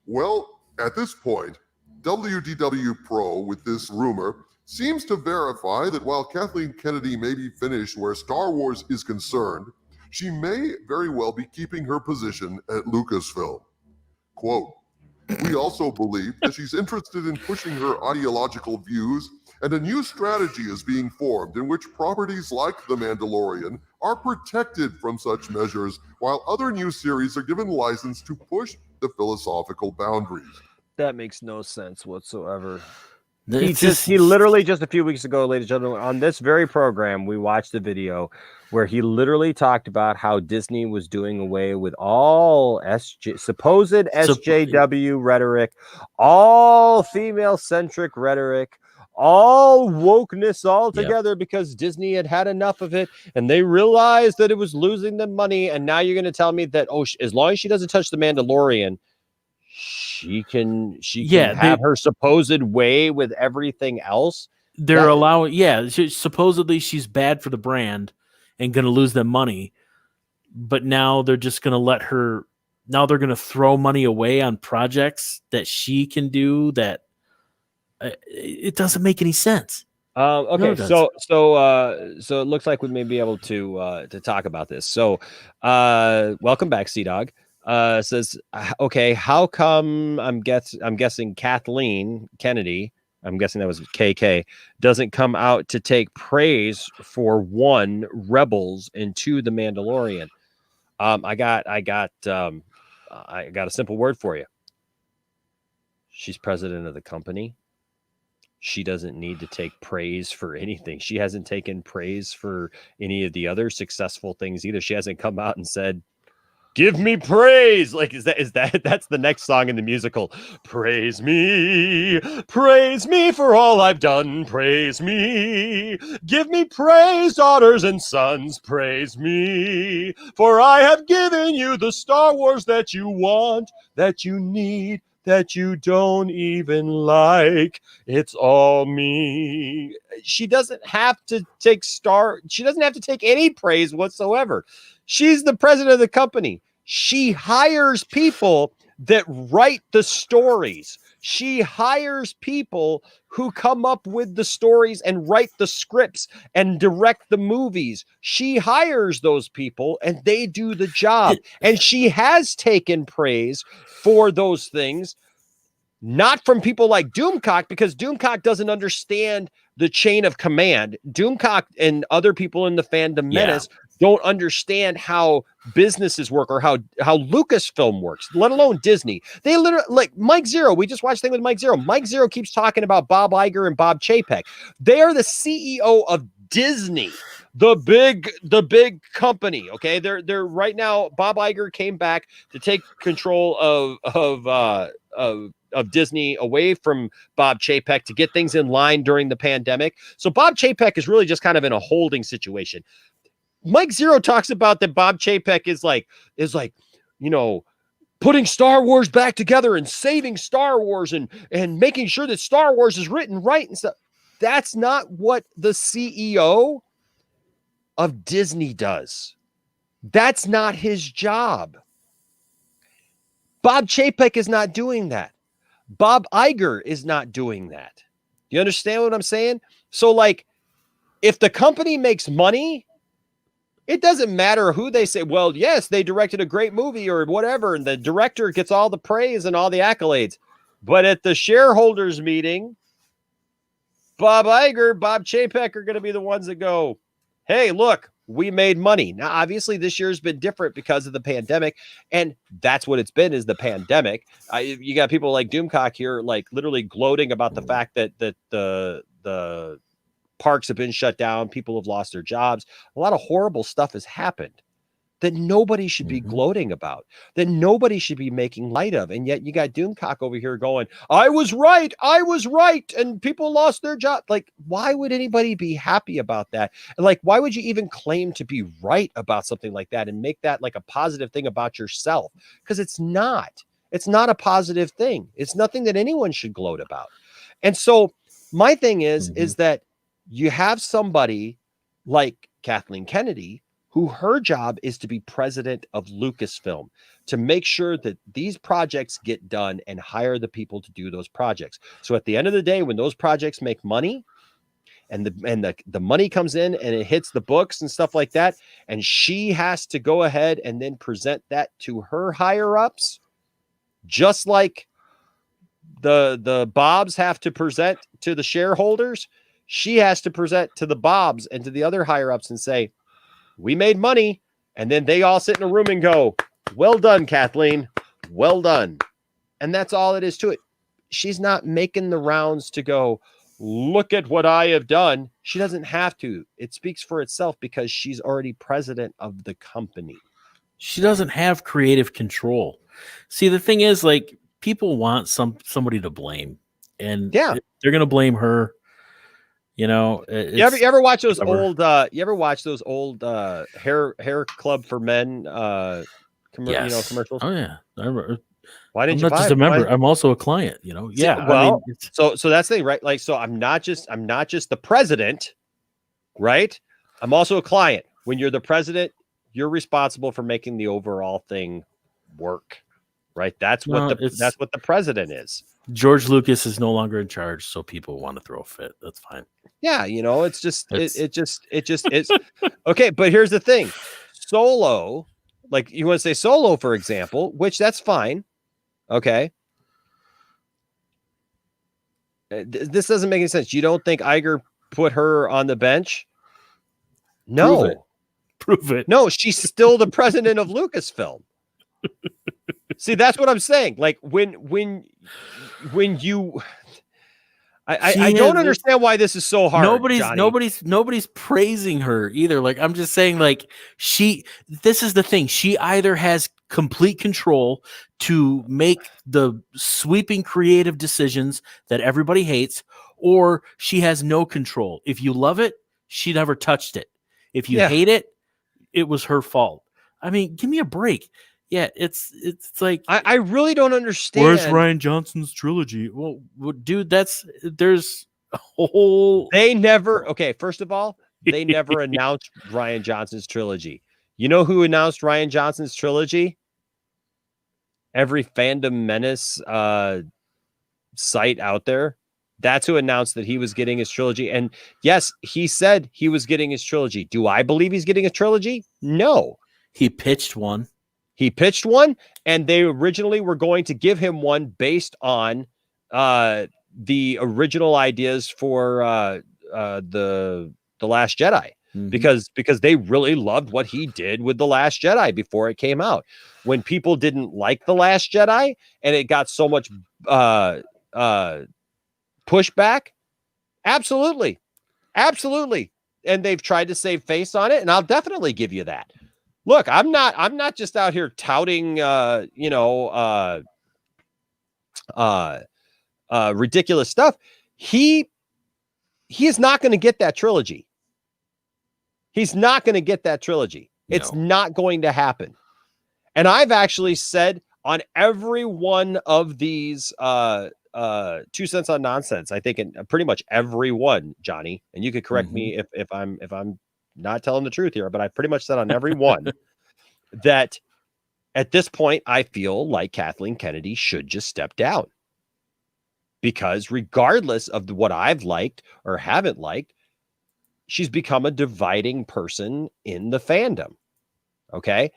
Well, at this point, WDW Pro, with this rumor, seems to verify that while Kathleen Kennedy may be finished where Star Wars is concerned, she may very well be keeping her position at Lucasfilm. Quote, we also believe that she's interested in pushing her ideological views, and a new strategy is being formed in which properties like The Mandalorian are protected from such measures, while other new series are given license to push the philosophical boundaries. That makes no sense whatsoever. He literally just a few weeks ago, ladies and gentlemen, on this very program, we watched a video where he literally talked about how Disney was doing away with all supposed SJW rhetoric, all female-centric rhetoric, all wokeness all together because Disney had enough of it and they realized that it was losing them money. And now you're going to tell me that, as long as she doesn't touch the Mandalorian, she can have her supposed way with everything else. They're allowing, supposedly she's bad for the brand and going to lose them money. But now they're just going to let her. Now they're going to throw money away on projects that she can do. That it doesn't make any sense. Okay, so it looks like we may be able to talk about this. So, welcome back, Sea Dog. Says, okay, how come I'm guessing Kathleen Kennedy, I'm guessing that was KK, doesn't come out to take praise for 1, Rebels, and 2, The Mandalorian. I got a simple word for you. She's president of the company. She doesn't need to take praise for anything. She hasn't taken praise for any of the other successful things either. She hasn't come out and said, "Give me praise." Like, that's the next song in the musical. Praise me for all I've done. Praise me. Give me praise, daughters and sons. Praise me. For I have given you the Star Wars that you want, that you need, that you don't even like. It's all me. She doesn't have to take any praise whatsoever. She's the president of the company. She hires people that write the stories. She hires people who come up with the stories and write the scripts and direct the movies. She hires those people and they do the job. And she has taken praise for those things, not from people like Doomcock, because Doomcock doesn't understand the chain of command. Doomcock and other people in the fandom menace don't understand how businesses work or how Lucasfilm works, let alone Disney. They literally, like Mike Zeroh, we just watched a thing with Mike Zeroh. Mike Zeroh keeps talking about Bob Iger and Bob Chapek. They are the CEO of Disney, the big company. Okay, they're right now. Bob Iger came back to take control of Disney away from Bob Chapek to get things in line during the pandemic. So Bob Chapek is really just kind of in a holding situation. Mike Zeroh talks about that Bob Chapek is like, putting Star Wars back together and saving Star Wars and making sure that Star Wars is written right and stuff. That's not what the CEO of Disney does. That's not his job. Bob Chapek is not doing that. Bob Iger is not doing that. You understand what I'm saying? So, like, if the company makes money, it doesn't matter who they say, well, yes, they directed a great movie or whatever, and the director gets all the praise and all the accolades. But at the shareholders meeting, Bob Iger, Bob Chapek are going to be the ones that go, hey, look, we made money. Now, obviously, this year's been different because of the pandemic, and that's what it's been, is the pandemic. You got people like Doomcock here, like literally gloating about the fact that the parks have been shut down, people have lost their jobs. A lot of horrible stuff has happened that nobody should be gloating about, that nobody should be making light of. And yet you got Doomcock over here going, I was right, and people lost their job. Like, why would anybody be happy about that? And like, why would you even claim to be right about something like that and make that like a positive thing about yourself? Because it's not a positive thing. It's nothing that anyone should gloat about. And so my thing is that you have somebody like Kathleen Kennedy, who her job is to be president of Lucasfilm, to make sure that these projects get done and hire the people to do those projects. So at the end of the day, when those projects make money and the money comes in and it hits the books and stuff like that, and she has to go ahead and then present that to her higher ups, just like the Bobs have to present to the shareholders, she has to present to the Bobs and to the other higher ups and say, we made money. And then they all sit in a room and go, well done, Kathleen. Well done. And that's all it is to it. She's not making the rounds to go, look at what I have done. She doesn't have to. It speaks for itself because she's already president of the company. She doesn't have creative control. See, the thing is, like, people want somebody to blame. And they're going to blame her. You know, you ever watch those old hair club for men commercials? Oh yeah. Why didn't I'm you not buy just it? a member. I'm also a client, you know. See, Yeah. well, I mean, so that's the thing, right? Like, so I'm not just the president, right? I'm also a client. When you're the president, you're responsible for making the overall thing work, right? That's what the president is. George Lucas is no longer in charge, so people want to throw a fit. That's fine. Yeah, you know, it just is. Okay, but here's the thing. Solo, like you want to say Solo, for example, which that's fine. Okay. This doesn't make any sense. You don't think Iger put her on the bench? No. Prove it. No, she's still the president of Lucasfilm. See, that's what I'm saying. Like when you I don't understand why this is so hard. Nobody's praising her either. Like, I'm just saying, like, this is the thing. She either has complete control to make the sweeping creative decisions that everybody hates, or she has no control. If you love it, she never touched it. If you hate it, it was her fault. I mean, give me a break. Yeah, it's like, I really don't understand. Where's Rian Johnson's trilogy? Well, dude, there's a whole. First of all, they never announced Rian Johnson's trilogy. You know who announced Rian Johnson's trilogy? Every Fandom Menace site out there. That's who announced that he was getting his trilogy. And yes, he said he was getting his trilogy. Do I believe he's getting a trilogy? No. He pitched one. And they originally were going to give him one based on the original ideas for the Last Jedi, because they really loved what he did with The Last Jedi before it came out. When people didn't like The Last Jedi and it got so much pushback, absolutely, and they've tried to save face on it, and I'll definitely give you that. Look, I'm not just out here touting, ridiculous stuff. He is not going to get that trilogy. He's not going to get that trilogy. No. It's not going to happen. And I've actually said on every one of these 2 cents on nonsense, I think in pretty much every one, Johnny, and you could correct me if I'm not telling the truth here, but I pretty much said on every one that at this point, I feel like Kathleen Kennedy should just step down, because regardless of what I've liked or haven't liked, she's become a dividing person in the fandom. Okay.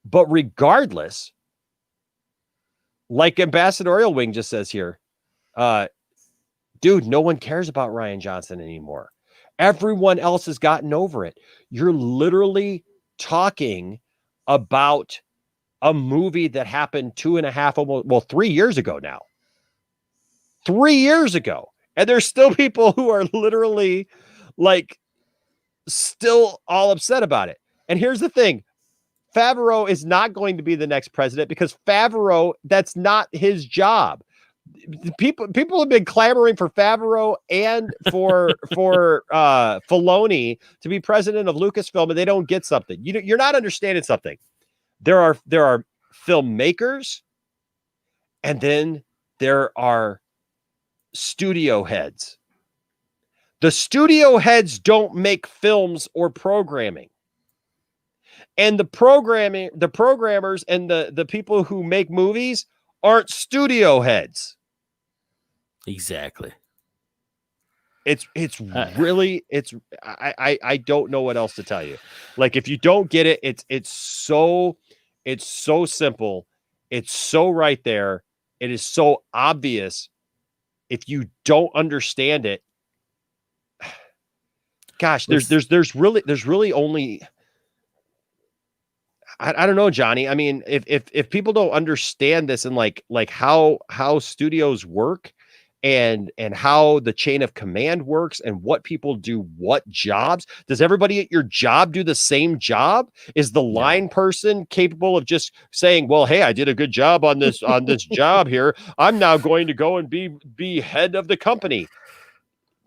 But regardless, like Ambassadorial Wing just says here, dude, no one cares about Rian Johnson anymore. Everyone else has gotten over it. You're literally talking about a movie that happened 3 years ago now. 3 years ago. And there's still people who are literally like still all upset about it. And here's the thing. Favreau is not going to be the next president, because Favreau, that's not his job. People have been clamoring for Favreau and for Filoni to be president of Lucasfilm, and they don't get something. You're not understanding something. There are filmmakers, and then there are studio heads. The studio heads don't make films or programming. And the programmers and the people who make movies aren't studio heads. Exactly. I don't know what else to tell you. Like, if you don't get it, it's so simple. It's so right there. It is so obvious. If you don't understand it, gosh, there's really only, I don't know, Johnny. I mean, if people don't understand this and like how studios work and how the chain of command works and what people do, what jobs, does everybody at your job do the same job? Is the line person capable of just saying, well, hey, I did a good job on this job here, I'm now going to go and be head of the company?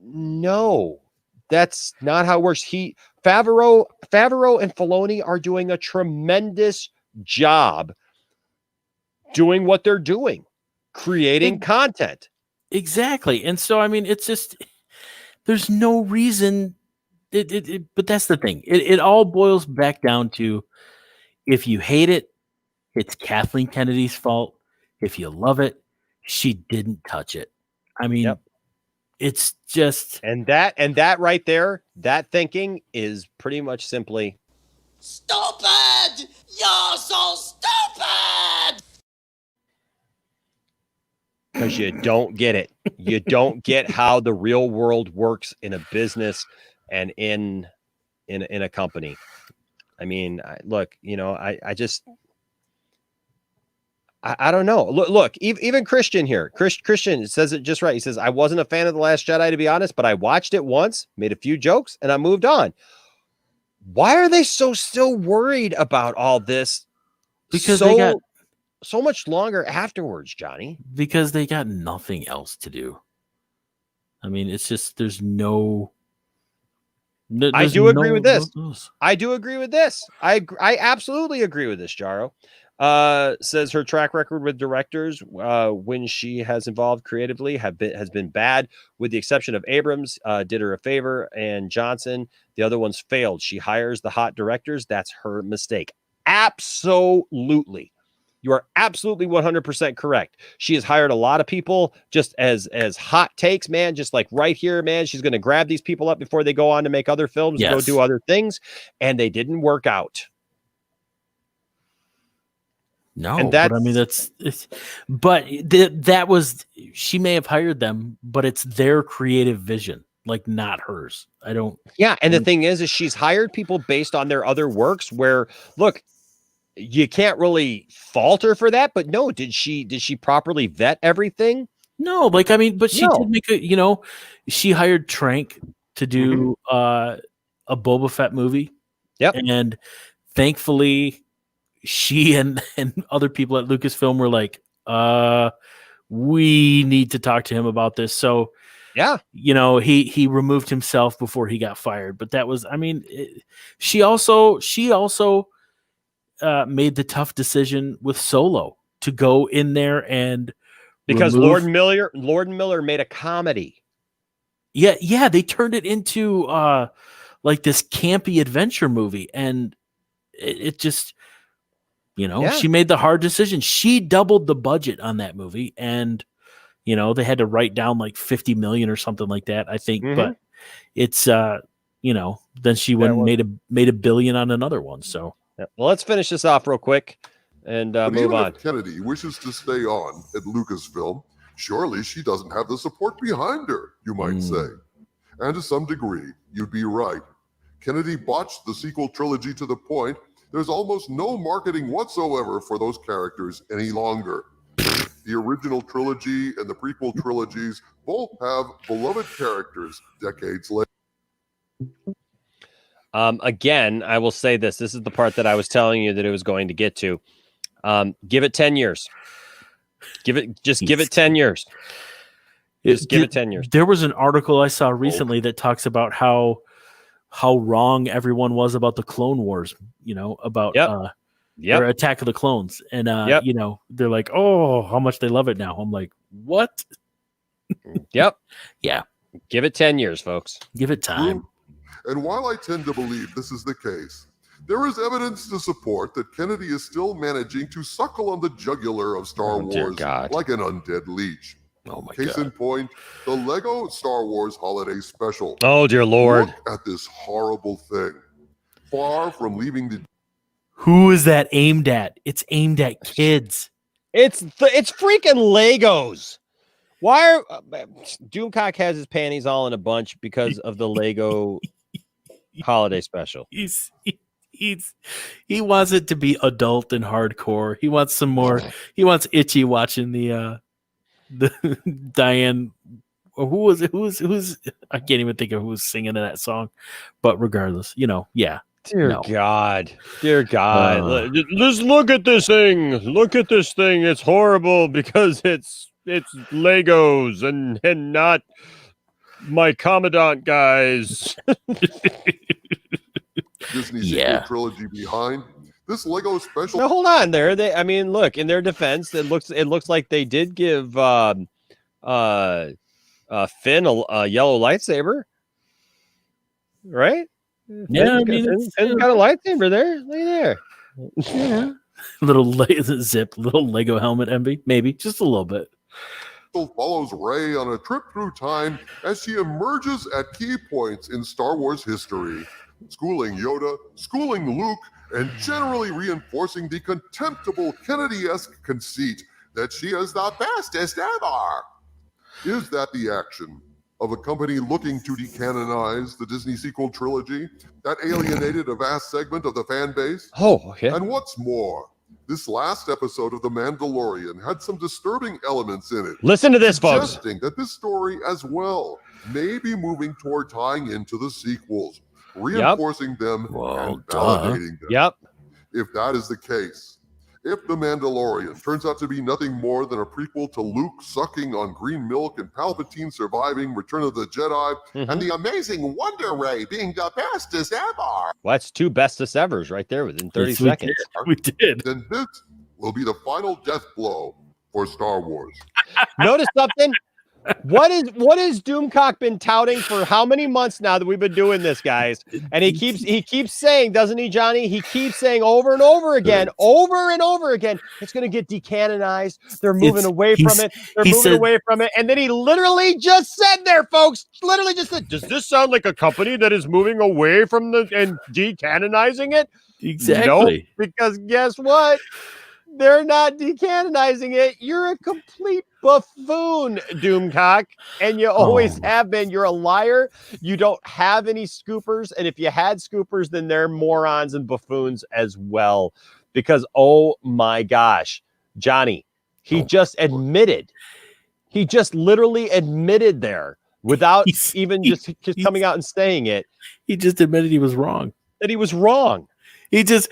No, that's not how it works. Favreau and Filoni are doing a tremendous job doing what they're doing, creating content. Exactly. And so, I mean, it's just, there's no reason. But that's the thing. It all boils back down to, if you hate it, it's Kathleen Kennedy's fault. If you love it, she didn't touch it. I mean, it's just, and that right there, that thinking is pretty much simply stupid. You're so stupid. Because you don't get it. You don't get how the real world works in a business and in a company. I mean, look, you know, I don't know. Look, even Christian here. Christian says it just right. He says, I wasn't a fan of The Last Jedi, to be honest, but I watched it once, made a few jokes, and I moved on. Why are they still worried about all this? Because they got so much longer afterwards, Johnny. Because they got nothing else to do. I mean, it's just, there's no. I do agree with this. I do agree with this. I absolutely agree with this, Jaro. Says her track record with directors when she has involved creatively has been bad, with the exception of Abrams, did her a favor, and Johnson. The other ones failed. She hires the hot directors. That's her mistake. Absolutely. You are absolutely 100% correct. She has hired a lot of people just as hot takes, man. Just like right here, man. She's going to grab these people up before they go on to make other films, go do other things, and they didn't work out. No, and but I mean, that was, she may have hired them, but it's their creative vision, like not hers. I don't. Yeah. And the thing is she's hired people based on their other works where, look, you can't really fault her for that, but no, did she properly vet everything? No, like, I mean, but she did make she hired Trank to do a Boba Fett movie. Yep. And thankfully she and other people at Lucasfilm were like, we need to talk to him about this. So yeah, he removed himself before he got fired. But that was, I mean, she also made the tough decision with Solo to go in there and because Lord and Miller made a comedy. Yeah, they turned it into like this campy adventure movie, and it just, she made the hard decision. She doubled the budget on that movie, and they had to write down like $50 million or something like that, I think. But it's then she went and made $1 billion on another one. So. Yeah. Well, let's finish this off real quick and move on. If Kennedy wishes to stay on at Lucasfilm, surely she doesn't have the support behind her, you might say. And to some degree, you'd be right. Kennedy botched the sequel trilogy to the point there's almost no marketing whatsoever for those characters any longer. The original trilogy and the prequel trilogies both have beloved characters decades later. Again, I will say this. This is the part that I was telling you that it was going to get to. Give it 10 years. Give it 10 years. Just give it 10 years. There was an article I saw recently that talks about how wrong everyone was about the Clone Wars, about their Attack of the Clones. And, they're like, oh, how much they love it now. I'm like, what? Yep. Yeah. Give it 10 years, folks. Give it time. And while I tend to believe this is the case, there is evidence to support that Kennedy is still managing to suckle on the jugular of Star Wars like an undead leech. Oh my Case in point, the Lego Star Wars Holiday Special. Oh, dear Lord. Look at this horrible thing. Far from leaving the... Who is that aimed at? It's aimed at kids. It's freaking Legos. Why are... Doomcock has his panties all in a bunch because of the Lego... Holiday Special. He wants it to be adult and hardcore. He wants some more. He wants Itchy watching the Diane. Or who's I can't even think of who's singing that song. But regardless, yeah. Dear God. Just look at this thing. Look at this thing. It's horrible because it's Legos and not my Commandant guys. Disney's sequel trilogy behind. This Lego special. Now hold on there. I mean, look, in their defense, it looks like they did give Finn a yellow lightsaber, right? Yeah, Finn's got a lightsaber there. Look at there. Yeah. Little Lego helmet envy, maybe just a little bit. Follows Rey on a trip through time as she emerges at key points in Star Wars history, schooling Yoda, schooling Luke, and generally reinforcing the contemptible Kennedy-esque conceit that she is the bestest ever. Is that the action of a company looking to decanonize the Disney sequel trilogy that alienated a vast segment of the fan base? Oh, okay. And what's more, this last episode of The Mandalorian had some disturbing elements in it. Listen to this, folks. Suggesting that this story as well may be moving toward tying into the sequels, reinforcing them and validating them. Yep. If that is the case, if The Mandalorian turns out to be nothing more than a prequel to Luke sucking on green milk and Palpatine surviving Return of the Jedi, and the amazing Wonder Ray being the bestest ever. Well, that's 2 bestest evers right there within 30 seconds. We did. Then this will be the final death blow for Star Wars. Notice something? What is Doomcock been touting for how many months now that we've been doing this, guys? And he keeps saying, doesn't he, Johnny? He keeps saying over and over again, it's going to get decanonized. They're moving away from it. They're moving away from it. And then he literally just said there, folks, literally just said, does this sound like a company that is moving away from and decanonizing it? Exactly. Nope, because guess what? They're not decanonizing it. You're a complete buffoon, Doomcock, and you always have been. You're a liar. You don't have any scoopers, and if you had scoopers, then they're morons and buffoons as well. Because, oh my gosh, Johnny, he just literally admitted there without even just coming out and saying it. He just admitted he was wrong. That he was wrong. Because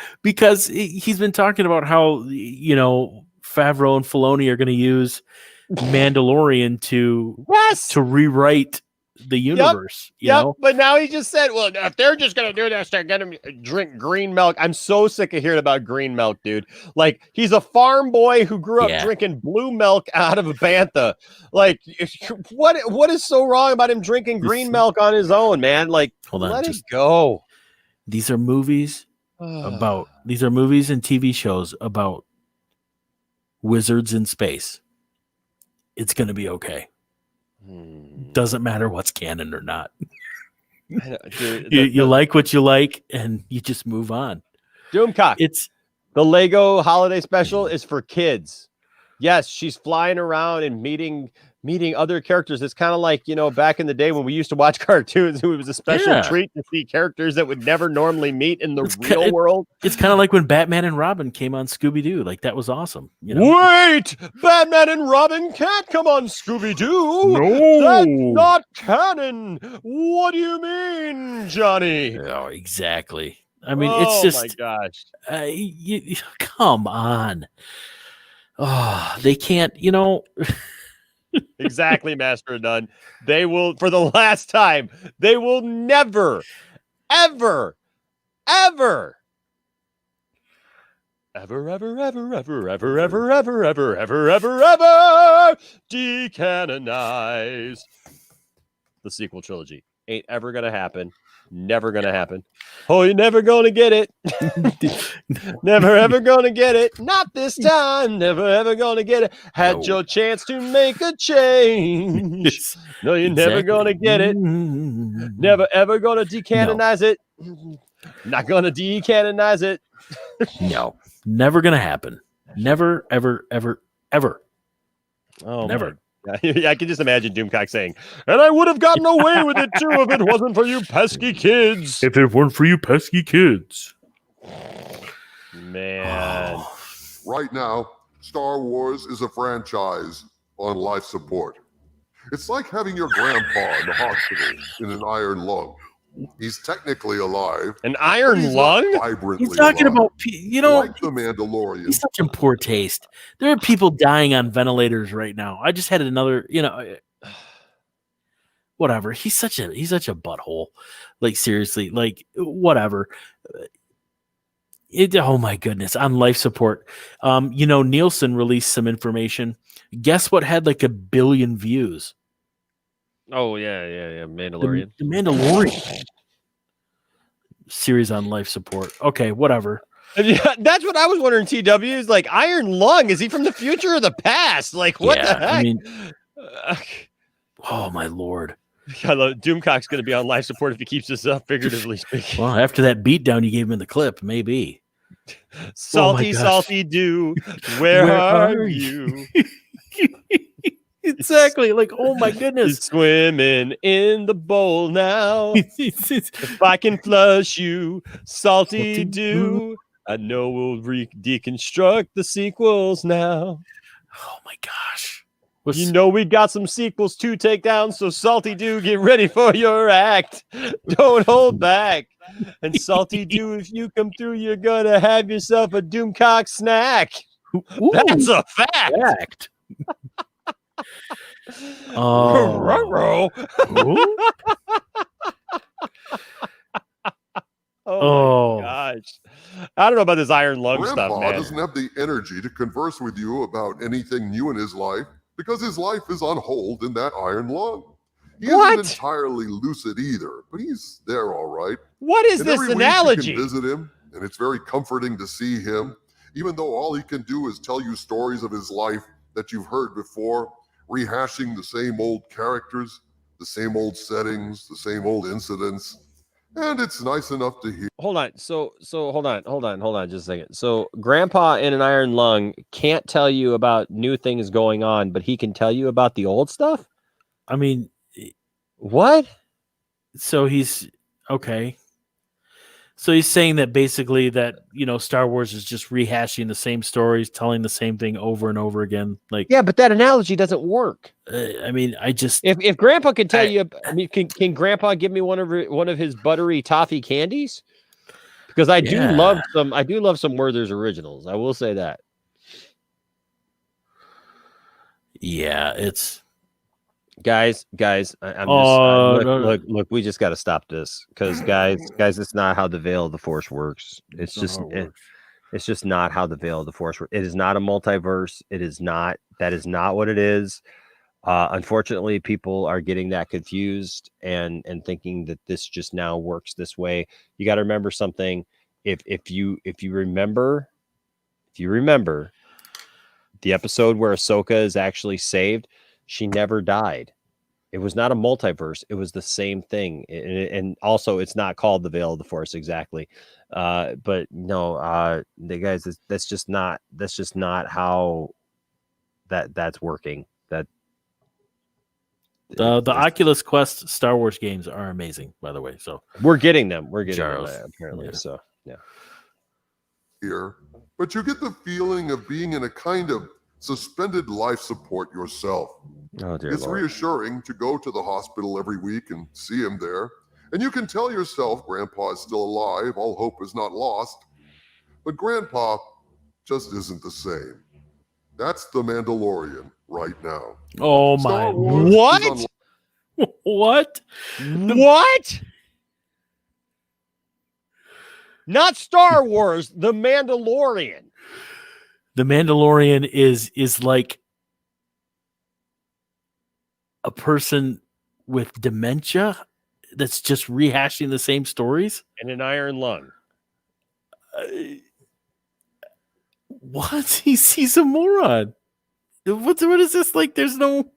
he's been talking about how, Favreau and Filoni are going to use Mandalorian to rewrite the universe. You know? But now he just said, well, if they're just going to do this, they're going to drink green milk. I'm so sick of hearing about green milk, dude. Like, he's a farm boy who grew up drinking blue milk out of a bantha. Like, what is so wrong about him drinking green milk on his own, man? Like, let it go. These are movies and TV shows about wizards in space. It's going to be okay. Doesn't matter what's canon or not. You like what you like, and you just move on. Doomcock. It's the Lego holiday special is for kids. Yes, she's flying around and meeting other characters. It's kind of like, back in the day when we used to watch cartoons, it was a special treat to see characters that would never normally meet in the real world. It's kind of like when Batman and Robin came on Scooby-Doo. Like, that was awesome. Wait! Batman and Robin can't come on Scooby-Doo! No! That's not canon! What do you mean, Johnny? Oh, exactly. I mean, it's just... Oh, my gosh. Come on. Oh, they can't, Exactly, Master of None. They will, for the last time, they will never, ever, ever, ever, ever, ever, ever, ever, ever, ever, ever, ever, ever, ever decanonize the sequel trilogy. Ain't ever gonna happen. Never gonna happen. Oh, you're never gonna get it. Never ever gonna get it. Not this time. Never ever gonna get it. Had your chance to make a change. No, you're never gonna get it. Never ever gonna decanonize it. Not gonna decanonize it. No, never gonna happen. Never, ever, ever, ever. Oh, never. I can just imagine Doomcock saying, and I would have gotten away with it too if it wasn't for you pesky kids. If it weren't for you pesky kids. Man. Right now, Star Wars is a franchise on life support. It's like having your grandpa in the hospital in an iron lung. He's technically alive. An iron lung? He's talking about, like the Mandalorian. He's such in poor taste. There are people dying on ventilators right now. I just had another, whatever. He's such a butthole. Like, seriously, like, whatever. Oh my goodness, on life support. Nielsen released some information. Guess what had like 1 billion views? Oh yeah. Mandalorian. The Mandalorian series on life support. Okay, whatever. Yeah, that's what I was wondering. TW is like Iron Lung. Is he from the future or the past? Like, what the heck? I mean, oh my lord. Doomcock's going to be on life support if he keeps this up, figuratively speaking. Well, after that beatdown you gave him in the clip, maybe. Salty Dew, where are you? Exactly. Like, oh my goodness. He's swimming in the bowl now. If I can flush you, Salty Dew, I know we'll deconstruct the sequels now. Oh my gosh. We got some sequels to take down, so Salty Dew, get ready for your act. Don't hold back. And Salty Dew, if you come through, you're gonna have yourself a Doomcock snack. Ooh, that's a fact. Oh. Oh my gosh. I don't know about this Iron Lung Grandpa stuff, man. doesn't have the energy to converse with you about anything new in his life because his life is on hold in that iron lung. He isn't entirely lucid either, but he's there all right. What is this every analogy? Week you can visit him, and it's very comforting to see him, even though all he can do is tell you stories of his life that you've heard before, rehashing the same old characters, the same old settings, the same old incidents. And it's nice enough to hear. Hold on. So hold on just a second. So Grandpa in an iron lung can't tell you about new things going on, but he can tell you about the old stuff? I mean, what? So he's okay. So he's saying that basically that, Star Wars is just rehashing the same stories, telling the same thing over and over again. Like, yeah, but that analogy doesn't work. I mean, if Grandpa can tell you, I mean, can Grandpa give me one of his buttery toffee candies? Because I do love some Werther's originals. I will say that. Yeah, it's. Guys, look, we just got to stop this because guys, it's not how the veil of the Force works. It's just not how the veil of the Force works. It is not a multiverse. That is not what it is. Unfortunately, people are getting that confused and thinking that this just now works this way. You got to remember something. If you remember the episode where Ahsoka is actually saved, she never died. It was not a multiverse. It was the same thing. And also it's not called the Veil of the Force exactly. But no, the guys, that's just not how that's working. That the Oculus Quest Star Wars games are amazing, by the way. So we're getting them. We're getting them apparently. Yeah. So yeah. Here, but you get the feeling of being in a kind of suspended life support yourself. Oh, dear it's Lord. reassuring to go to the hospital every week and see him there. And you can tell yourself Grandpa is still alive, all hope is not lost. But Grandpa just isn't the same. That's the Mandalorian right now. Oh my. What? What? What? Not Star Wars, the Mandalorian. The Mandalorian is like a person with dementia that's just rehashing the same stories and an iron lung. What? He's a moron. What is this? Like, there's no.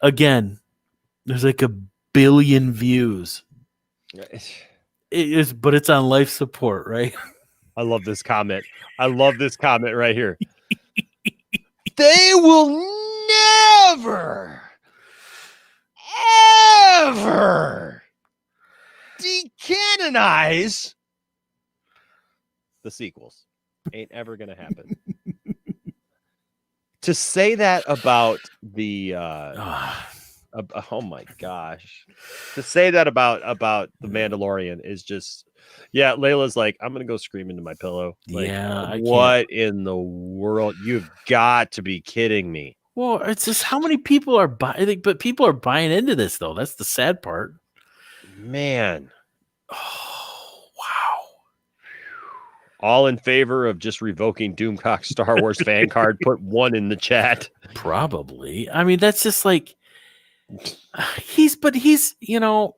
Again, there's like 1 billion views. It is, but it's on life support, right? I love this comment. I love this comment right here. They will never, ever decanonize the sequels. Ain't ever gonna happen. To say that about the oh my gosh. To say that about the Mandalorian is just, yeah, Layla's like, I'm gonna go scream into my pillow. Like, yeah, what in the world? You've got to be kidding me. Well, it's just how many people are buying, but people are buying into this though. That's the sad part. Man. Oh, wow. All in favor of just revoking Doomcock Star Wars fan card, put 1 in the chat. Probably. I mean, that's just like he's, you know,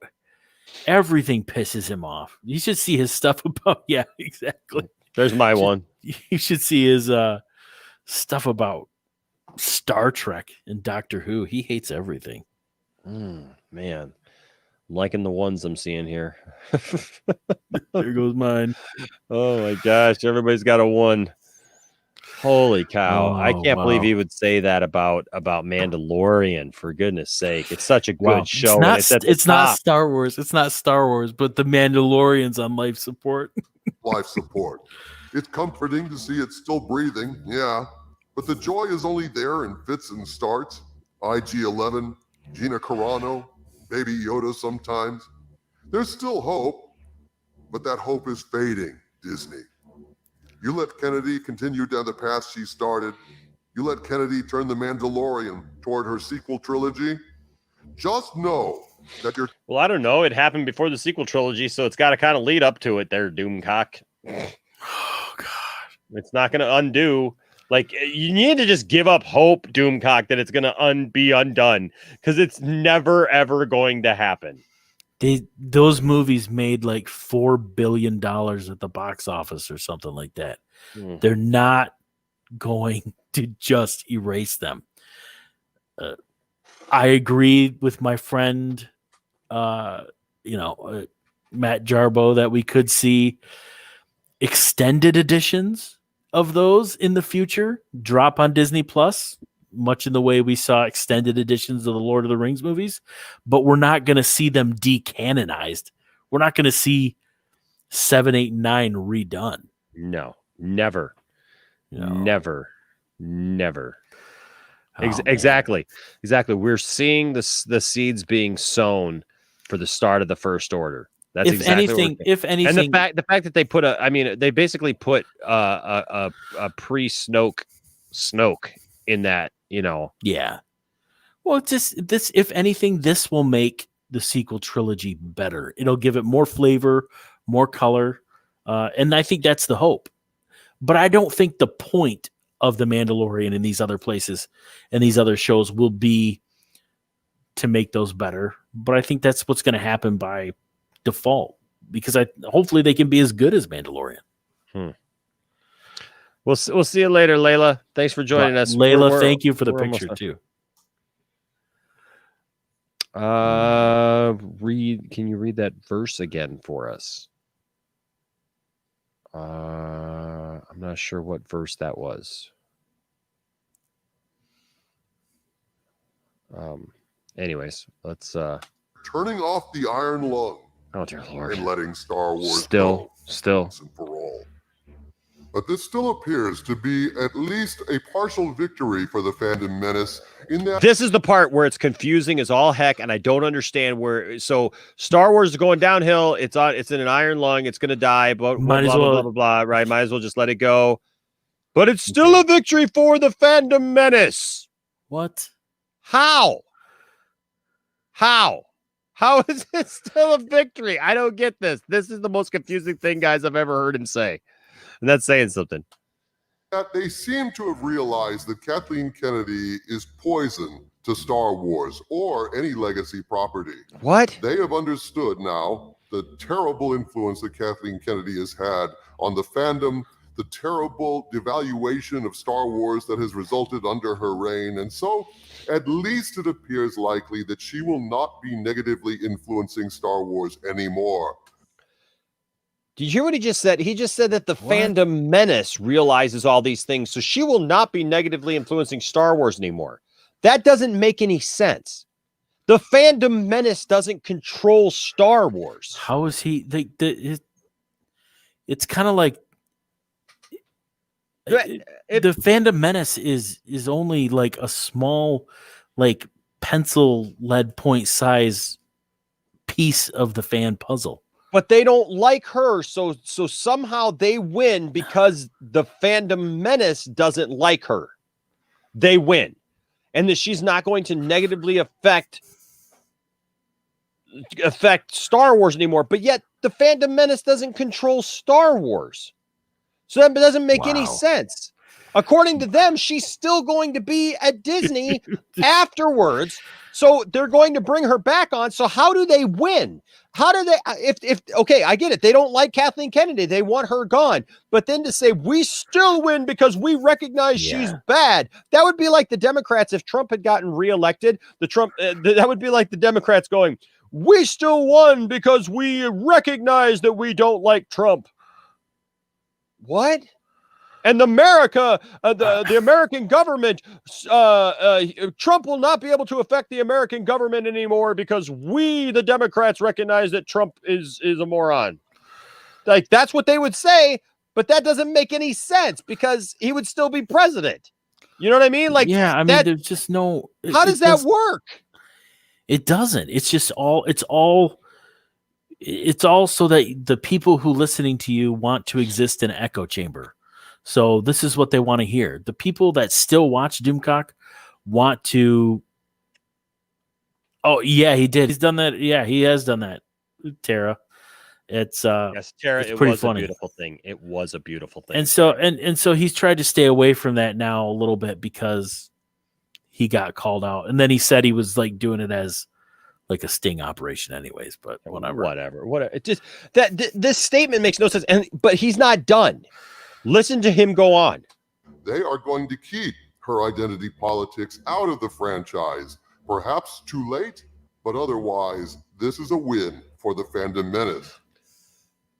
everything pisses him off. You should see his stuff about, yeah, exactly. There's my one. You should see his stuff about Star Trek and Doctor Who. He hates everything. Man. I'm liking the ones I'm seeing here. There goes mine. Oh my gosh, everybody's got a 1. Holy cow. I can't believe he would say that about Mandalorian, for goodness sake. It's such a good show. It's not Star Wars. It's not Star Wars, but the Mandalorian's on life support. Life support. It's comforting to see it still breathing, yeah. But the joy is only there in fits and starts. IG-11, Gina Carano, Baby Yoda sometimes. There's still hope, but that hope is fading, Disney. You let Kennedy continue down the path she started. You let Kennedy turn The Mandalorian toward her sequel trilogy. Just know that you're... Well, I don't know. It happened before the sequel trilogy, so it's got to kind of lead up to it there, Doomcock. Oh, God. It's not going to undo. Like, you need to just give up hope, Doomcock, that it's going to be undone, because it's never, ever going to happen. Those movies made like $4 billion at the box office or something like that. They're not going to just erase them. I agree with my friend, Matt Jarbo, that we could see extended editions of those in the future drop on Disney Plus, much in the way we saw extended editions of the Lord of the Rings movies, but we're not going to see them decanonized. We're not going to see 7, 8, 9 redone. No, never. No. Never. Oh, exactly. We're seeing the seeds being sown for the start of the First Order. That's if anything, and the fact that they put they basically put a pre-Snoke in that, Yeah. Well, it's just this. If anything, this will make the sequel trilogy better. It'll give it more flavor, more color, and I think that's the hope. But I don't think the point of The Mandalorian and these other places and these other shows will be to make those better. But I think that's what's going to happen by default, because hopefully they can be as good as Mandalorian. We'll see you later, Layla. Thanks for joining us. Layla, thank you for the picture too. Can you read that verse again for us? I'm not sure what verse that was. Anyways, let's turning off the iron lung. Oh dear Lord. And letting Star Wars still once and for all. But this still appears to be at least a partial victory for the fandom menace. In that, this is the part where it's confusing as all heck, and I don't understand where. So Star Wars is going downhill. It's in an iron lung. It's going to die. But blah blah. Right? Might as well just let it go. But it's still a victory for the fandom menace. What? How is it still a victory? I don't get this. This is the most confusing thing, guys, I've ever heard him say. And that's saying something. That they seem to have realized that Kathleen Kennedy is poison to Star Wars or any legacy property. What? They have understood now the terrible influence that Kathleen Kennedy has had on the fandom, the terrible devaluation of Star Wars that has resulted under her reign. And so, at least it appears likely that she will not be negatively influencing Star Wars anymore. Did you hear what he just said? He just said that the fandom menace realizes all these things, so she will not be negatively influencing Star Wars anymore. That doesn't make any sense. The fandom menace doesn't control Star Wars. How is he? It's kind of like the fandom menace is only like a small, like pencil lead point size piece of the fan puzzle. But they don't like her, so somehow they win because the fandom menace doesn't like her. They win. and that she's not going to negatively affect Star Wars anymore. But yet the Phantom Menace doesn't control Star Wars. So that doesn't make any sense. According to them, she's still going to be at Disney afterwards. So they're going to bring her back on. So how do they win? How do they, okay, I get it. They don't like Kathleen Kennedy. They want her gone. But then to say we still win because we recognize she's bad, that would be like the Democrats. If Trump had gotten reelected, that would be like the Democrats going, we still won because we recognize that we don't like Trump. What? And the American government, Trump will not be able to affect the American government anymore because we, the Democrats, recognize that Trump is a moron. Like, that's what they would say, but that doesn't make any sense because he would still be president. You know what I mean? Like, yeah, I mean, there's just no. How does that work? It doesn't. It's just it's all so that the people who listening to you want to exist in an echo chamber. So this is what they want to hear. The people that still watch Doomcock want to. Oh yeah, he did. He's done that. Yeah, he has done that. Tara, it's yes, Tara. It's it pretty was funny. A beautiful thing. It was a beautiful thing. And so and so he's tried to stay away from that now a little bit because he got called out, and then he said he was like doing it as like a sting operation, anyways. But whatever. It just this statement makes no sense. But he's not done. Listen to him go on. They are going to keep her identity politics out of the franchise. Perhaps too late, but otherwise, this is a win for the Phantom Menace.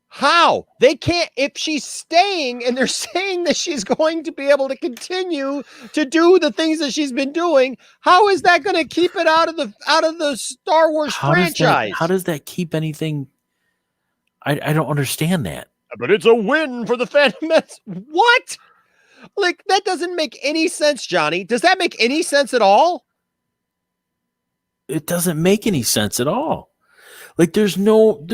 How? They can't, if she's staying and they're saying that she's going to be able to continue to do the things that she's been doing, how is that going to keep it out of the Star Wars franchise? How does that keep anything? I don't understand that. But it's a win for the Phantom Menace. What? Like, that doesn't make any sense, Johnny. Does that make any sense at all? It doesn't make any sense at all. Like, there's no,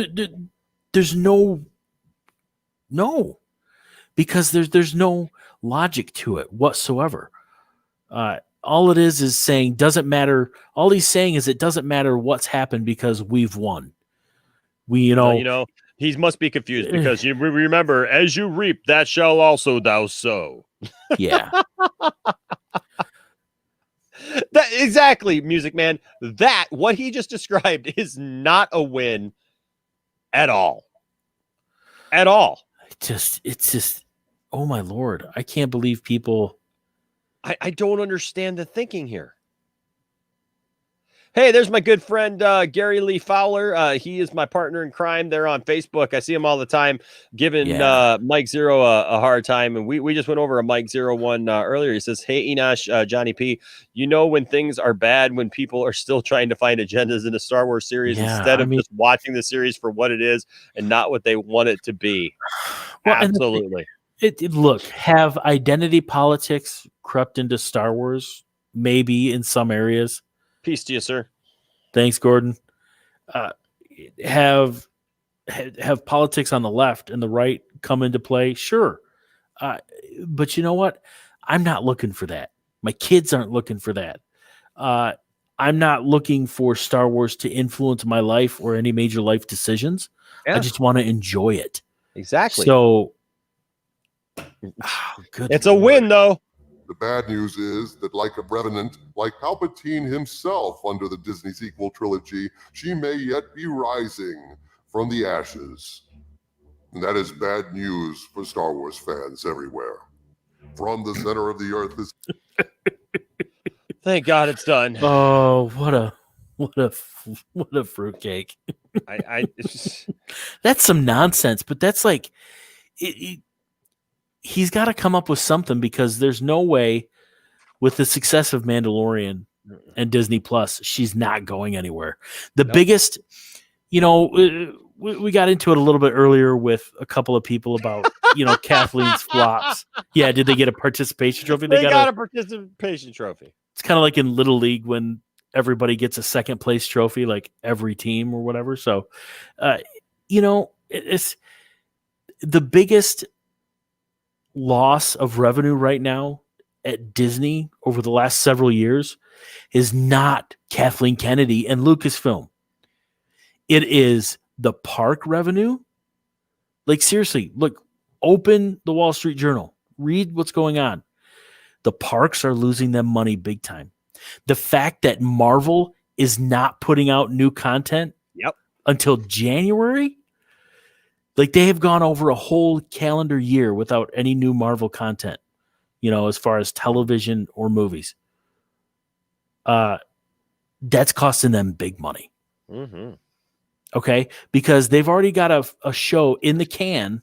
because there's no logic to it whatsoever. All it is saying doesn't matter. All he's saying is it doesn't matter what's happened because we've won. He must be confused because you remember, as you reap, that shall also thou sow. Yeah. Exactly, Music Man. What he just described is not a win at all. At all. It's just, oh my Lord. I can't believe people. I don't understand the thinking here. Hey, there's my good friend, Gary Lee Fowler. He is my partner in crime there on Facebook. I see him all the time giving Mike Zeroh a hard time. And we just went over a Mike Zeroh one earlier. He says, hey, Enosh, Johnny P, you know when things are bad, when people are still trying to find agendas in a Star Wars series instead of just watching the series for what it is and not what they want it to be. Well, absolutely. Look, have identity politics crept into Star Wars? Maybe in some areas. Peace to you, sir. Thanks, Gordon. Have politics on the left and the right come into play? Sure. But you know what? I'm not looking for that. My kids aren't looking for that. I'm not looking for Star Wars to influence my life or any major life decisions. Yeah. I just want to enjoy it. Exactly. So, it's a win, though. The bad news is that, like a revenant, like Palpatine himself under the Disney sequel trilogy, she may yet be rising from the ashes. And that is bad news for Star Wars fans everywhere. From the center of the earth is... Thank God it's done. Oh, what a fruitcake. That's some nonsense, but that's like... He's got to come up with something because there's no way with the success of Mandalorian and Disney Plus, she's not going anywhere. The biggest, we got into it a little bit earlier with a couple of people about, Kathleen's flops. Yeah. Did they get a participation trophy? They got a participation trophy. It's kind of like in Little League when everybody gets a second place trophy, like every team or whatever. So, it's the biggest loss of revenue right now at Disney over the last several years is not Kathleen Kennedy and Lucasfilm. It is the park revenue. Like, seriously, look, open the Wall Street Journal, read what's going on. The parks are losing them money big time. The fact that Marvel is not putting out new content until January, like they have gone over a whole calendar year without any new Marvel content, as far as television or movies. That's costing them big money. Mm-hmm. Okay, because they've already got a show in the can,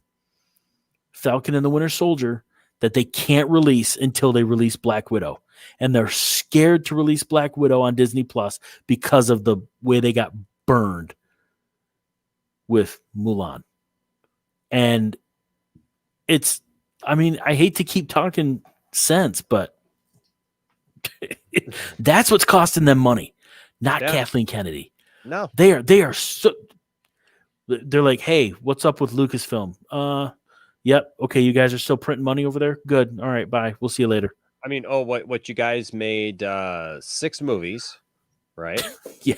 Falcon and the Winter Soldier, that they can't release until they release Black Widow. And they're scared to release Black Widow on Disney Plus because of the way they got burned with Mulan. And I hate to keep talking sense, but that's what's costing them money, not Kathleen Kennedy. No, they are so. They're like, hey, what's up with Lucasfilm? Yep, okay, you guys are still printing money over there. Good, all right, bye. We'll see you later. I mean, what you guys made 6 movies, right? Yeah.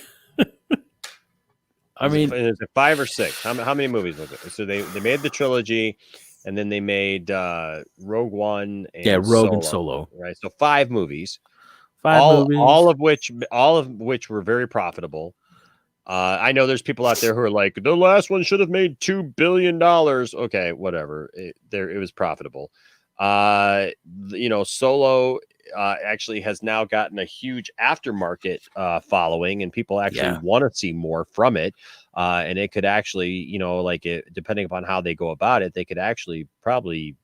I mean, is it 5 or 6? How many movies was it? So they made the trilogy, and then they made Rogue One and Rogue and Solo, right? So 5 movies. 5 movies, all of which were very profitable. I know there's people out there who are like, the last one should have made $2 billion. Okay, whatever. It was profitable. Solo actually has now gotten a huge aftermarket following, and people actually want to see more from it. And it could actually, depending upon how they go about it, they could actually probably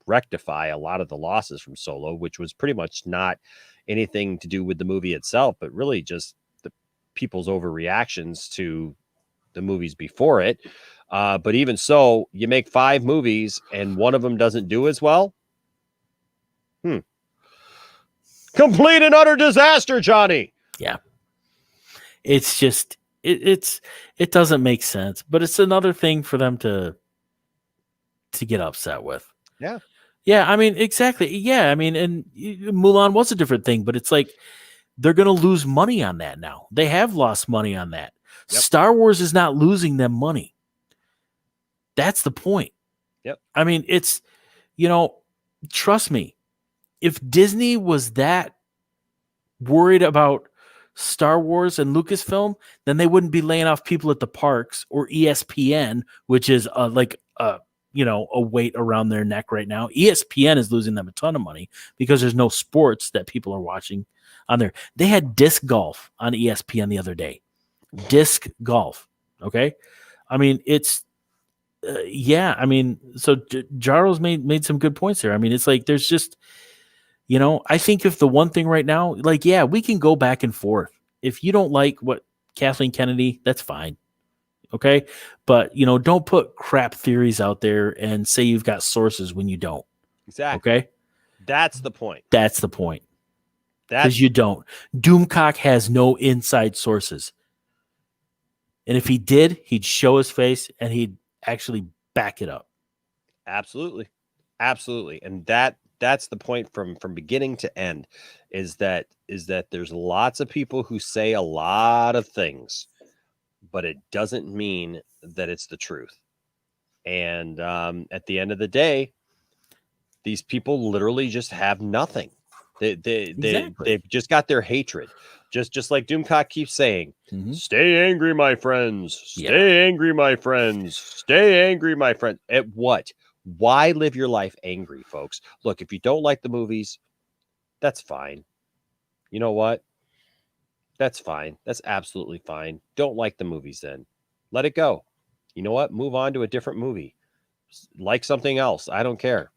rectify a lot of the losses from Solo, which was pretty much not anything to do with the movie itself, but really just the people's overreactions to the movies before it. But even so, you make 5 movies and one of them doesn't do as well. Complete and utter disaster, Johnny. Yeah. It's just, it doesn't make sense, but it's another thing for them to get upset with. Yeah. Yeah. I mean, exactly. Yeah. I mean, and Mulan was a different thing, but it's like, they're going to lose money on that now. They have lost money on that. Yep. Star Wars is not losing them money. That's the point. Yep. I mean, it's, trust me, if Disney was that worried about Star Wars and Lucasfilm, then they wouldn't be laying off people at the parks or ESPN, which is a weight around their neck right now. ESPN is losing them a ton of money because there's no sports that people are watching on there. They had disc golf on ESPN the other day. Disc golf. Okay. I mean, it's, I mean, so Jaro's made some good points there. I mean, it's like, there's just, I think if the one thing right now, like, we can go back and forth. If you don't like what Kathleen Kennedy, that's fine. Okay. But, don't put crap theories out there and say you've got sources when you don't. Exactly. Okay. That's the point. That's the point. Because you don't. Doomcock has no inside sources. And if he did, he'd show his face and he'd actually back it up. Absolutely. Absolutely. And that's the point from beginning to end is that there's lots of people who say a lot of things, but it doesn't mean that it's the truth. And at the end of the day, these people literally just have nothing. They've just got their hatred. Just like Doomcock keeps saying, stay angry, my friends. Stay angry, my friends. Stay angry, my friend. At what? Why live your life angry, folks? Look, if you don't like the movies, that's fine. You know what? That's fine. That's absolutely fine. Don't like the movies then. Let it go. You know what? Move on to a different movie. Like something else. I don't care.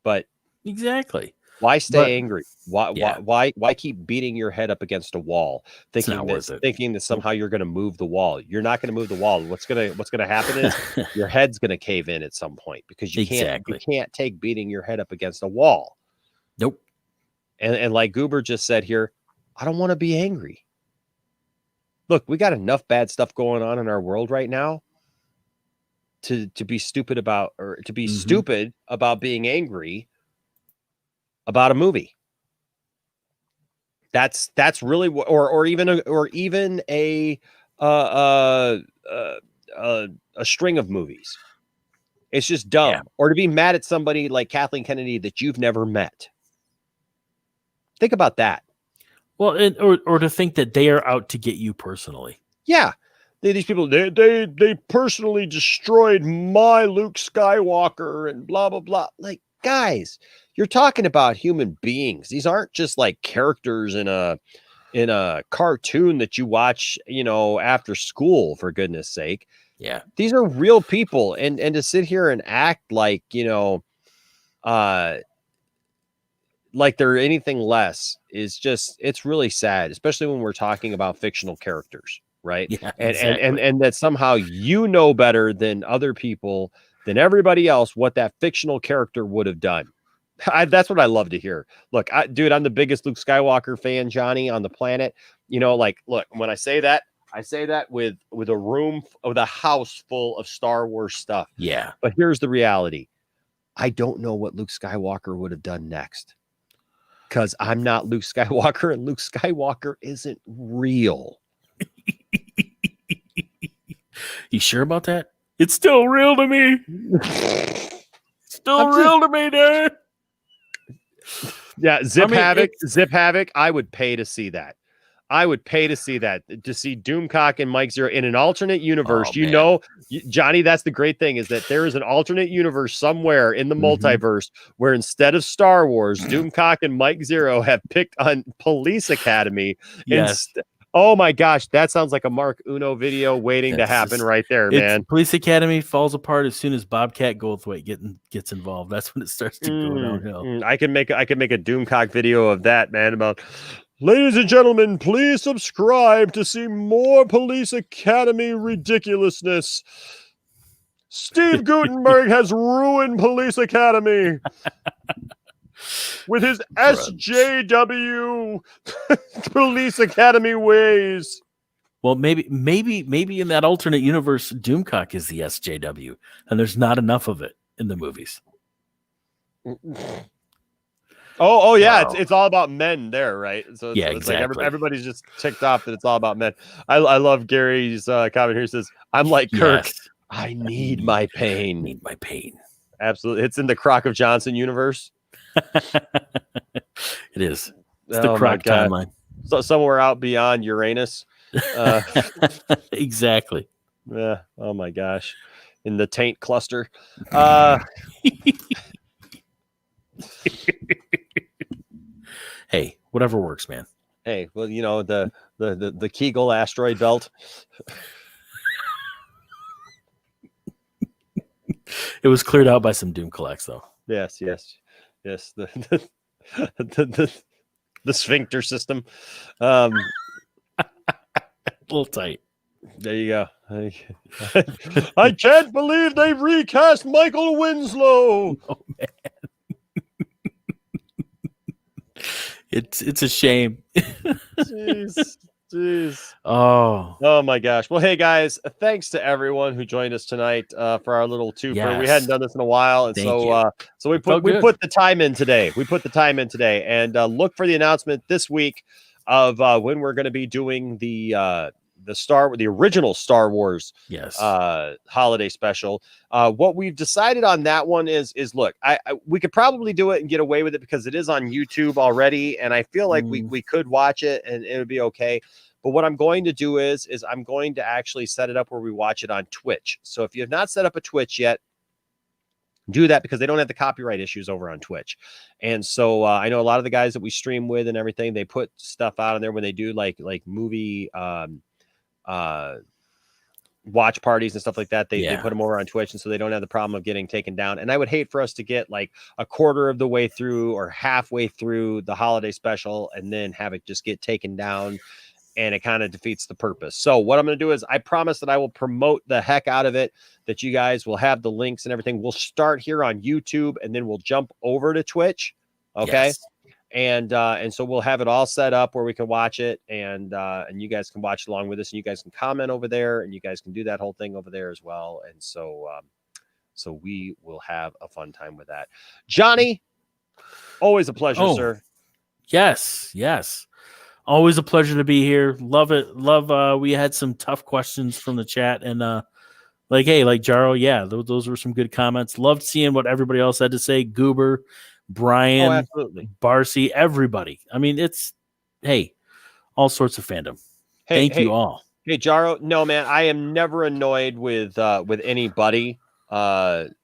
But exactly. Why stay angry? Why keep beating your head up against a wall, thinking that somehow you're going to move the wall? You're not going to move the wall. What's going to happen is your head's going to cave in at some point because you can't take beating your head up against a wall. Nope. And like Goober just said here, I don't want to be angry. Look, we got enough bad stuff going on in our world right now to be stupid about, or to be stupid about being angry about a movie. That's really what, or even a string of movies. It's just dumb. Yeah. Or to be mad at somebody like Kathleen Kennedy that you've never met. Think about that. Well, or to think that they are out to get you personally. Yeah. These people, they personally destroyed my Luke Skywalker and blah, blah, blah. Like, guys, you're talking about human beings. These aren't just like characters in a cartoon that you watch, after school, for goodness sake. Yeah. These are real people. And to sit here and act like, like they're anything less is just, it's really sad, especially when we're talking about fictional characters, right? Yeah, and that somehow better than other people, than everybody else, what that fictional character would have done. That's what I love to hear. Look, dude, I'm the biggest Luke Skywalker fan, Johnny, on the planet. Look, when I say that with a house full of Star Wars stuff. Yeah. But here's the reality. I don't know what Luke Skywalker would have done next. Because I'm not Luke Skywalker, and Luke Skywalker isn't real. You sure about that? It's still real to me. Still real to me, dude. Yeah, Zip Havoc. I would pay to see that. I would pay to see that, to see Doomcock and Mike Zeroh in an alternate universe. Johnny, that's the great thing, is that there is an alternate universe somewhere in the multiverse where instead of Star Wars, Doomcock and Mike Zeroh have picked on Police Academy. Yes. Oh my gosh, that sounds like a Mark Uno video waiting to happen right there, man. Police Academy falls apart as soon as Bobcat Goldthwait gets involved. That's when it starts to go downhill. I can make a Doomcock video of that, man, about, ladies and gentlemen, please subscribe to see more Police Academy ridiculousness. Steve Guttenberg has ruined Police Academy with his SJW Police Academy ways. Well, maybe in that alternate universe, Doomcock is the SJW, and there's not enough of it in the movies. Oh yeah, wow. It's all about men there, right? So yeah, it's exactly. Like everybody's just ticked off that it's all about men. I love Gary's comment here. Says, "I'm like Kirk. Yes. I need my pain. Need my pain." Absolutely, it's in the Croc of Johnson universe. It is. It's the Croc timeline. So somewhere out beyond Uranus. Exactly. Yeah. Oh my gosh. In the taint cluster. Hey, whatever works, man. Hey, well, the Kegel asteroid belt. It was cleared out by some Doom collects, though. Yes. The sphincter system. A little tight. There you go. I can't believe they've recast Michael Winslow. Oh man. It's a shame. Jeez. Oh my gosh. Well, hey guys, thanks to everyone who joined us tonight for our little twofer. Yes. We hadn't done this in a while, and so we put the time in today. And look for the announcement this week of when we're going to be doing the original Star Wars holiday special. What we've decided on that one is look, we could probably do it and get away with it because it is on YouTube already, and I feel like we could watch it and it would be okay. But what I'm going to do is I'm going to actually set it up where we watch it on Twitch. So if you have not set up a Twitch yet, do that, because they don't have the copyright issues over on Twitch. And so I know a lot of the guys that we stream with and everything, they put stuff out on there when they do like movie watch parties and stuff like that. They put them over on Twitch, and so they don't have the problem of getting taken down. And I would hate for us to get like a quarter of the way through or halfway through the holiday special and then have it just get taken down, and it kind of defeats the purpose. So what I'm going to do is I promise that I will promote the heck out of it, that you guys will have the links and everything. We'll start here on YouTube, and then we'll jump over to Twitch. Okay. Yes. And so we'll have it all set up where we can watch it, and you guys can watch along with us, and you guys can comment over there, and you guys can do that whole thing over there as well. And so we will have a fun time with that. Johnny, always a pleasure, sir. Yes. Always a pleasure to be here. Love it. Love. We had some tough questions from the chat, and like Jarl, yeah, those were some good comments. Loved seeing what everybody else had to say. Goober, Brian, absolutely. Barcy, everybody. I mean, it's all sorts of fandom. Thank you all. Hey, Jaro. No, man, I am never annoyed with anybody. Don't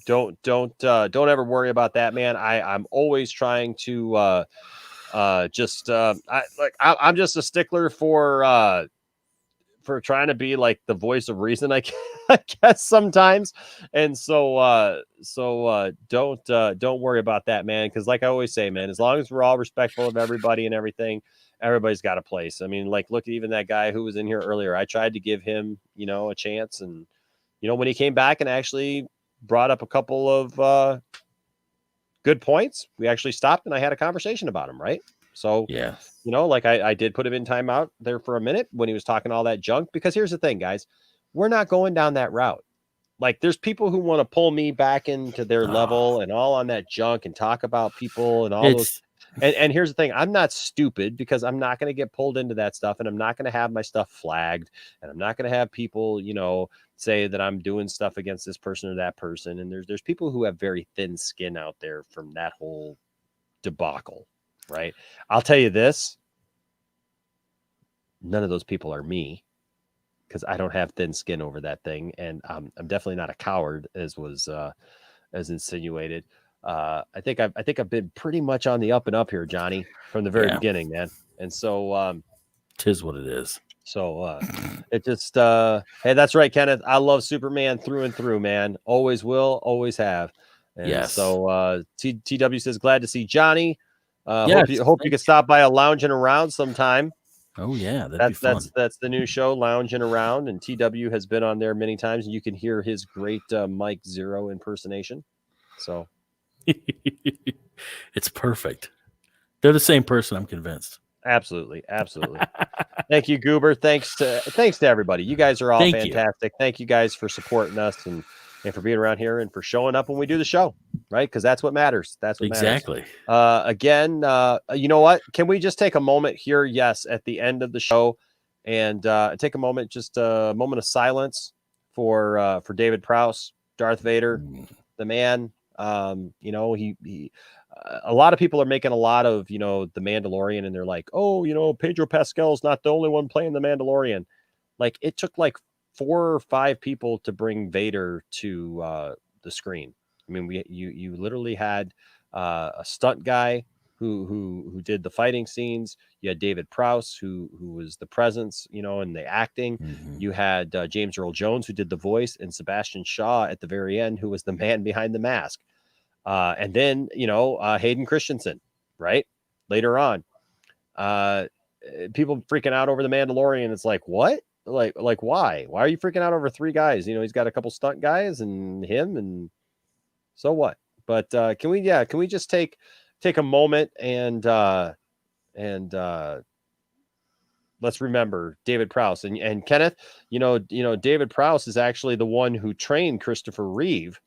ever worry about that, man. I'm always trying to I'm just a stickler for trying to be like the voice of reason, I guess sometimes. And so don't worry about that, man. Cause like I always say, man, as long as we're all respectful of everybody and everything, everybody's got a place. I mean, like, look at even that guy who was in here earlier. I tried to give him, a chance. And, when he came back and actually brought up a couple of good points, we actually stopped and I had a conversation about him. Right. So, yeah, like I did put him in timeout there for a minute when he was talking all that junk, because here's the thing, guys, we're not going down that route. Like, there's people who want to pull me back into their level and all on that junk and talk about people and all those. And here's the thing, I'm not stupid, because I'm not going to get pulled into that stuff, and I'm not going to have my stuff flagged, and I'm not going to have people, say that I'm doing stuff against this person or that person. And there's people who have very thin skin out there from that whole debacle. Right. I'll tell you this. None of those people are me, because I don't have thin skin over that thing. And I'm definitely not a coward, as was as insinuated. I think I've been pretty much on the up and up here, Johnny, from the very beginning, man. And so tis what it is. So it just hey, that's right, Kenneth. I love Superman through and through, man. Always will, always have. And yes. So TW says, glad to see Johnny. Yes, hope you can stop by a Lounging Around sometime. Oh yeah, that'd be fun. That's the new show, Lounging Around, and TW has been on there many times, and you can hear his great Mike Zeroh impersonation. So it's perfect. They're the same person, I'm convinced. Absolutely. Thank you, Goober. Thanks to everybody. You guys are all fantastic. Thank you guys for supporting us and for being around here and for showing up when we do the show, right? Because that's what matters. That's what exactly. Matters. Again, you know what? Can we just take a moment here? Yes, at the end of the show, and take a moment, just a moment of silence for David Prowse, Darth Vader, the man. He a lot of people are making a lot of the Mandalorian, and they're like, oh, Pedro Pascal's not the only one playing the Mandalorian. Like, it took like 4 or 5 people to bring Vader to the screen. I mean, you literally had a stunt guy who did the fighting scenes. You had David Prowse who was the presence, and the acting. Mm-hmm. You had James Earl Jones who did the voice, and Sebastian Shaw at the very end, who was the man behind the mask. And then Hayden Christensen, right later on. People freaking out over the Mandalorian. It's like, what? Like why are you freaking out over 3 guys? He's got a couple stunt guys and him, and so what? But can we just take a moment and let's remember David Prowse and Kenneth. David Prowse is actually the one who trained Christopher Reeve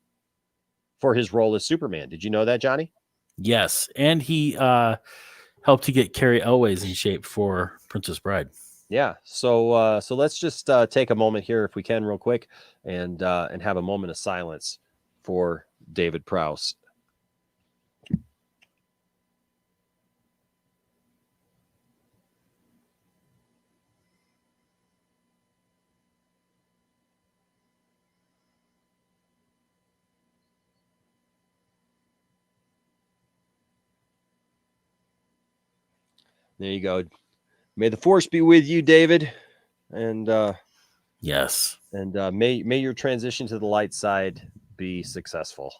for his role as Superman. Did you know that, Johnny? Yes, and he helped to get Carrie Elways in shape for Princess Bride. Yeah. So let's just take a moment here, if we can, real quick, and have a moment of silence for David Prowse. There you go. May the force be with you, David. And yes. And may your transition to the light side be successful.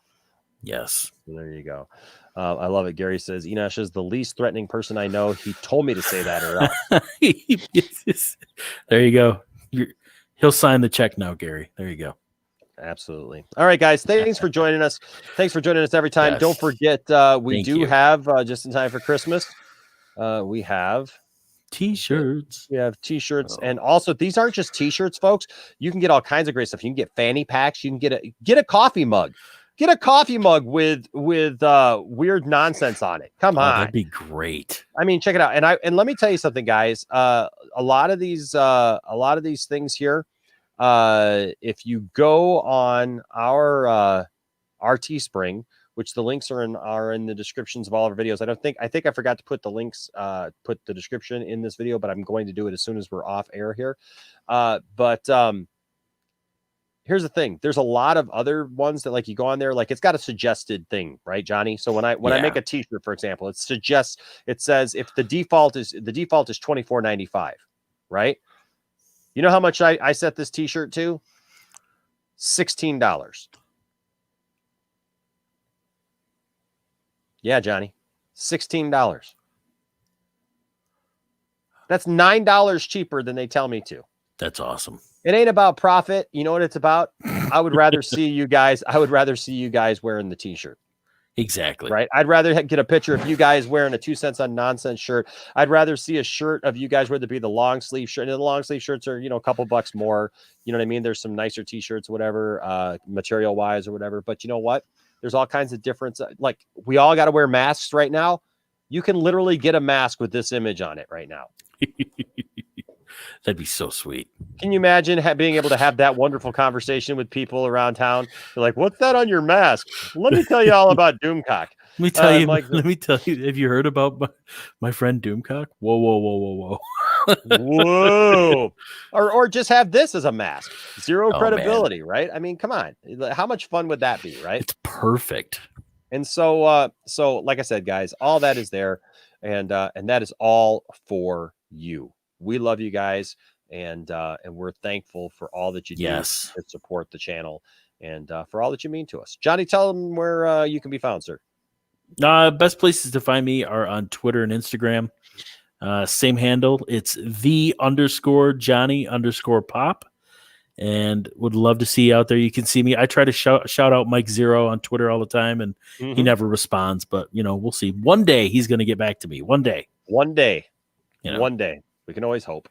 Yes. So there you go. I love it. Gary says, Enosh is the least threatening person I know. He told me to say that, or else. There you go. He'll sign the check now, Gary. There you go. Absolutely. All right, guys. Thanks for joining us. Thanks for joining us every time. Yes. Don't forget, we have just in time for Christmas. We have T-shirts. We have T-shirts, and also these aren't just T-shirts, folks. You can get all kinds of great stuff. You can get fanny packs. You can get a coffee mug. Get a coffee mug with weird nonsense on it. Come on. That'd be great. I mean, check it out. And let me tell you something, guys. A lot of these things here, if you go on our Teespring, which the links are in the descriptions of all of our videos. I think I forgot to put the links, put the description in this video, but I'm going to do it as soon as we're off air here. Here's the thing. There's a lot of other ones that like you go on there, like it's got a suggested thing, right, Johnny? So when I make a t-shirt, for example, it says if the default is $24.95, right? You know how much I set this t-shirt to? $16. Yeah, Johnny. $16. That's $9 cheaper than they tell me to. That's awesome. It ain't about profit. You know what it's about? I would rather see you guys wearing the t-shirt. Exactly. Right. I'd rather get a picture of you guys wearing a 2 cents on nonsense shirt. I'd rather see a shirt of you guys, whether it be the long sleeve shirt. And the long sleeve shirts are, a couple bucks more. You know what I mean? There's some nicer t-shirts, whatever, material wise or whatever. But you know what? There's all kinds of difference. Like we all got to wear masks right now. You can literally get a mask with this image on it right now. That'd be so sweet. Can you imagine being able to have that wonderful conversation with people around town? You're like, what's that on your mask? Let me tell you all about Doomcock. Let me tell you. Have you heard about my friend Doomcock? Whoa. Whoa. Or just have this as a mask. Zero credibility, right? I mean, come on. How much fun would that be, right? It's perfect. And so like I said, guys, all that is there. And that is all for you. We love you guys, and we're thankful for all that you do to support the channel and for all that you mean to us. Johnny, tell them where you can be found, sir. Best places to find me are on Twitter and Instagram. Same handle. It's _Johnny_Pop. And would love to see you out there. You can see me. I try to shout out Mike Zeroh on Twitter all the time, and he never responds. But we'll see. One day he's going to get back to me. One day. One day. We can always hope.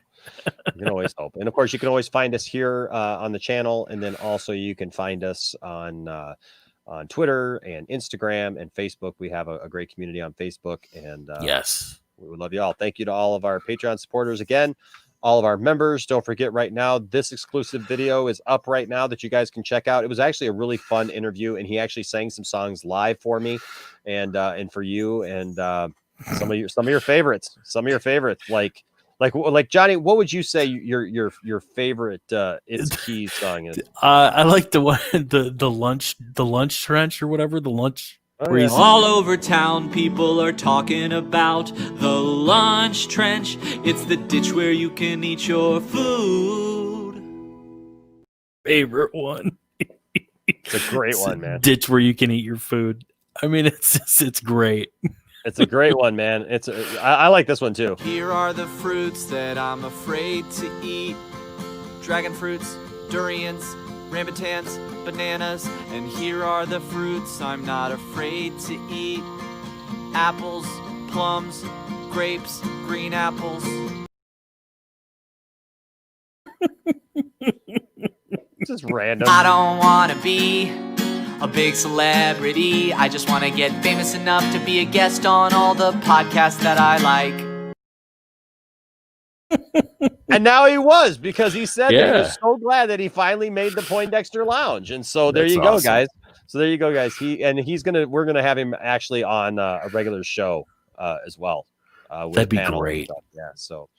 And of course, you can always find us here on the channel, and then also you can find us on Twitter and Instagram and Facebook. We have a great community on Facebook, and yes, we would love you all. Thank you to all of our Patreon supporters again. All of our members. Don't forget, right now, this exclusive video is up right now that you guys can check out. It was actually a really fun interview, and he actually sang some songs live for me and for you, and some of your favorites. Like Johnny, what would you say your favorite It's Keys song is? I like the one the lunch trench or whatever, the lunch. All over town, people are talking about the lunch trench. It's the ditch where you can eat your food. Favorite one. It's a great one, man. Ditch where you can eat your food. I mean, it's great. It's a great one, man. I like this one too. Here are the fruits that I'm afraid to eat: dragon fruits, durians, rambutans, bananas. And here are the fruits I'm not afraid to eat: apples, plums, grapes, green apples. Just random. I don't want to be a big celebrity. I just want to get famous enough to be a guest on all the podcasts that I like. And now he was, because he said that he was so glad that he finally made the Poindexter Lounge. And so there you go, guys. We're gonna have him actually on a regular show as well. That'd be great. Yeah. So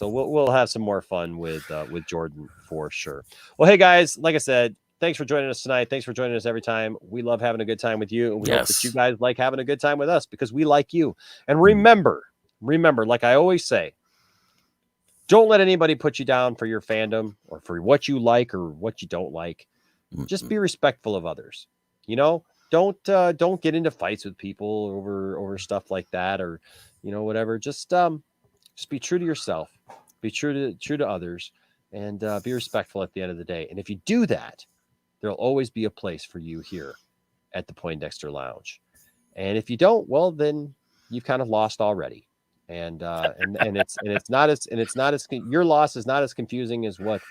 we'll have some more fun with Jordan for sure. Well, hey guys, like I said, thanks for joining us tonight. Thanks for joining us every time. We love having a good time with you, and we hope that you guys like having a good time with us, because we like you. And remember, like I always say, don't let anybody put you down for your fandom or for what you like or what you don't like. Just be respectful of others. Don't get into fights with people over stuff like that, or whatever. Just be true to yourself. Be true to others, and be respectful at the end of the day. And if you do that, there'll always be a place for you here at the Poindexter Lounge. And if you don't, well, then you've kind of lost already. And it's not as your loss is not as confusing as what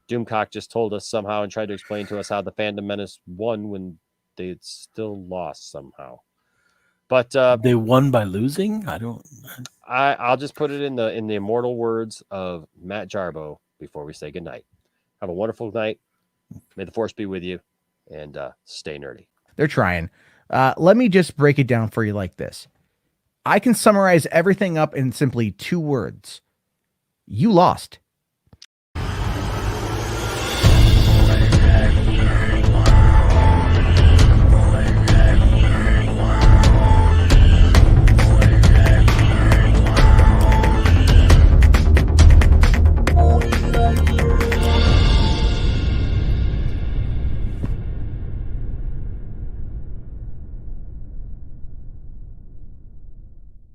Doomcock just told us somehow and tried to explain to us how the Phantom Menace won when they had still lost somehow. But they won by losing. I'll just put it in the immortal words of Matt Jarbo before we say goodnight. Have a wonderful night. May the force be with you, and stay nerdy. They're trying. Let me just break it down for you like this. I can summarize everything up in simply 2 words. You lost.